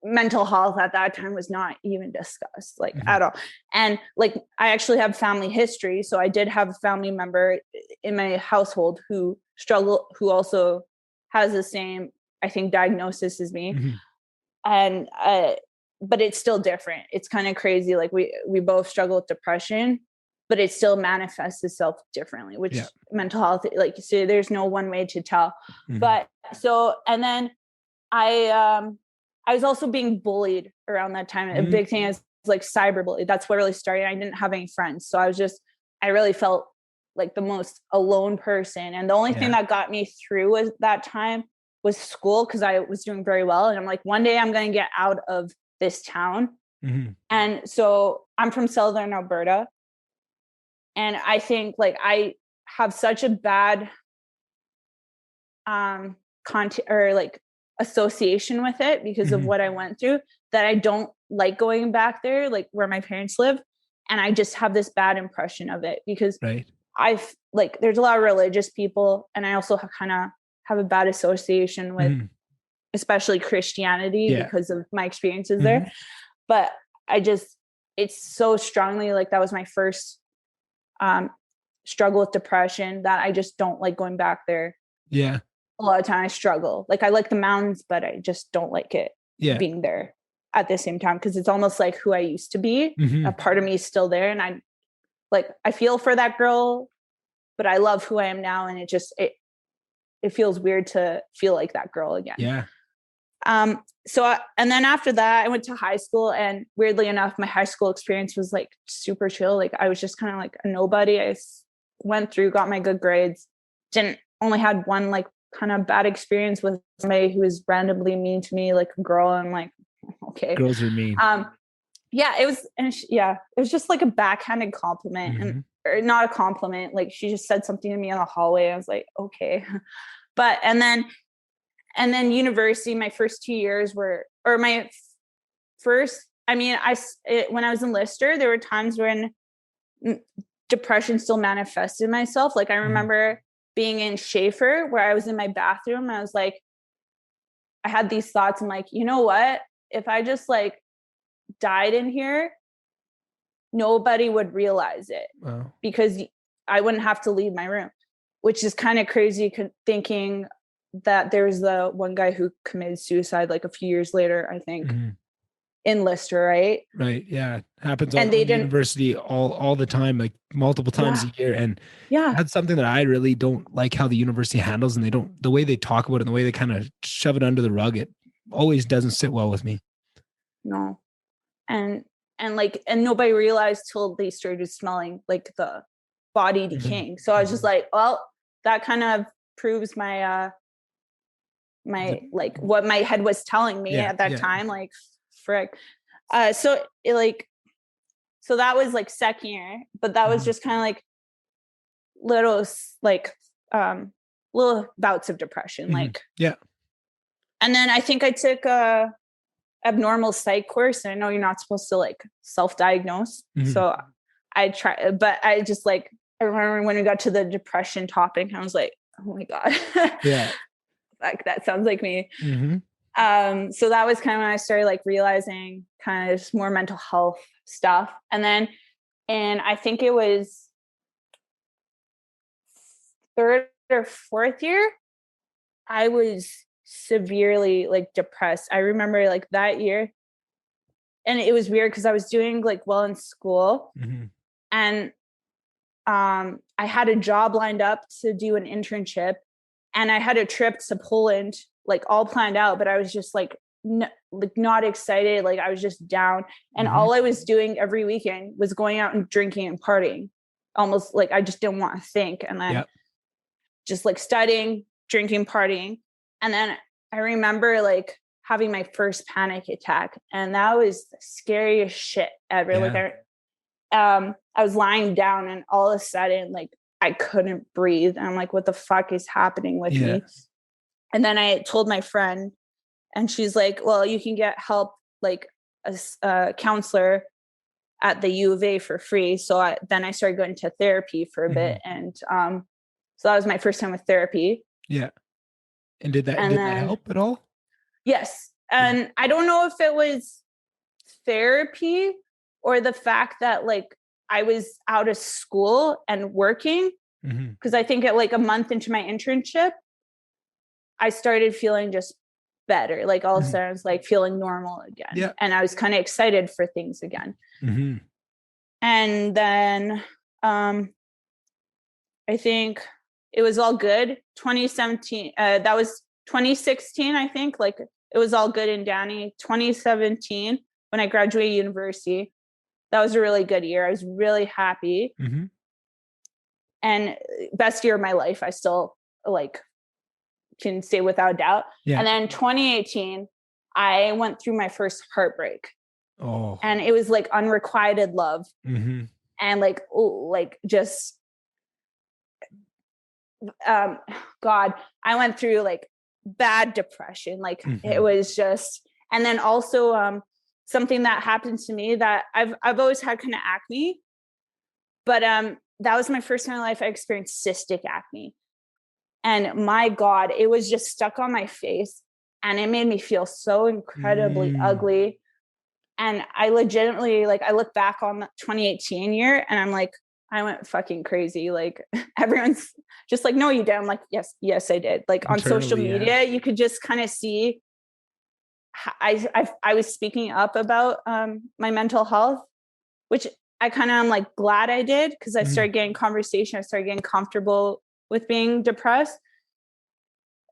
mental health at that time was not even discussed like at all. And like, I actually have family history. So I did have a family member in my household who also has the same, I think, diagnosis as me. And, but it's still different. It's kind of crazy. Like we both struggle with depression, but it still manifests itself differently, which mental health, like you say, there's no one way to tell. But so, and then I was also being bullied around that time. A big thing is like cyberbullying. That's what really started. I didn't have any friends. So I really felt like the most alone person. And the only thing that got me through was that time was school, because I was doing very well. And I'm like, one day I'm going to get out of this town. And so I'm from Southern Alberta. And I think like I have such a bad association with it because of what I went through, that I don't like going back there, like where my parents live. And I just have this bad impression of it because I've like, there's a lot of religious people. And I also kind of have a bad association with especially Christianity because of my experiences there. But it's so strongly like, that was my first struggle with depression, that I just don't like going back there. Yeah. A lot of time I struggle. Like I like the mountains, but I just don't like it being there at the same time. Cause it's almost like who I used to be. A part of me is still there. And I feel for that girl, but I love who I am now. And it feels weird to feel like that girl again. Yeah. And then after that I went to high school, and weirdly enough, my high school experience was like super chill. Like I was just kind of like a nobody. I went through, got my good grades, only had one like kind of bad experience with somebody who was randomly mean to me, like a girl. And I'm like, okay. Girls are mean. It was just like a backhanded compliment or not a compliment. Like she just said something to me in the hallway. I was like, okay. And then university, my first 2 years when I was in Lister, there were times when depression still manifested myself. Like I remember being in Schaefer, where I was in my bathroom, and I was like, I had these thoughts. I'm like, you know what? If I just like died in here, nobody would realize it because I wouldn't have to leave my room, which is kind of crazy thinking that there's the one guy who committed suicide like a few years later, I think, in Lister, right? Right. Yeah. Happens all the university all the time, like multiple times a year. And that's something that I really don't like how the university handles, and the way they talk about it and the way they kind of shove it under the rug, it always doesn't sit well with me. No. And nobody realized till they started smelling like the body decaying. So I was just like, well, that kind of proves my what my head was telling me at that time, like frick. So that was like second year, but that was just kind of like little bouts of depression. And then I think I took a abnormal psych course. And I know you're not supposed to like self-diagnose. So I tried, but I just like, I remember when we got to the depression topic, I was like, oh my God. Like that sounds like me. So that was kind of when I started like realizing kind of just more mental health stuff. And I think it was third or fourth year, I was severely like depressed. I remember like that year, and it was weird because I was doing like well in school, and I had a job lined up to do an internship, and I had a trip to Poland like all planned out, but I was just like not excited. Like I was just down, and all I was doing every weekend was going out and drinking and partying, almost like I just didn't want to think. And then just like studying, drinking, partying. And then I remember like having my first panic attack, and that was the scariest shit ever. Like I was lying down, and all of a sudden, like I couldn't breathe. And I'm like, what the fuck is happening with me? And then I told my friend, and she's like, well, you can get help like a counselor at the U of A for free. So then I started going to therapy for a bit. And so that was my first time with therapy. Yeah. And did that help at all? Yes. And I don't know if it was therapy or the fact that like I was out of school and working, because I think at like a month into my internship, I started feeling just better. Like all of a sudden I was like feeling normal again. Yeah. And I was kind of excited for things again. And then I think it was all good. 2017, that was 2016, I think. Like it was all good in Downey. 2017, when I graduated university, that was a really good year. I was really happy. And best year of my life. I still like can say without doubt. And then 2018, I went through my first heartbreak. And it was like unrequited love. And like just God, I went through like bad depression. Like it was just, and then also something that happened to me that I've always had kind of acne, but that was my first time in life I experienced cystic acne. And my God, it was just stuck on my face and it made me feel so incredibly ugly. And I legitimately, like, I look back on the 2018 year and I'm like, I went fucking crazy. Like everyone's just like, no, you did. I'm like, yes, I did. Like on social media, you could just kind of see I was speaking up about my mental health, which I kind of am like glad I did, because I started getting conversation. I started getting comfortable with being depressed.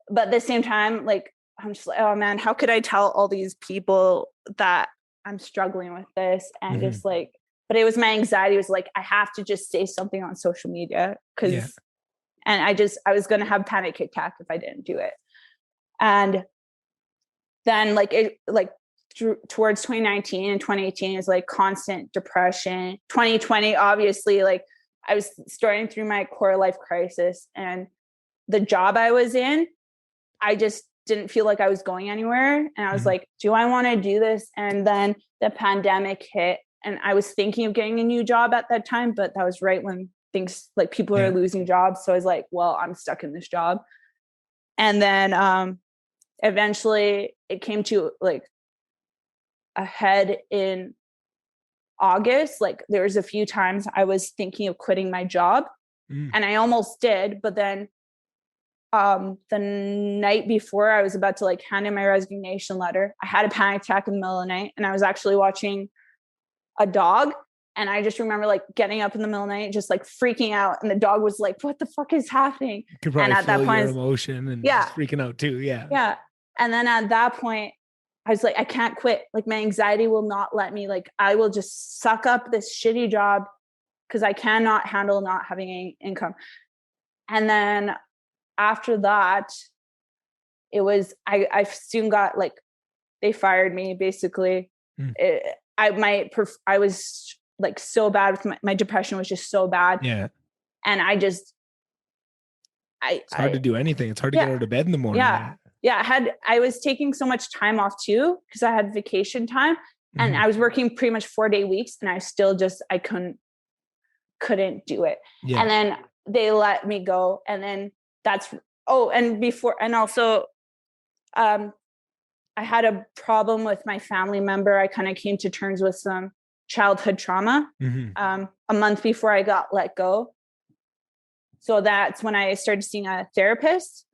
But at the same time, like, I'm just like, oh man, how could I tell all these people that I'm struggling with this? And just like, but it was my anxiety. It was like, I have to just say something on social media because, and I was going to have panic attack if I didn't do it. And then towards 2019 and 2018 is like constant depression. 2020, obviously, like I was starting through my core life crisis, and the job I was in, I just didn't feel like I was going anywhere. And I was like, do I want to do this? And then the pandemic hit, and I was thinking of getting a new job at that time, but that was right when things like people are losing jobs. So I was like, well, I'm stuck in this job. And then eventually it came to like a head in August. Like there was a few times I was thinking of quitting my job, and I almost did, but then the night before I was about to like hand in my resignation letter, I had a panic attack in the middle of the night, and I was actually watching a dog. And I just remember like getting up in the middle of the night, just like freaking out. And the dog was like, what the fuck is happening? You could probably feel your emotion and just freaking out too. Yeah. And then at that point, I was like, I can't quit. Like my anxiety will not let me, like, I will just suck up this shitty job because I cannot handle not having any income. And then after that, it was, I soon got like, they fired me basically. I was like so bad with my depression was just so bad. Yeah. And it's hard to do anything. It's hard to get out of bed in the morning. Yeah. I was taking so much time off too, because I had vacation time, and I was working pretty much 4-day weeks, and I still just, I couldn't do it. Yeah. And then they let me go. And then I had a problem with my family member. I kind of came to terms with some childhood trauma a month before I got let go. So that's when I started seeing a therapist.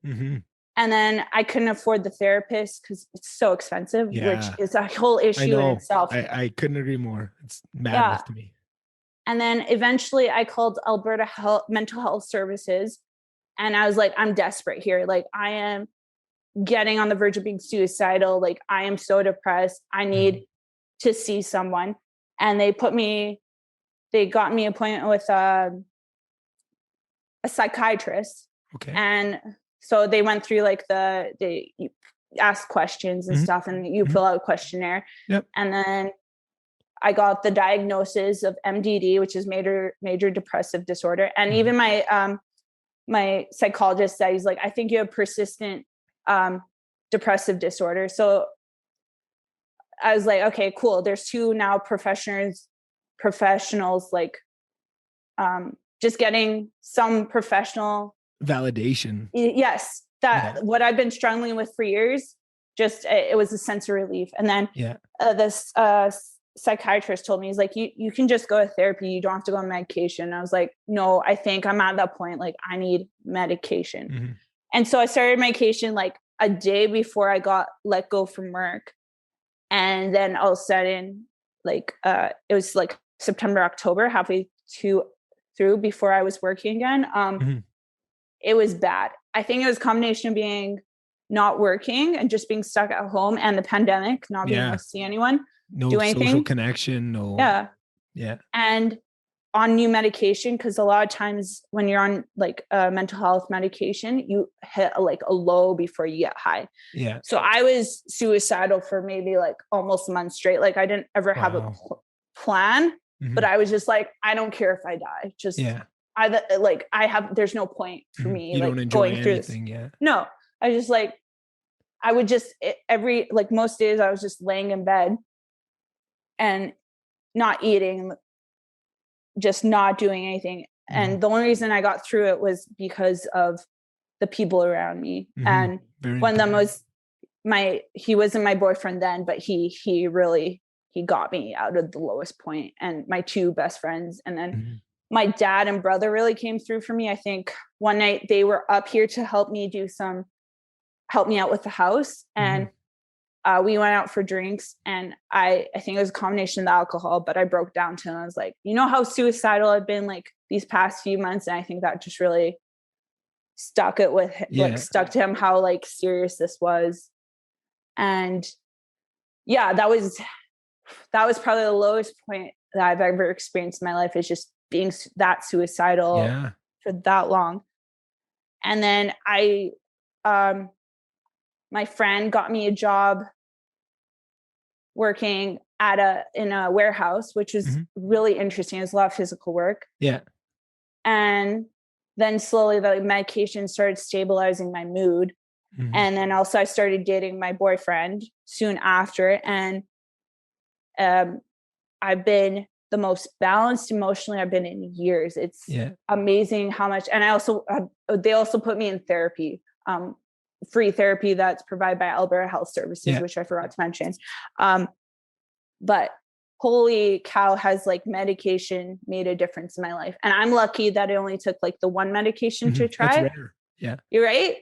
And then I couldn't afford the therapist because it's so expensive, which is a whole issue in itself. I couldn't agree more. It's madness to me. And then eventually I called Alberta Mental Health Services, and I was like, I'm desperate here. Like I am getting on the verge of being suicidal. Like I am so depressed. I need to see someone. And they got me an appointment with a psychiatrist. Okay. And so they went through like you ask questions and stuff, and you fill out a questionnaire. Yep. And then I got the diagnosis of MDD, which is major depressive disorder. And even my psychologist said, he's like, I think you have persistent depressive disorder. So I was like, okay, cool. There's two now professionals, like, just getting some professional validation. Yes. That what I've been struggling with for years, just, it was a sense of relief. And then this psychiatrist told me, he's like, you can just go to therapy. You don't have to go on medication. And I was like, no, I think I'm at that point. Like, I need medication. Mm-hmm. And so I started medication like a day before I got let go from work. And then all of a sudden, like, it was like September, October, halfway through before I was working again. It was bad. I think it was a combination of being not working and just being stuck at home, and the pandemic, not being able to see anyone, do anything. Social connection. No. Yeah. And on new medication, because a lot of times when you're on like mental health medication, you hit like a low before you get high. Yeah. So I was suicidal for maybe like almost a month straight. Like, I didn't ever have a plan, but I was just like, I don't care if I die. Just there's no point for me. You like don't enjoy going through anything. This. Yeah. No, I just like, I would just most days I was just laying in bed and not eating, just not doing anything. And the only reason I got through it was because of the people around me. And one of them was he wasn't my boyfriend then, but he really got me out of the lowest point, and my two best friends. And then my dad and brother really came through for me. I think one night they were up here to help me out with the house. And we went out for drinks, and I think it was a combination of the alcohol, but I broke down to him. I was like, you know how suicidal I've been like these past few months. And I think that just really stuck to him, how like serious this was. And that was probably the lowest point that I've ever experienced in my life, is just being that suicidal for that long. And then my friend got me a job working in a warehouse, which was really interesting. It was a lot of physical work. Yeah. And then slowly the medication started stabilizing my mood. And then also I started dating my boyfriend soon after. And I've been the most balanced emotionally I've been in years. It's amazing how much. And they also put me in therapy, free therapy that's provided by Alberta Health Services, which I forgot to mention. But holy cow, has like medication made a difference in my life. And I'm lucky that it only took like the one medication to try. That's rare. Yeah. You're right.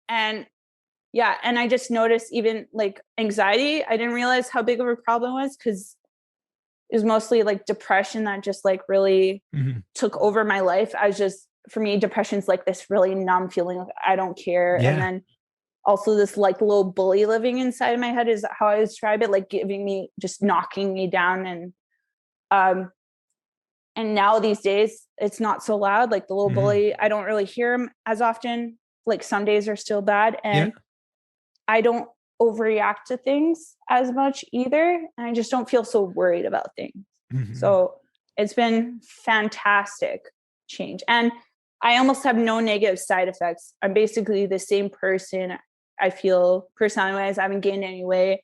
And I just noticed even like anxiety. I didn't realize how big of a problem it was, because it was mostly like depression that just like really took over my life. For me, depression's like this really numb feeling of I don't care. And then also this like little bully living inside of my head is how I describe it, like just knocking me down. And now these days it's not so loud. Like the little bully, I don't really hear him as often. Like some days are still bad, and I don't overreact to things as much either. And I just don't feel so worried about things. So it's been fantastic change. And I almost have no negative side effects. I'm basically the same person. I feel personality-wise, I haven't gained any weight.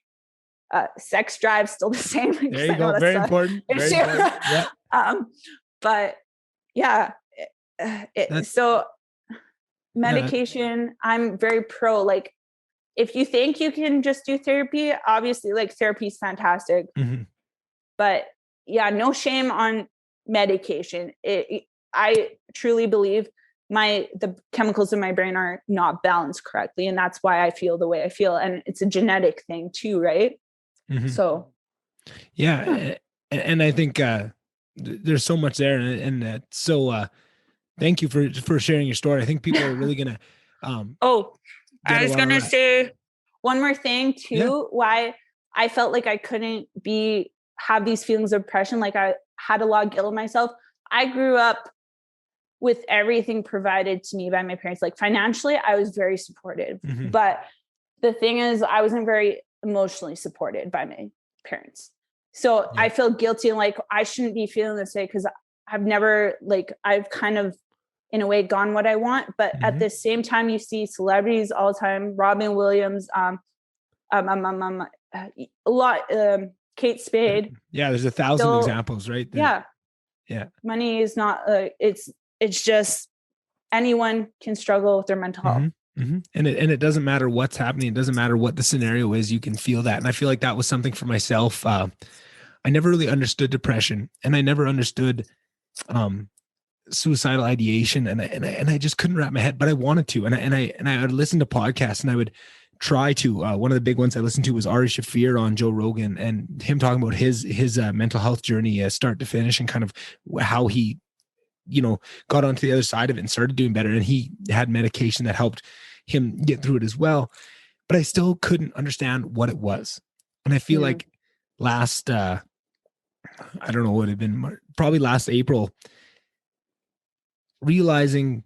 Sex drive still the same. There you go. Very important. Very important. Yeah. But so medication, I'm very pro. Like, if you think you can just do therapy, obviously like therapy is fantastic, but no shame on medication. I truly believe the chemicals in my brain are not balanced correctly. And that's why I feel the way I feel. And it's a genetic thing too, right? So. And I think there's so much there. And so thank you for sharing your story. I think people are really going to. I was going to say one more thing too, why I felt like I couldn't have these feelings of depression. Like I had a lot of guilt in myself. I grew up with everything provided to me by my parents. Like financially, I was very supportive, but the thing is I wasn't very emotionally supported by my parents. So I feel guilty and like, I shouldn't be feeling this way, because I've kind of in a way gone what I want. But at the same time, you see celebrities all the time, Robin Williams, a lot. Kate Spade. Yeah, there's 1,000 examples, right? Yeah. Money is not. It's just anyone can struggle with their mental health. And it doesn't matter what's happening. It doesn't matter what the scenario is. You can feel that. And I feel like that was something for myself. I never really understood depression, and I never understood suicidal ideation, and I just couldn't wrap my head, but I wanted to. And I would listen to podcasts, and I would try to. One of the big ones I listened to was Ari Shaffir on Joe Rogan, and him talking about his mental health journey, start to finish, and kind of how he, got onto the other side of it and started doing better. And he had medication that helped him get through it as well. But I still couldn't understand what it was. And I feel like last, I don't know what it had been, probably last April, realizing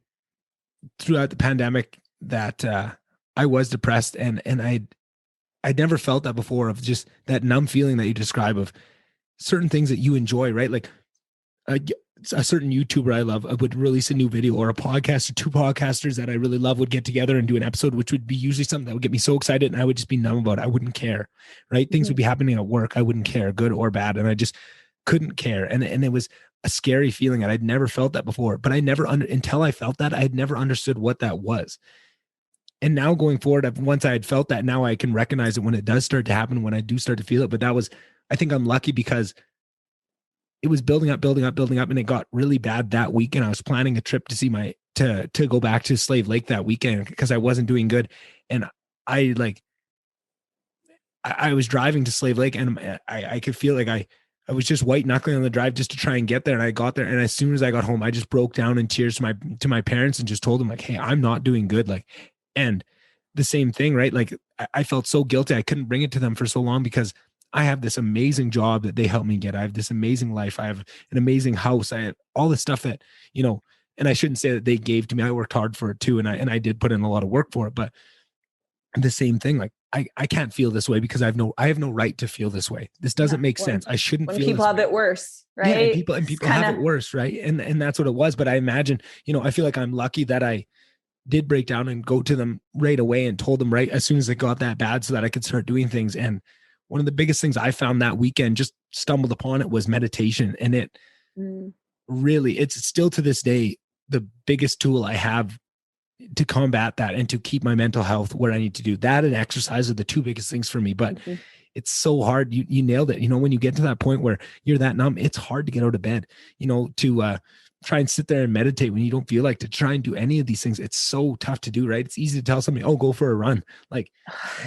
throughout the pandemic that I was depressed, and I'd never felt that before, of just that numb feeling that you describe of certain things that you enjoy, right? Like a certain YouTuber I love would release a new video, or a podcast, or two podcasters that I really love would get together and do an episode, which would be usually something that would get me so excited, and I would just be numb about it. I wouldn't care, right? Things would be happening at work. I wouldn't care, good or bad. And I just couldn't care. And it was a scary feeling, and I'd never felt that before, but until I felt that, I had never understood what that was. And now going forward, once I had felt that, now I can recognize it when it does start to happen, when I do start to feel it. But I think I'm lucky because it was building up, and it got really bad that weekend. I was planning a trip to see to go back to Slave Lake that weekend because I wasn't doing good. And I was driving to Slave Lake, and I could feel like I was just white knuckling on the drive just to try and get there. And I got there, and as soon as I got home, I just broke down in tears to my parents and just told them, like, hey, I'm not doing good. Like, and the same thing, right? Like, I felt so guilty. I couldn't bring it to them for so long because I have this amazing job that they helped me get. I have this amazing life. I have an amazing house. I have all this stuff that, and I shouldn't say that they gave to me. I worked hard for it too. And I did put in a lot of work for it, but the same thing, like I can't feel this way because I have no right to feel this way. This doesn't make sense. I shouldn't feel people have it worse, right? Yeah, and people have it worse. Right. And that's what it was. But I imagine, I feel like I'm lucky that I did break down and go to them right away and told them right as soon as it got that bad so that I could start doing things. And one of the biggest things I found that weekend, just stumbled upon it, was meditation. And it really, it's still to this day, the biggest tool I have to combat that and to keep my mental health where I need to do. That and exercise are the two biggest things for me. But it's so hard. You nailed it. When you get to that point where you're that numb, it's hard to get out of bed, to try and sit there and meditate when you don't feel like to try and do any of these things. It's so tough to do, right? It's easy to tell somebody, oh, go for a run. Like,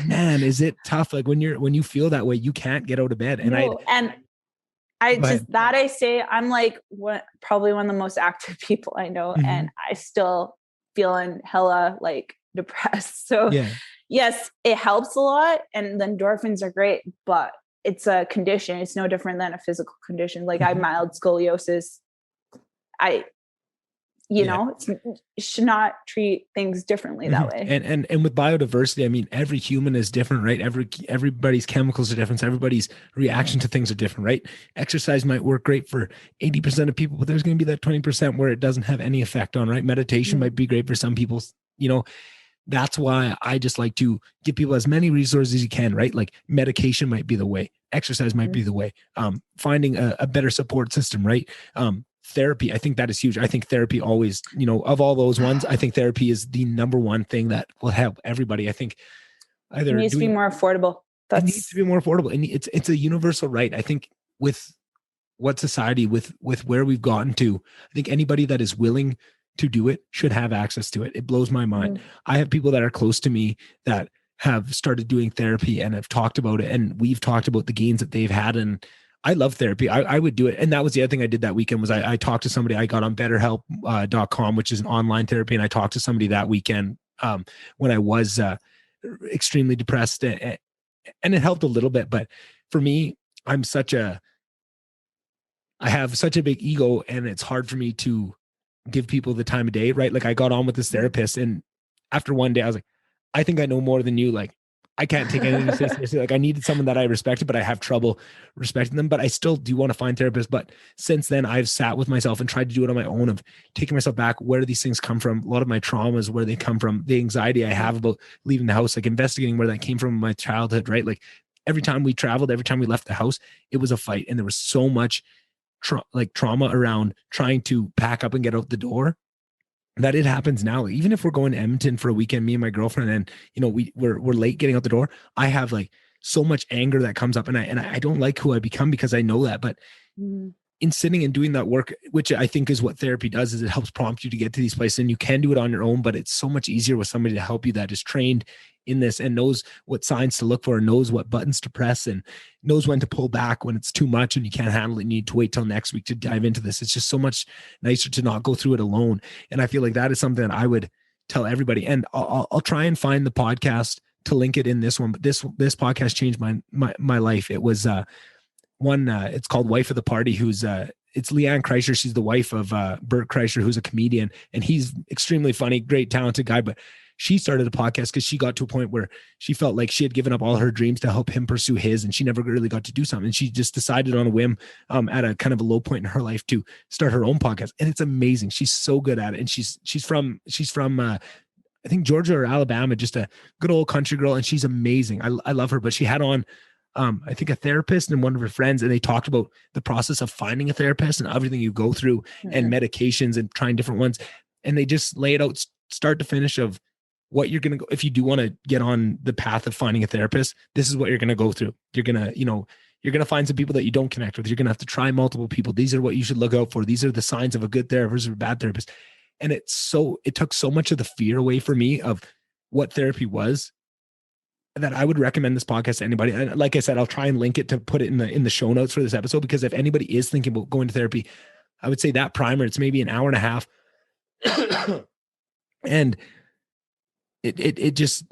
man, is it tough? Like when you feel that way, you can't get out of bed. And I say I'm like probably one of the most active people I know. And I still feeling hella like depressed. So yes, it helps a lot. And the endorphins are great, but it's a condition. It's no different than a physical condition. Like I have mild scoliosis. You should not treat things differently that way. And with biodiversity, I mean, every human is different, right? Everybody's chemicals are different. So everybody's reaction to things are different, right? Exercise might work great for 80% of people, but there's going to be that 20% where it doesn't have any effect on, right? Meditation might be great for some people. That's why I just like to give people as many resources as you can, right? Like medication might be the way, exercise might be the way, finding a better support system, right? Therapy, I think that is huge. I think therapy always, of all those ones, I think therapy is the number one thing that will help everybody. I think it needs to be more affordable. It needs to be more affordable. And it's a universal right. I think with what society, with where we've gotten to, I think anybody that is willing to do it should have access to it. It blows my mind. I have people that are close to me that have started doing therapy and have talked about it. And we've talked about the gains that they've had. And I love therapy. I would do it. And that was the other thing I did that weekend was I talked to somebody. I got on betterhelp.com, which is an online therapy. And I talked to somebody that weekend when I was extremely depressed, and it helped a little bit. But for me, I have such a big ego, and it's hard for me to give people the time of day, right? Like I got on with this therapist, and after one day I was like, I think I know more than you. Like, I can't take anything seriously. Like I needed someone that I respected, but I have trouble respecting them. But I still do want to find therapists. But since then, I've sat with myself and tried to do it on my own, of taking myself back. Where do these things come from? A lot of my traumas, where they come from, the anxiety I have about leaving the house, like investigating where that came from in my childhood, right? Like every time we traveled, every time we left the house, it was a fight. And there was so much trauma around trying to pack up and get out the door that it happens now. Even if we're going to Edmonton for a weekend, me and my girlfriend, and we're late getting out the door, I have like so much anger that comes up, and I don't like who I become because I know that. But in sitting and doing that work, which I think is what therapy does, is it helps prompt you to get to these places, and you can do it on your own, but it's so much easier with somebody to help you that is trained in this and knows what signs to look for and knows what buttons to press and knows when to pull back when it's too much and you can't handle it. You need to wait till next week to dive into this. It's just so much nicer to not go through it alone. And I feel like that is something that I would tell everybody. And I'll try and find the podcast to link it in this one, but this podcast changed my life. It was it's called Wife of the Party, who's it's Leanne Kreischer. She's the wife of Bert Kreischer, who's a comedian, and he's extremely funny, great, talented guy. But she started a podcast because she got to a point where she felt like she had given up all her dreams to help him pursue his, and she never really got to do something. And she just decided on a whim at a kind of a low point in her life to start her own podcast. And it's amazing. She's so good at it. And she's from I think Georgia or Alabama, just a good old country girl. And she's amazing. I love her. But she had on I think a therapist and one of her friends, and they talked about the process of finding a therapist and everything you go through and medications and trying different ones. And they just lay it out start to finish of what you're going to go. If you do want to get on the path of finding a therapist, this is what you're going to go through. You're going to, you're going to find some people that you don't connect with. You're going to have to try multiple people. These are what you should look out for. These are the signs of a good therapist or a bad therapist. And it took so much of the fear away for me of what therapy was, that I would recommend this podcast to anybody. And like I said, I'll try and link it to put it in the show notes for this episode, because if anybody is thinking about going to therapy, I would say that primer, it's maybe an hour and a half. And it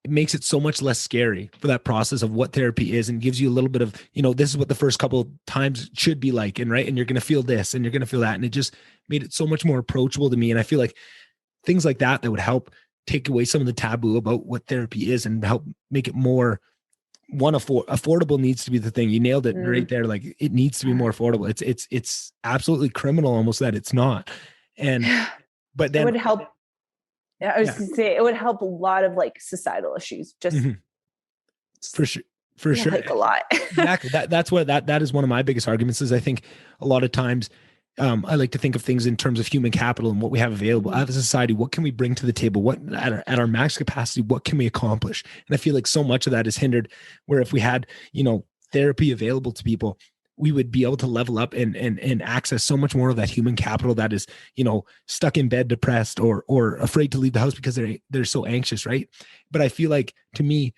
makes it so much less scary for that process of what therapy is, and gives you a little bit of, this is what the first couple of times should be like. And right. And you're going to feel this and you're going to feel that. And it just made it so much more approachable to me. And I feel like things like that would help take away some of the taboo about what therapy is and help make it more affordable. Needs to be the thing. You nailed it right there. Like, it needs to be more affordable. It's absolutely criminal almost that it's not. And, but then it would help. Yeah, I was going to say, it would help a lot of like societal issues. Just for sure. Like a lot. Exactly. That is one of my biggest arguments. Is I think a lot of times I like to think of things in terms of human capital and what we have available as a society. What can we bring to the table? What at our max capacity, what can we accomplish? And I feel like so much of that is hindered, where if we had, therapy available to people, we would be able to level up and access so much more of that human capital that is, stuck in bed, depressed or afraid to leave the house because they're so anxious. Right. But I feel like, to me,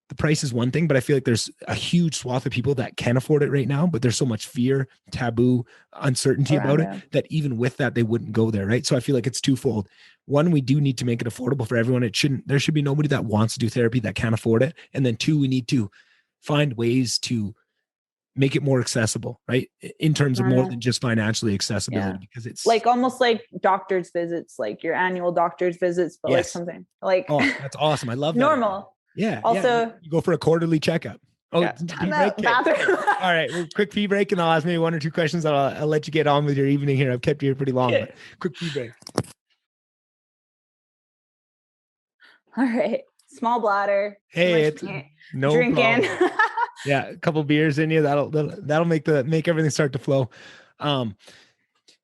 the price is one thing, but I feel like there's a huge swath of people that can afford it right now, but there's so much fear, taboo, uncertainty about it, that even with that, they wouldn't go there. Right. So I feel like it's twofold. One, we do need to make it affordable for everyone. There should be nobody that wants to do therapy that can't afford it. And then two, we need to find ways to make it more accessible, right? In terms of more than just financially accessibility, because it's like almost like doctor's visits, like your annual doctor's visits, but like something like, oh, that's awesome. I love that. Normal. Yeah. Also, you go for a quarterly checkup. Oh, pee break. All right. Well, quick pee break, and I'll ask maybe one or two questions. I'll let you get on with your evening here. I've kept you here pretty long, but quick pee break. All right. Small bladder. Hey, it's no drinking. Yeah, a couple beers in you. That'll make everything start to flow.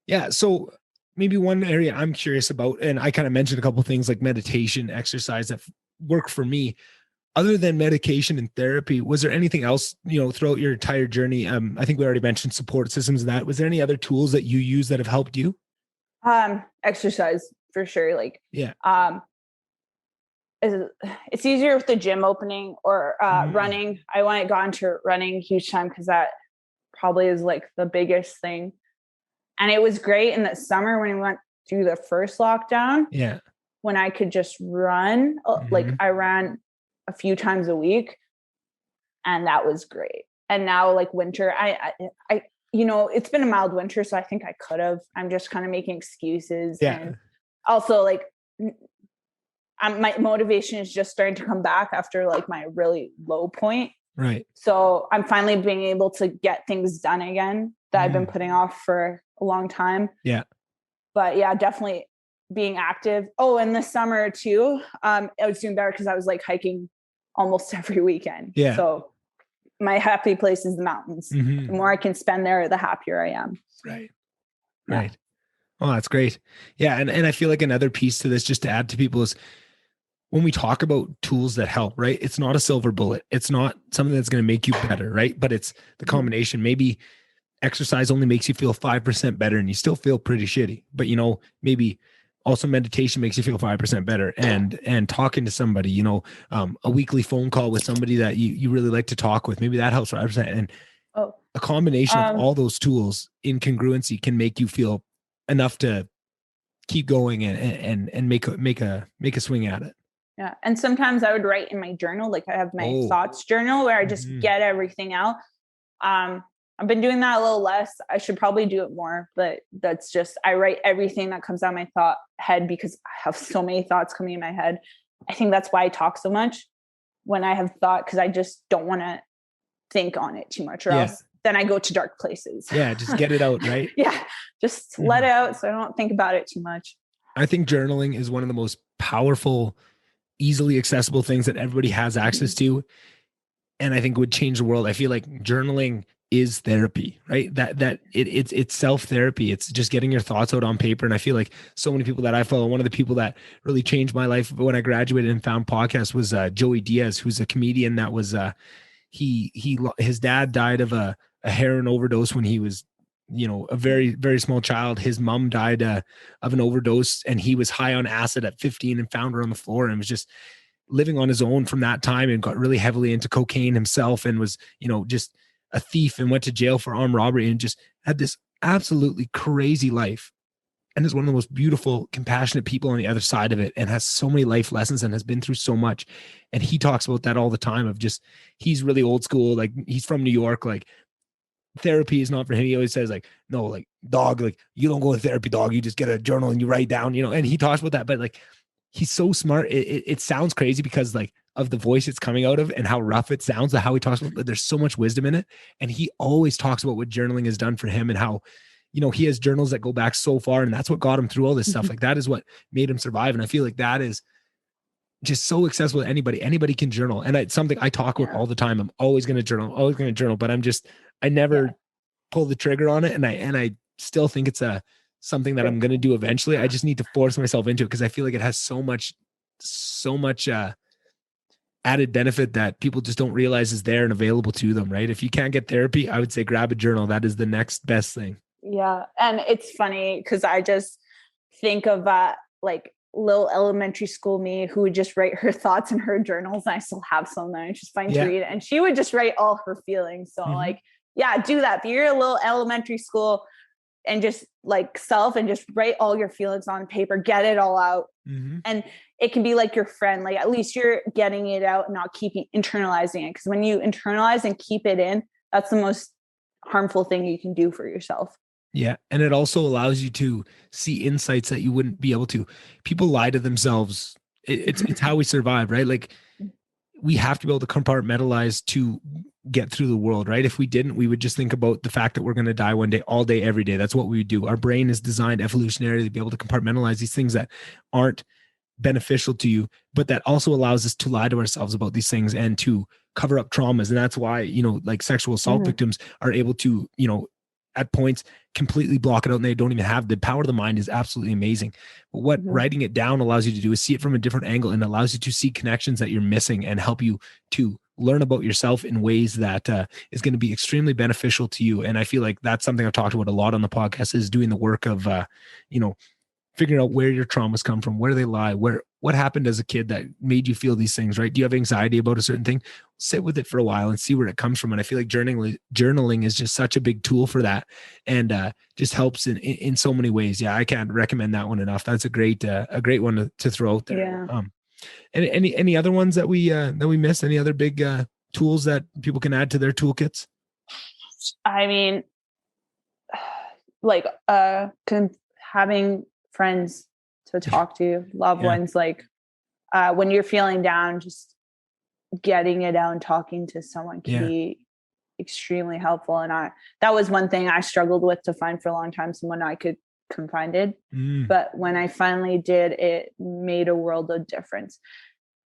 Yeah. So maybe one area I'm curious about, and I kind of mentioned a couple of things like meditation, exercise that work for me. Other than medication and therapy, was there anything else, throughout your entire journey? I think we already mentioned support systems and that. Was there any other tools that you use that have helped you? Exercise for sure. Like, yeah. It's easier with the gym opening or running. I want to go into running huge time because that probably is like the biggest thing. And it was great in the summer when we went through the first lockdown. Yeah. When I could just run, like I ran a few times a week, and that was great. And now like winter, I it's been a mild winter, so I think I could have. I'm just kind of making excuses. Yeah. And also like my motivation is just starting to come back after like my really low point. Right. So I'm finally being able to get things done again that I've been putting off for a long time. Yeah. But yeah, definitely being active. Oh, and this summer too, I was doing better because I was like hiking almost every weekend. Yeah. So my happy place is the mountains. The more I can spend there, the happier I am. Right. Right. Oh, that's great. Yeah. And I feel like another piece to this, just to add to people, is when we talk about tools that help, right? It's not a silver bullet. It's not something that's going to make you better, right? But it's the combination. Maybe exercise only makes you feel 5% better and you still feel pretty shitty, but maybe also meditation makes you feel 5% better, and talking to somebody, a weekly phone call with somebody that you really like to talk with, maybe that helps 5%. And a combination of all those tools in congruency can make you feel enough to keep going and make a swing at it. Yeah. And sometimes I would write in my journal, like I have my thoughts journal where I just get everything out. I've been doing that a little less. I should probably do it more, but that's just, I write everything that comes out of my head because I have so many thoughts coming in my head. I think that's why I talk so much when I have thought, because I just don't want to think on it too much, or else then I go to dark places. Yeah. Just get it out, right? Yeah. Just let it out so I don't think about it too much. I think journaling is one of the most powerful, easily accessible things that everybody has access to. And I think would change the world. I feel like journaling is therapy, right? It's self-therapy. It's just getting your thoughts out on paper. And I feel like so many people that I follow, one of the people that really changed my life when I graduated and found podcasts was Joey Diaz, who's a comedian that was, his dad died of a heroin overdose when he was, a very, very small child. His mom died of an overdose, and he was high on acid at 15 and found her on the floor, and was just living on his own from that time, and got really heavily into cocaine himself, and was, just a thief, and went to jail for armed robbery, and just had this absolutely crazy life. And is one of the most beautiful, compassionate people on the other side of it, and has so many life lessons and has been through so much. And he talks about that all the time, of just, he's really old school. Like, he's from New York. Like, therapy is not for him. He always says, like, no, like, dog, like, you don't go to therapy, dog. You just get a journal and you write down, and he talks about that. But like, he's so smart. It sounds crazy because like of the voice it's coming out of and how rough it sounds, how he talks about, there's so much wisdom in it. And he always talks about what journaling has done for him, and how, he has journals that go back so far, and that's what got him through all this stuff. Like, that is what made him survive. And I feel like that is just so accessible to anybody. Anybody can journal. And it's something I talk about all the time. I'm always going to journal, but I never pull the trigger on it. And I still think it's something that I'm going to do eventually. I just need to force myself into it, because I feel like it has so much added benefit that people just don't realize is there and available to them. Right. If you can't get therapy, I would say grab a journal. That is the next best thing. Yeah. And it's funny because I just think of like little elementary school me who would just write her thoughts in her journals. And I still have some that I just find to read, and she would just write all her feelings. So like, yeah, do that. But you're a little elementary school and just like self, and just write all your feelings on paper, get it all out. And it can be like your friend, like at least you're getting it out and not internalizing it. Because when you internalize and keep it in, that's the most harmful thing you can do for yourself. Yeah. And it also allows you to see insights that you wouldn't be able to. People lie to themselves. It's how we survive, right? Like, we have to be able to compartmentalize to get through the world, right? If we didn't, we would just think about the fact that we're going to die one day, all day, every day. That's what we would do. Our brain is designed evolutionarily to be able to compartmentalize these things that aren't beneficial to you, but that also allows us to lie to ourselves about these things and to cover up traumas. And that's why, like sexual assault victims are able to, at points completely block it out, and they don't even have the power of the mind is absolutely amazing. But what writing it down allows you to do is see it from a different angle, and allows you to see connections that you're missing, and help you to learn about yourself in ways that is going to be extremely beneficial to you. And I feel like that's something I've talked about a lot on the podcast, is doing the work of, figuring out where your traumas come from, where they lie, what happened as a kid that made you feel these things, right? Do you have anxiety about a certain thing? Sit with it for a while and see where it comes from. And I feel like journaling is just such a big tool for that, and just helps in so many ways. Yeah, I can't recommend that one enough. That's a great one to throw out there. Yeah. Any other ones that we missed? Any other big tools that people can add to their toolkits? I mean, like having friends to talk to, loved ones, like when you're feeling down, just getting it out and talking to someone can be extremely helpful. And that was one thing I struggled with to find for a long time, someone I could confide in. But when I finally did, it made a world of difference.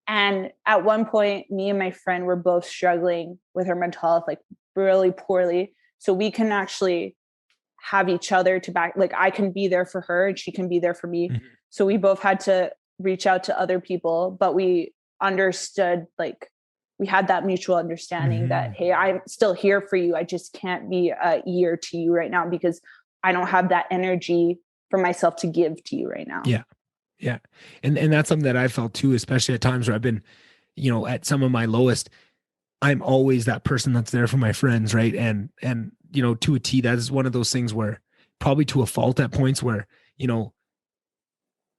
And at one point, me and my friend were both struggling with her mental health, like really poorly. So we can actually have each other to back, like I can be there for her and she can be there for me. Mm-hmm. So we both had to reach out to other people, but we understood, like we had that mutual understanding mm-hmm. that, hey, I'm still here for you. I just can't be a ear to you right now because I don't have that energy for myself to give to you right now. Yeah. Yeah. And that's something that I felt too, especially at times where I've been, you know, at some of my lowest. I'm always that person that's there for my friends. Right. And, you know, to a T, that is one of those things where probably to a fault at points where, you know,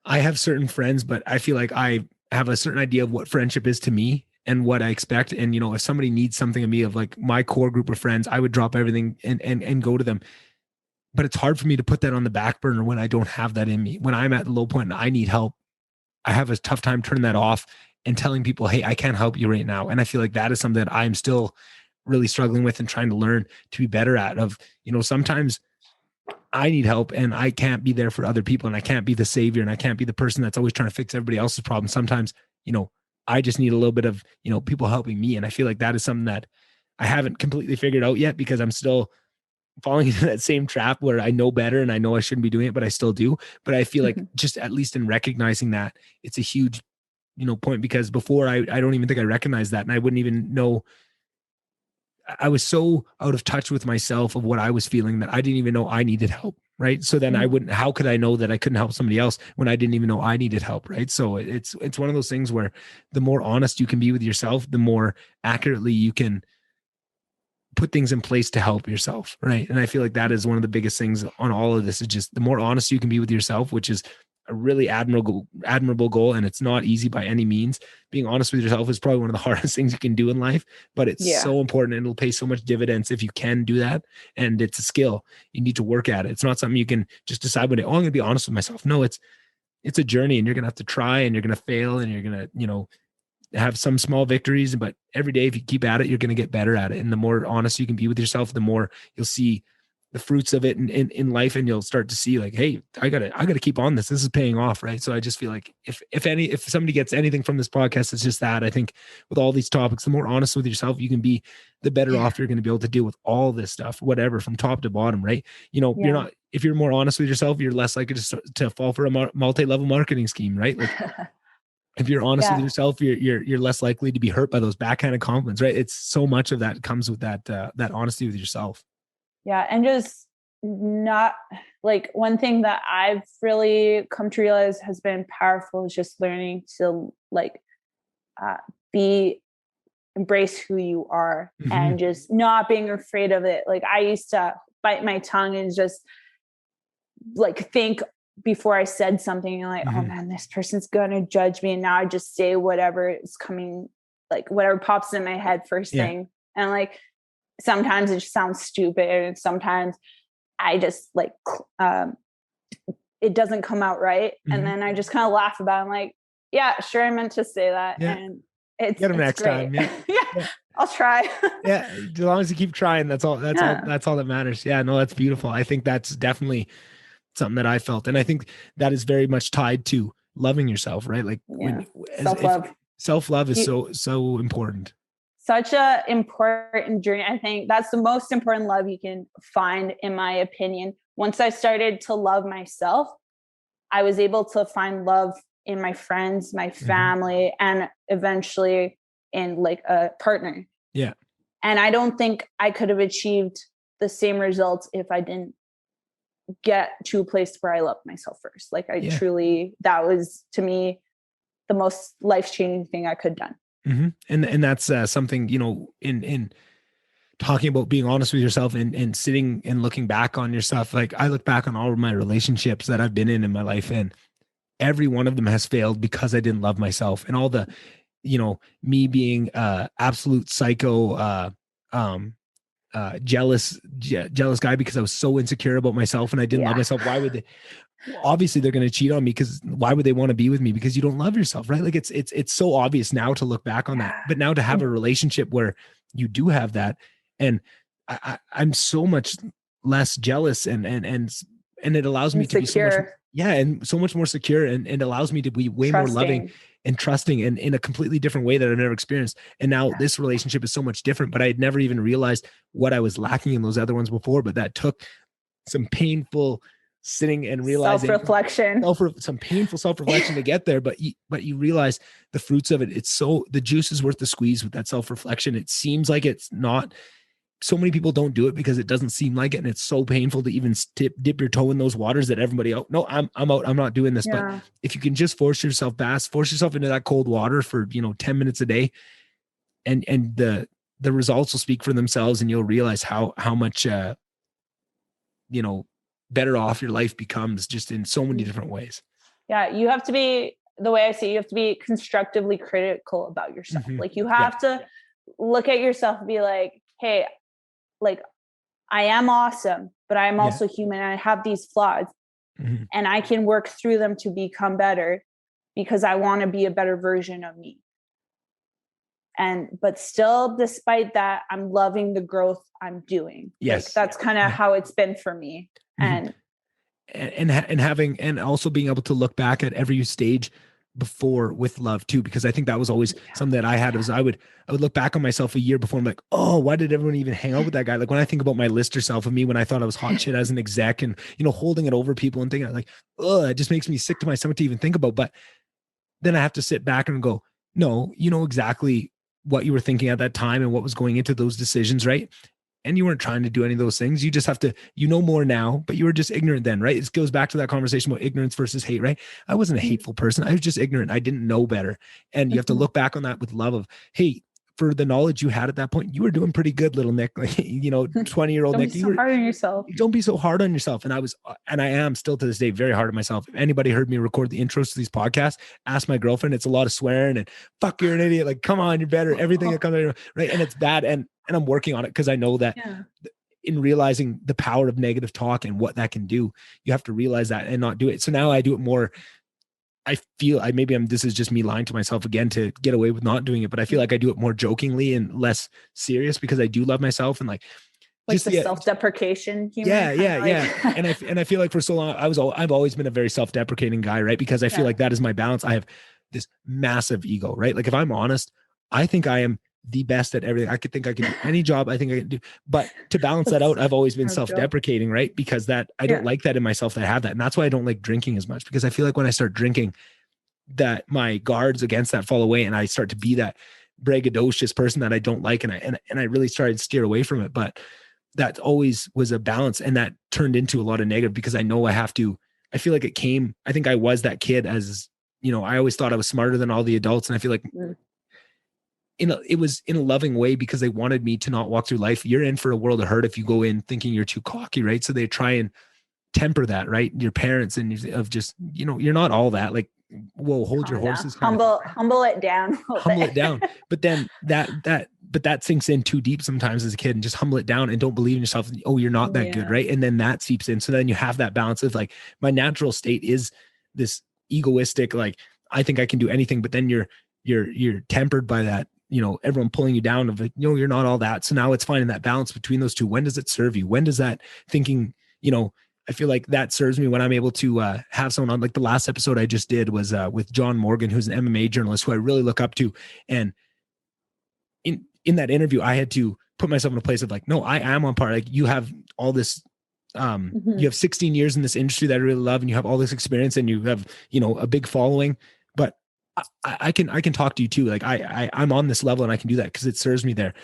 I have certain friends, but I feel like I have a certain idea of what friendship is to me and what I expect. And, you know, if somebody needs something of me, of like my core group of friends, I would drop everything and go to them. But it's hard for me to put that on the back burner when I don't have that in me. When I'm at the low point and I need help, I have a tough time turning that off and telling people, hey, I can't help you right now. And I feel like that is something that I'm still really struggling with and trying to learn to be better at. Of, you know, sometimes I need help and I can't be there for other people and I can't be the savior and I can't be the person that's always trying to fix everybody else's problem. Sometimes, you know, I just need a little bit of, you know, people helping me. And I feel like that is something that I haven't completely figured out yet because I'm still falling into that same trap where I know better and I know I shouldn't be doing it, but I still do. But I feel like just at least in recognizing that, it's a huge, you know, point, because before I don't even think I recognized that. And I wouldn't even know. I was so out of touch with myself of what I was feeling that I didn't even know I needed help. Right. So then how could I know that I couldn't help somebody else when I didn't even know I needed help? Right. So it's one of those things where the more honest you can be with yourself, the more accurately you can put things in place to help yourself. Right. And I feel like that is one of the biggest things on all of this, is just the more honest you can be with yourself, which is a really admirable goal. And it's not easy by any means. Being honest with yourself is probably one of the hardest things you can do in life, but it's so important and it'll pay so much dividends if you can do that. And it's a skill. You need to work at it. It's not something you can just decide one day, oh, I'm going to be honest with myself. No, it's a journey, and you're going to have to try, and you're going to fail, and you're going to, you know, have some small victories, but every day, if you keep at it, you're going to get better at it. And the more honest you can be with yourself, the more you'll see the fruits of it in life. And you'll start to see like, hey, I gotta keep on this. This is paying off. Right. So I just feel like if somebody gets anything from this podcast, it's just that I think with all these topics, the more honest with yourself you can be, the better off you're going to be able to deal with all this stuff, whatever, from top to bottom. Right. You know, if you're more honest with yourself, you're less likely to fall for a multi-level marketing scheme. Right. Like, if you're honest with yourself, you're less likely to be hurt by those backhanded compliments, right? It's so much of that comes with that honesty with yourself. Yeah. And just not like, one thing that I've really come to realize has been powerful is just learning to like embrace who you are and just not being afraid of it. Like I used to bite my tongue and just like think before I said something, like, oh man, this person's gonna judge me. And now I just say whatever is coming, like whatever pops in my head first thing. And like, sometimes it just sounds stupid. And sometimes I just like, it doesn't come out right. And then I just kind of laugh about it. I'm like, yeah, sure. I meant to say that. Yeah. And it's next great. time. Yeah. I'll try. Yeah. As long as you keep trying, that's all that matters. Yeah, no, that's beautiful. I think that's definitely something that I felt. And I think that is very much tied to loving yourself, right? Like self-love is so important. Such a important journey. I think that's the most important love you can find, in my opinion. Once I started to love myself, I was able to find love in my friends, my family, and eventually in like a partner. Yeah. And I don't think I could have achieved the same results if I didn't get to a place where I loved myself first. Like I truly, that was to me the most life-changing thing I could have done. And that's something, you know, in talking about being honest with yourself and sitting and looking back on yourself. Like I look back on all of my relationships that I've been in my life, and every one of them has failed because I didn't love myself. And all the, you know, me being absolute psycho, jealous guy because I was so insecure about myself and I didn't love myself. Why would they? Obviously they're going to cheat on me, because why would they want to be with me? Because you don't love yourself, right? Like it's so obvious now to look back on that, but now to have a relationship where you do have that, and I'm so much less jealous and it allows me to be so much Yeah. And so much more secure, and allows me to be way more loving Trusting. and trusting, and in a completely different way that I've never experienced. And now this relationship is so much different, but I had never even realized what I was lacking in those other ones before. But that took some painful sitting and realizing Self-reflection. some painful self-reflection to get there. But you realize the fruits of it. It's so, the juice is worth the squeeze with that self-reflection. It seems like it's not. So many people don't do it because it doesn't seem like it, and it's so painful to even dip your toe in those waters that everybody out. No, I'm out. I'm not doing this. Yeah. But if you can just force yourself into that cold water for 10 minutes a day, and the results will speak for themselves, and you'll realize how much better off your life becomes just in so many different ways. Yeah, you have to be, the way I see it, you have to be constructively critical about yourself. Like you have to look at yourself and be like, hey, like I am awesome, but I'm also human. I have these flaws, and I can work through them to become better because I want to be a better version of me. But still, despite that, I'm loving the growth I'm doing. Yes. Like, that's kind of how it's been for me. And having, and also being able to look back at every stage before with love too, because I think that was always something that I had. Was I would look back on myself a year before. I'm like, oh, why did everyone even hang out with that guy? Like when I think about my lister self of me, when I thought I was hot shit as an exec, and holding it over people and thinking like, oh, it just makes me sick to my stomach to even think about. But then I have to sit back and go, no, you know exactly what you were thinking at that time and what was going into those decisions, right? And you weren't trying to do any of those things. You just have to, more now, but you were just ignorant then, right? It goes back to that conversation about ignorance versus hate, right? I wasn't a hateful person. I was just ignorant. I didn't know better. And you have to look back on that with love of, hey, for the knowledge you had at that point, you were doing pretty good, little Nick. Like, 20-year-old Nick. Don't be so hard on yourself. Don't be so hard on yourself. And I am still to this day very hard on myself. If anybody heard me record the intros to these podcasts, ask my girlfriend. It's a lot of swearing and fuck, you're an idiot. Like, come on, you're better. Everything that comes out, right? And it's bad. And I'm working on it because I know that in realizing the power of negative talk and what that can do, you have to realize that and not do it. So now I do it more. I feel this is just me lying to myself again to get away with not doing it, but I feel like I do it more jokingly and less serious because I do love myself, and like just the self-deprecation humor. Yeah. And I feel like for so long I've always been a very self-deprecating guy, right? Because I feel like that is my balance. I have this massive ego, right? Like if I'm honest, I think I am the best at everything. I could do any job I think I can do. But to balance that out, I've always been self-deprecating, right? Because that I don't like that in myself, that I have that. And that's why I don't like drinking as much, because I feel like when I start drinking, that my guards against that fall away, and I start to be that braggadocious person that I don't like. And I really started to steer away from it. But that always was a balance, and that turned into a lot of negative because I know I feel like I think I was that kid as, I always thought I was smarter than all the adults. And I feel like it was in a loving way because they wanted me to not walk through life. You're in for a world of hurt if you go in thinking you're too cocky, right? So they try and temper that, right? Your parents and of just, you're not all that. Like, whoa, hold your horses. Humble it down. Humble it down. But then that sinks in too deep sometimes as a kid, and just humble it down and don't believe in yourself. Oh, you're not that good, right? And then that seeps in. So then you have that balance of like, my natural state is this egoistic, like, I think I can do anything, but then you're tempered by that, everyone pulling you down of like, you're not all that. So now it's finding that balance between those two. When does it serve you? When does that thinking, I feel like that serves me when I'm able to have someone on. Like the last episode I just did was with John Morgan, who's an MMA journalist who I really look up to. And in that interview, I had to put myself in a place of like, no, I am on par. Like, you have all this, you have 16 years in this industry that I really love, and you have all this experience, and you have, a big following, but I can talk to you too. Like I'm on this level and I can do that because it serves me there.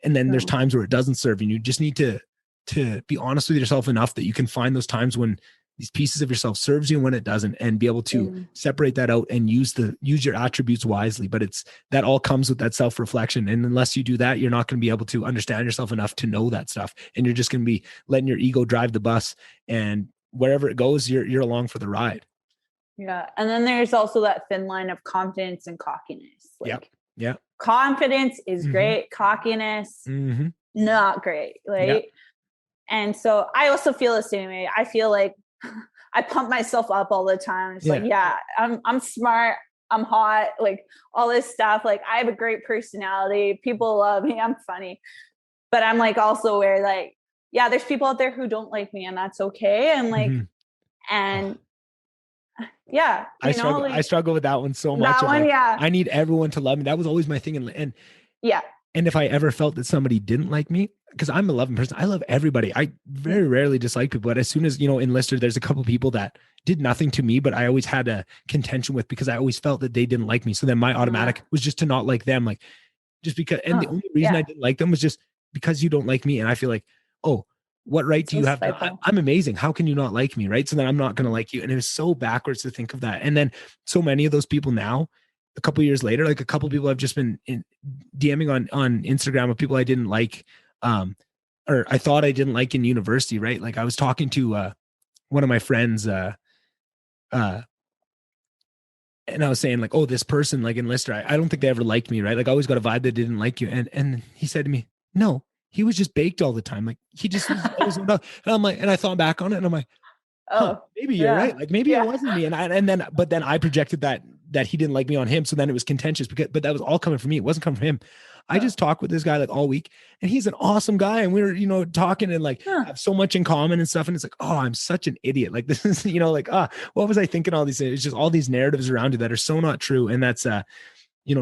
And then there's times where it doesn't serve you. You just need to be honest with yourself enough that you can find those times when these pieces of yourself serves you and when it doesn't, and be able to separate that out and use your attributes wisely. But that all comes with that self-reflection. And unless you do that, you're not going to be able to understand yourself enough to know that stuff. And you're just going to be letting your ego drive the bus, and wherever it goes, you're along for the ride. Yeah. And then there's also that thin line of confidence and cockiness. Like, yeah. Confidence is great. Cockiness, not great. Right. And so I also feel the same way. I feel like I pump myself up all the time. It's like, I'm smart. I'm hot. Like all this stuff. Like I have a great personality. People love me. I'm funny. But I'm like also aware, like, there's people out there who don't like me, and that's okay. And like, and Yeah. I struggle with that one so much. That one, yeah. I need everyone to love me. That was always my thing. And yeah. And if I ever felt that somebody didn't like me, because I'm a loving person, I love everybody. I very rarely dislike people. But as soon as, in Lister, there's a couple people that did nothing to me, but I always had a contention with because I always felt that they didn't like me. So then my automatic was just to not like them. Like just because, and the only reason I didn't like them was just because you don't like me. And I feel like, oh, what right do you have? I'm amazing. How can you not like me? Right. So then I'm not going to like you. And it was so backwards to think of that. And then so many of those people now, a couple years later, like a couple people I've just been DMing on Instagram of people I didn't like, or I thought I didn't like in university, right? Like I was talking to one of my friends, and I was saying like, oh, this person like in Lister, I don't think they ever liked me, right? Like I always got a vibe that didn't like you. And he said to me, no, he was just baked all the time. Like he just was always and I'm like, and I thought back on it and I'm like, maybe you're right. Like maybe it wasn't me. But then I projected that he didn't like me on him. So then it was contentious but that was all coming from me. It wasn't coming from him. I just talked with this guy like all week and he's an awesome guy. And we were, talking and like have so much in common and stuff. And it's like, oh, I'm such an idiot. Like this is, like, what was I thinking all these things? It's just all these narratives around you that are so not true. And that's,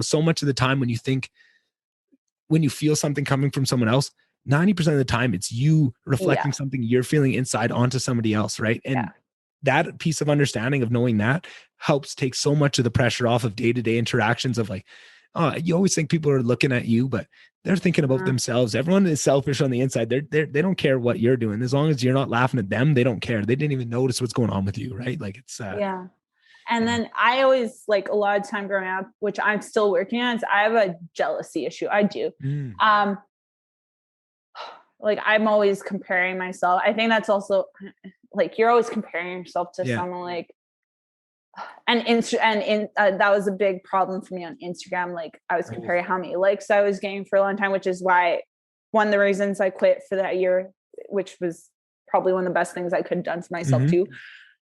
so much of the time when you feel something coming from someone else, 90% of the time it's you reflecting something you're feeling inside onto somebody else. Right. And that piece of understanding of knowing that helps take so much of the pressure off of day-to-day interactions of like, you always think people are looking at you, but they're thinking about themselves. Everyone is selfish on the inside. They don't care what you're doing. As long as you're not laughing at them, they don't care. They didn't even notice what's going on with you. Right. Like it's, And then I always like a lot of time growing up, which I'm still working on, is I have a jealousy issue. I do. Like I'm always comparing myself. I think that's also like, you're always comparing yourself to someone like, that was a big problem for me on Instagram. Like I was comparing how many likes I was getting for a long time, which is why one of the reasons I quit for that year, which was probably one of the best things I could have done for myself too.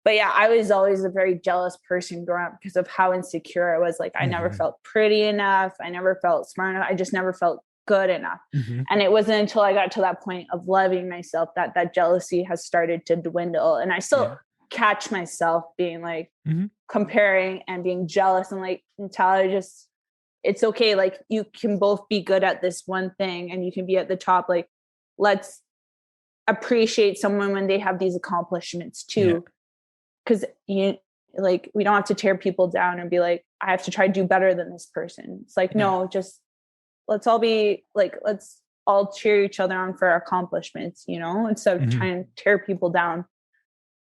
But yeah, I was always a very jealous person growing up because of how insecure I was. Like I never felt pretty enough. I never felt smart enough. I just never felt good enough. And it wasn't until I got to that point of loving myself that jealousy has started to dwindle. And I still catch myself being like comparing and being jealous and like, Natalia, it's okay. Like you can both be good at this one thing and you can be at the top. Like let's appreciate someone when they have these accomplishments too. Cause we don't have to tear people down and be like, I have to try to do better than this person. It's like, no, just let's all be like, let's all cheer each other on for our accomplishments, instead of trying to tear people down.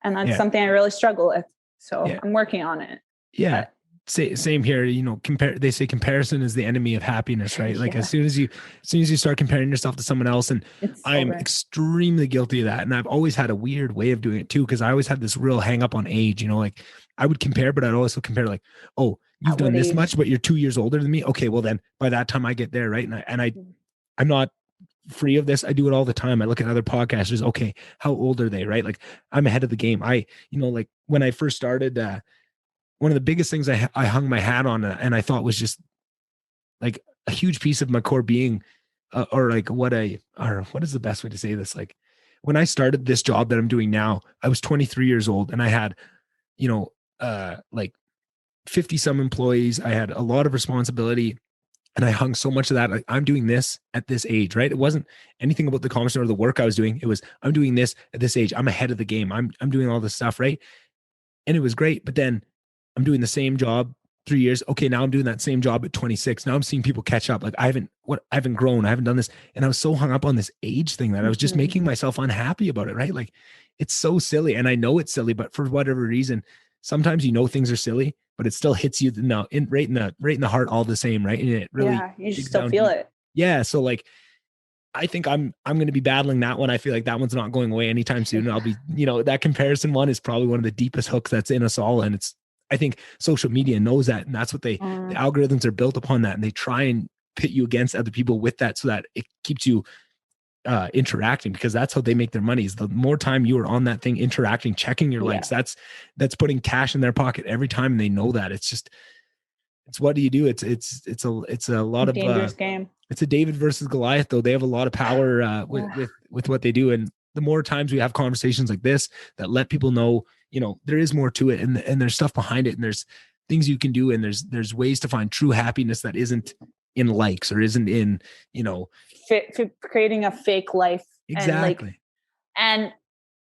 And that's something I really struggle with. So I'm working on it. Yeah. Same here. They say comparison is the enemy of happiness, right? Like as soon as you start comparing yourself to someone else, and I'm extremely guilty of that. And I've always had a weird way of doing it too. Cause I always had this real hang up on age, like I would compare, but I'd also compare like, oh, you've done this much, but you're 2 years older than me. Okay. Well then by that time I get there. Right. I'm not free of this. I do it all the time. I look at other podcasters. Okay. How old are they? Right. Like I'm ahead of the game. Like when I first started, one of the biggest things I hung my hat on and I thought was just like a huge piece of my core being, or what is the best way to say this? Like when I started this job that I'm doing now, I was 23 years old and I had, like 50 some employees. I had a lot of responsibility and I hung so much of that. Like, I'm doing this at this age, right? It wasn't anything about the accomplishment or the work I was doing. It was, I'm doing this at this age. I'm ahead of the game. I'm doing all this stuff. Right. And it was great. But then I'm doing the same job 3 years. Okay. Now I'm doing that same job at 26. Now I'm seeing people catch up. Like I haven't grown. I haven't done this. And I was so hung up on this age thing that I was just making myself unhappy about it. Right. Like it's so silly. And I know it's silly, but for whatever reason, sometimes things are silly, but it still hits you right in the heart all the same. Right. And it really, you just still feel it. Yeah. So like, I think I'm going to be battling that one. I feel like that one's not going away anytime soon. And I'll be, that comparison one is probably one of the deepest hooks that's in us all. And I think social media knows that. And that's what the algorithms are built upon that. And they try and pit you against other people with that so that it keeps you interacting, because that's how they make their money. Is the more time you are on that thing, interacting, checking your likes, that's putting cash in their pocket every time. And they know that. It's what do you do? It's a lot of dangerous game. It's a David versus Goliath, though. They have a lot of power with what they do. And the more times we have conversations like this that let people know, there is more to it, and there's stuff behind it, and there's things you can do, and there's ways to find true happiness that isn't in likes or isn't in, creating a fake life. Exactly. And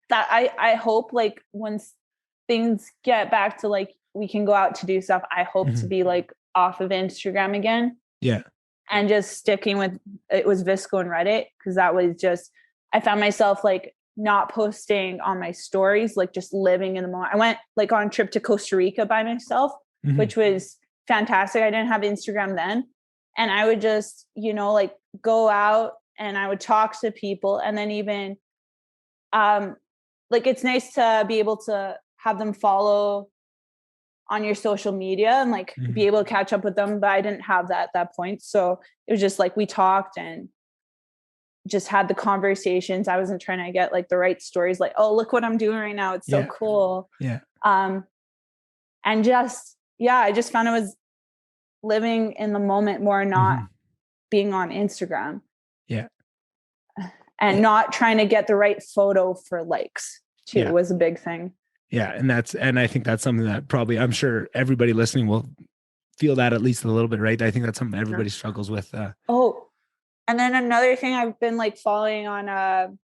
that I hope like once things get back to like we can go out to do stuff, I hope to be like off of Instagram again. Yeah. And just sticking with, it was Visco and Reddit, because that was just, I found myself like not posting on my stories, like just living in the moment. I went like on a trip to Costa Rica by myself, which was fantastic. I didn't have Instagram then. And I would just, like go out and I would talk to people. And then even like, it's nice to be able to have them follow on your social media and like be able to catch up with them. But I didn't have that at that point. So it was just like, we talked and just had the conversations. I wasn't trying to get like the right stories, like, oh, look what I'm doing right now. It's so cool. Yeah. And just, I just found it was living in the moment more, not being on Instagram. Yeah. And not trying to get the right photo for likes too was a big thing. Yeah. And I think that's something that probably, I'm sure everybody listening will feel that at least a little bit, right? I think that's something everybody struggles with. And then another thing I've been like following on,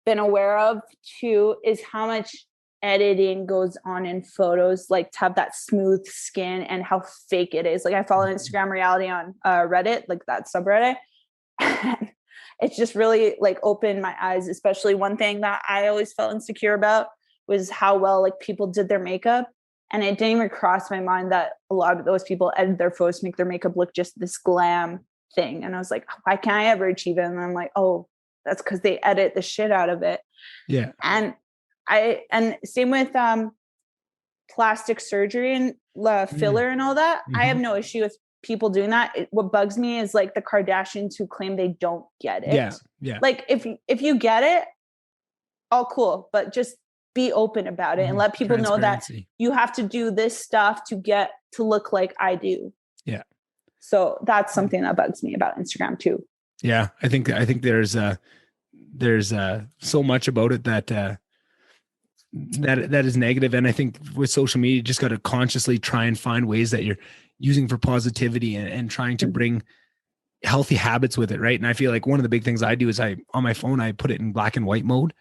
been aware of too, is how much editing goes on in photos, like to have that smooth skin and how fake it is. Like I follow Instagram reality on Reddit, like that subreddit. It's just really like opened my eyes, especially one thing that I always felt insecure about was how well like people did their makeup. And it didn't even cross my mind that a lot of those people edit their photos, make their makeup look just this glam thing. And I was like, why can't I ever achieve it? And I'm like, oh, that's because they edit the shit out of it. Yeah. And same with plastic surgery and filler and all that. I have no issue with people doing that. What bugs me is like the Kardashians who claim they don't get it. Yeah. Like if you get it, all cool, but just be open about it and let people know that you have to do this stuff to get to look like I do. Yeah. So that's something that bugs me about Instagram too. Yeah. I think there's so much about it that is negative. And I think with social media, you just got to consciously try and find ways that you're using for positivity and trying to bring healthy habits with it. Right. And I feel like one of the big things I do is on my phone, I put it in black and white mode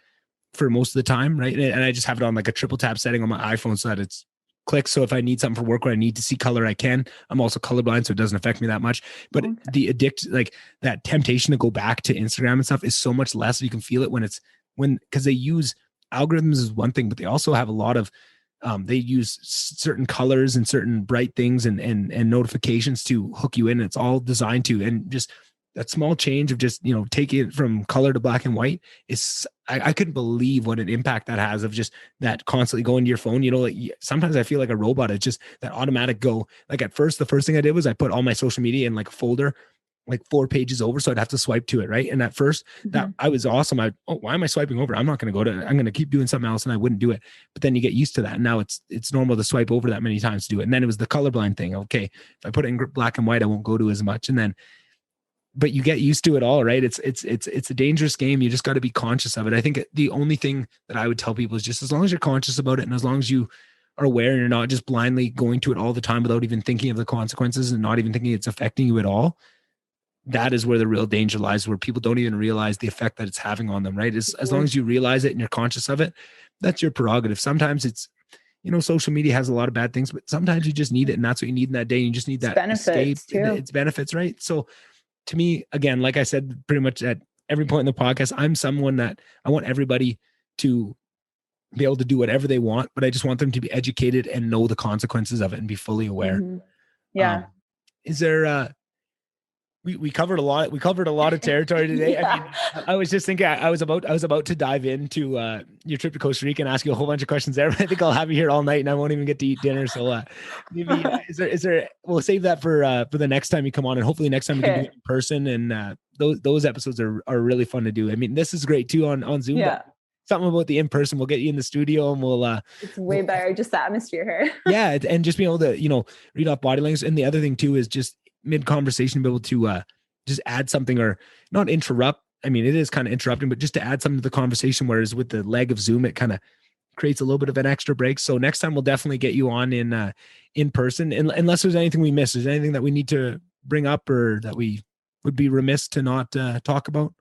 for most of the time. Right. And I just have it on like a triple tap setting on my iPhone so that it's click. So if I need something for work where I need to see color, I can. I'm also colorblind, so it doesn't affect me that much. But the like that temptation to go back to Instagram and stuff is so much less. You can feel it because they use algorithms is one thing, but they also have a lot of they use certain colors and certain bright things and notifications to hook you in. It's all designed to, and just that small change of just, taking it from color to black and white is, I couldn't believe what an impact that has of just that constantly going to your phone. Like sometimes I feel like a robot. It's just that automatic go. Like at first, the first thing I did was I put all my social media in like a folder, like 4 pages over. So I'd have to swipe to it. Right. And at first that I was awesome. Why am I swiping over? I'm not going to I'm going to keep doing something else. And I wouldn't do it. But then you get used to that. And now it's normal to swipe over that many times to do it. And then it was the colorblind thing. Okay. If I put it in black and white, I won't go to as much. And then, but you get used to it all, right? It's a dangerous game. You just got to be conscious of it. I think the only thing that I would tell people is just as long as you're conscious about it and as long as you are aware and you're not just blindly going to it all the time without even thinking of the consequences and not even thinking it's affecting you at all, that is where the real danger lies, where people don't even realize the effect that it's having on them, right? As long as you realize it and you're conscious of it, that's your prerogative. Sometimes it's, social media has a lot of bad things, but sometimes you just need it. And that's what you need in that day. You just need that benefits too. It's benefits, right? So to me, again, like I said, pretty much at every point in the podcast, I'm someone that I want everybody to be able to do whatever they want, but I just want them to be educated and know the consequences of it and be fully aware. Yeah. Is there, we covered a lot. We covered a lot of territory today. Yeah. I mean, I was just thinking I was about to dive into your trip to Costa Rica and ask you a whole bunch of questions there. But I think I'll have you here all night and I won't even get to eat dinner. So maybe is there? We'll save that for the next time you come on, and hopefully next time we can do it in person. And those episodes are really fun to do. I mean, this is great too on Zoom. Yeah. Something about the in-person, we'll get you in the studio and we'll it's way better, just the atmosphere here. Yeah, and just being able to read off body language. And the other thing too is just mid-conversation be able to just add something or not interrupt. I mean, it is kind of interrupting, but just to add something to the conversation, whereas with the leg of Zoom, it kind of creates a little bit of an extra break. So next time we'll definitely get you on in person, unless there's anything we missed. Is there anything that we need to bring up or that we would be remiss to not talk about?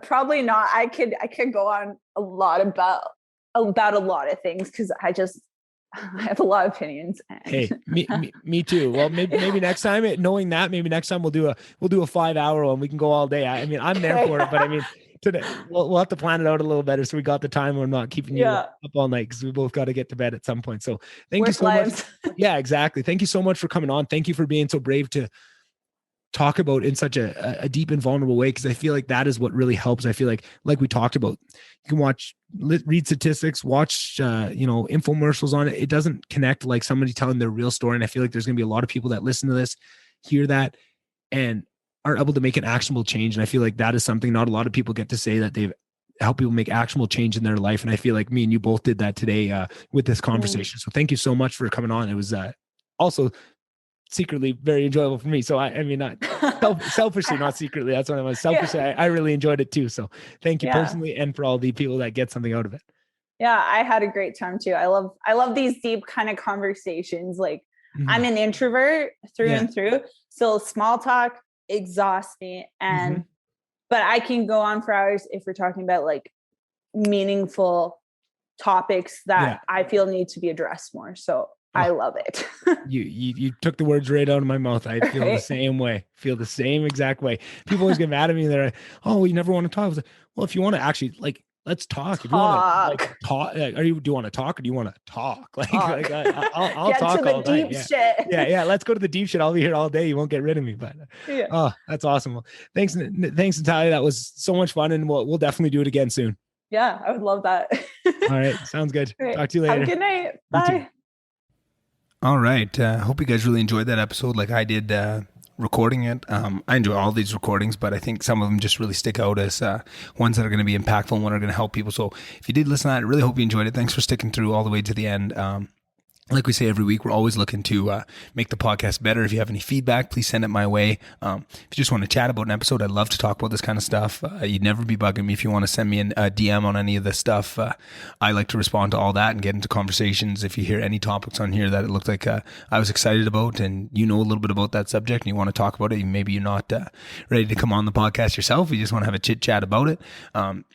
Probably not. I could go on a lot about a lot of things because I have a lot of opinions. Hey, me too. Well, maybe next time, knowing that, maybe next time we'll do a 5-hour one. We can go all day. I mean, I'm there for it, but I mean, today we'll have to plan it out a little better so we got the time. We're not keeping you up all night because we both got to get to bed at some point. So thank you so much. Yeah, exactly. Thank you so much for coming on. Thank you for being so brave to talk about in such a deep and vulnerable way, because I feel like that is what really helps. I feel like we talked about, you can read statistics, watch infomercials on it. It doesn't connect like somebody telling their real story. And I feel like there's going to be a lot of people that listen to this, hear that, and are able to make an actionable change. And I feel like that is something not a lot of people get to say, that they've helped people make actionable change in their life. And I feel like me and you both did that today with this conversation. So thank you so much for coming on. It was also secretly very enjoyable for me. So I mean, not selfishly, not secretly. That's what I was selfishly. Yeah. I really enjoyed it too. So thank you personally, and for all the people that get something out of it. Yeah, I had a great time too. I love these deep kind of conversations. Like I'm an introvert through and through. So small talk exhausts me. And but I can go on for hours if we're talking about like meaningful topics that I feel need to be addressed more. So I love it. You took the words right out of my mouth. I feel the same way. Feel the same exact way. People always get mad at me. They're like, "Oh, you never want to talk." I was like, "Well, if you want to actually let's talk. If you want to talk, do you want to talk or do you want to talk? I'll talk all day. Yeah. Let's go to the deep shit. I'll be here all day. You won't get rid of me." But that's awesome. Well, thanks, Natalia. That was so much fun, and we'll definitely do it again soon. Yeah, I would love that. All right, sounds good. Right. Talk to you later. Have a good night. Bye. All right. Hope you guys really enjoyed that episode like I did recording it. I enjoy all these recordings, but I think some of them just really stick out as ones that are going to be impactful and one are going to help people. So if you did listen to that, I really hope you enjoyed it. Thanks for sticking through all the way to the end. Like we say every week, we're always looking to make the podcast better. If you have any feedback, please send it my way. If you just want to chat about an episode, I'd love to talk about this kind of stuff. You'd never be bugging me if you want to send me a DM on any of this stuff. I like to respond to all that and get into conversations. If you hear any topics on here that it looked like I was excited about and you know a little bit about that subject and you want to talk about it, maybe you're not ready to come on the podcast yourself, you just want to have a chit chat about it,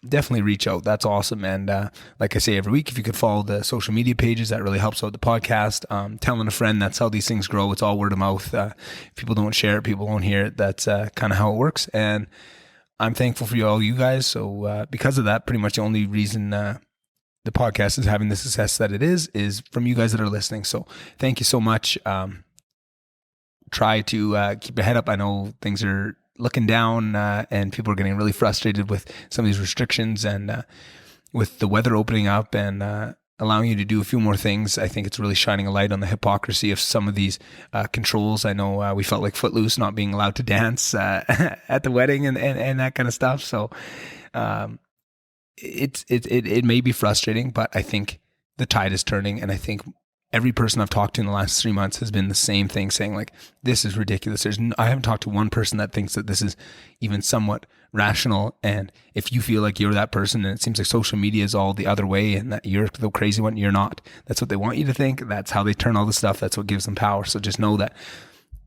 definitely reach out. That's awesome. And like I say every week, if you could follow the social media pages, that really helps out the podcast. Telling a friend, that's how these things grow. It's all word of mouth. If people don't share it, people won't hear it. That's kind of how it works. And I'm thankful for all you guys. So because of that, pretty much the only reason the podcast is having the success that it is from you guys that are listening. So thank you so much. Try to keep your head up. I know things are looking down and people are getting really frustrated with some of these restrictions and with the weather opening up and allowing you to do a few more things. I think it's really shining a light on the hypocrisy of some of these controls. I know we felt like Footloose not being allowed to dance at the wedding and that kind of stuff. So it may be frustrating, but I think the tide is turning, and I think every person I've talked to in the last 3 months has been the same thing, saying like, this is ridiculous. I haven't talked to one person that thinks that this is even somewhat rational. And if you feel like you're that person and it seems like social media is all the other way and that you're the crazy one, you're not. That's what they want you to think. That's how they turn all the stuff. That's what gives them power. So just know that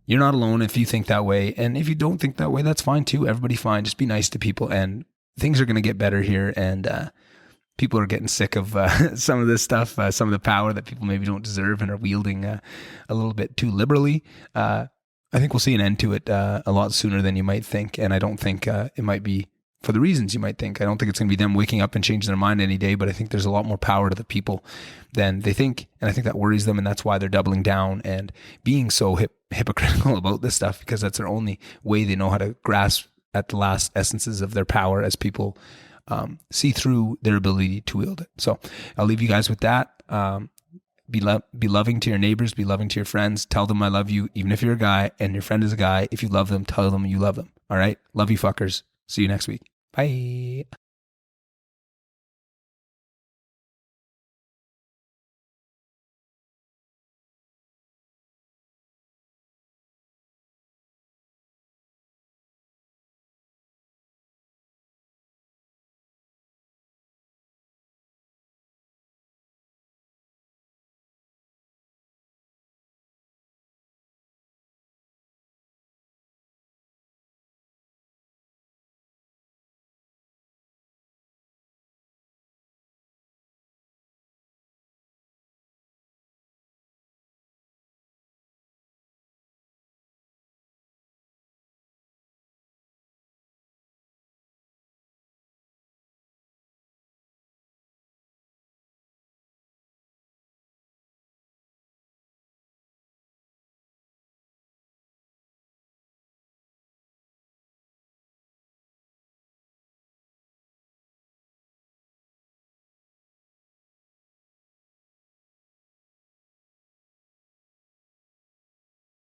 you're not alone if you think that way. And if you don't think that way, that's fine too. Everybody's fine. Just be nice to people and things are going to get better here. And people are getting sick of some of this stuff, some of the power that people maybe don't deserve and are wielding a little bit too liberally. I think we'll see an end to it a lot sooner than you might think. And I don't think it might be for the reasons you might think. I don't think it's going to be them waking up and changing their mind any day, but I think there's a lot more power to the people than they think. And I think that worries them. And that's why they're doubling down and being so hypocritical about this stuff, because that's their only way they know how to grasp at the last essences of their power as people see through their ability to wield it. So I'll leave you guys with that. Be loving to your neighbors, be loving to your friends. Tell them I love you, even if you're a guy and your friend is a guy. If you love them, tell them you love them. All right. Love you fuckers. See you next week. Bye.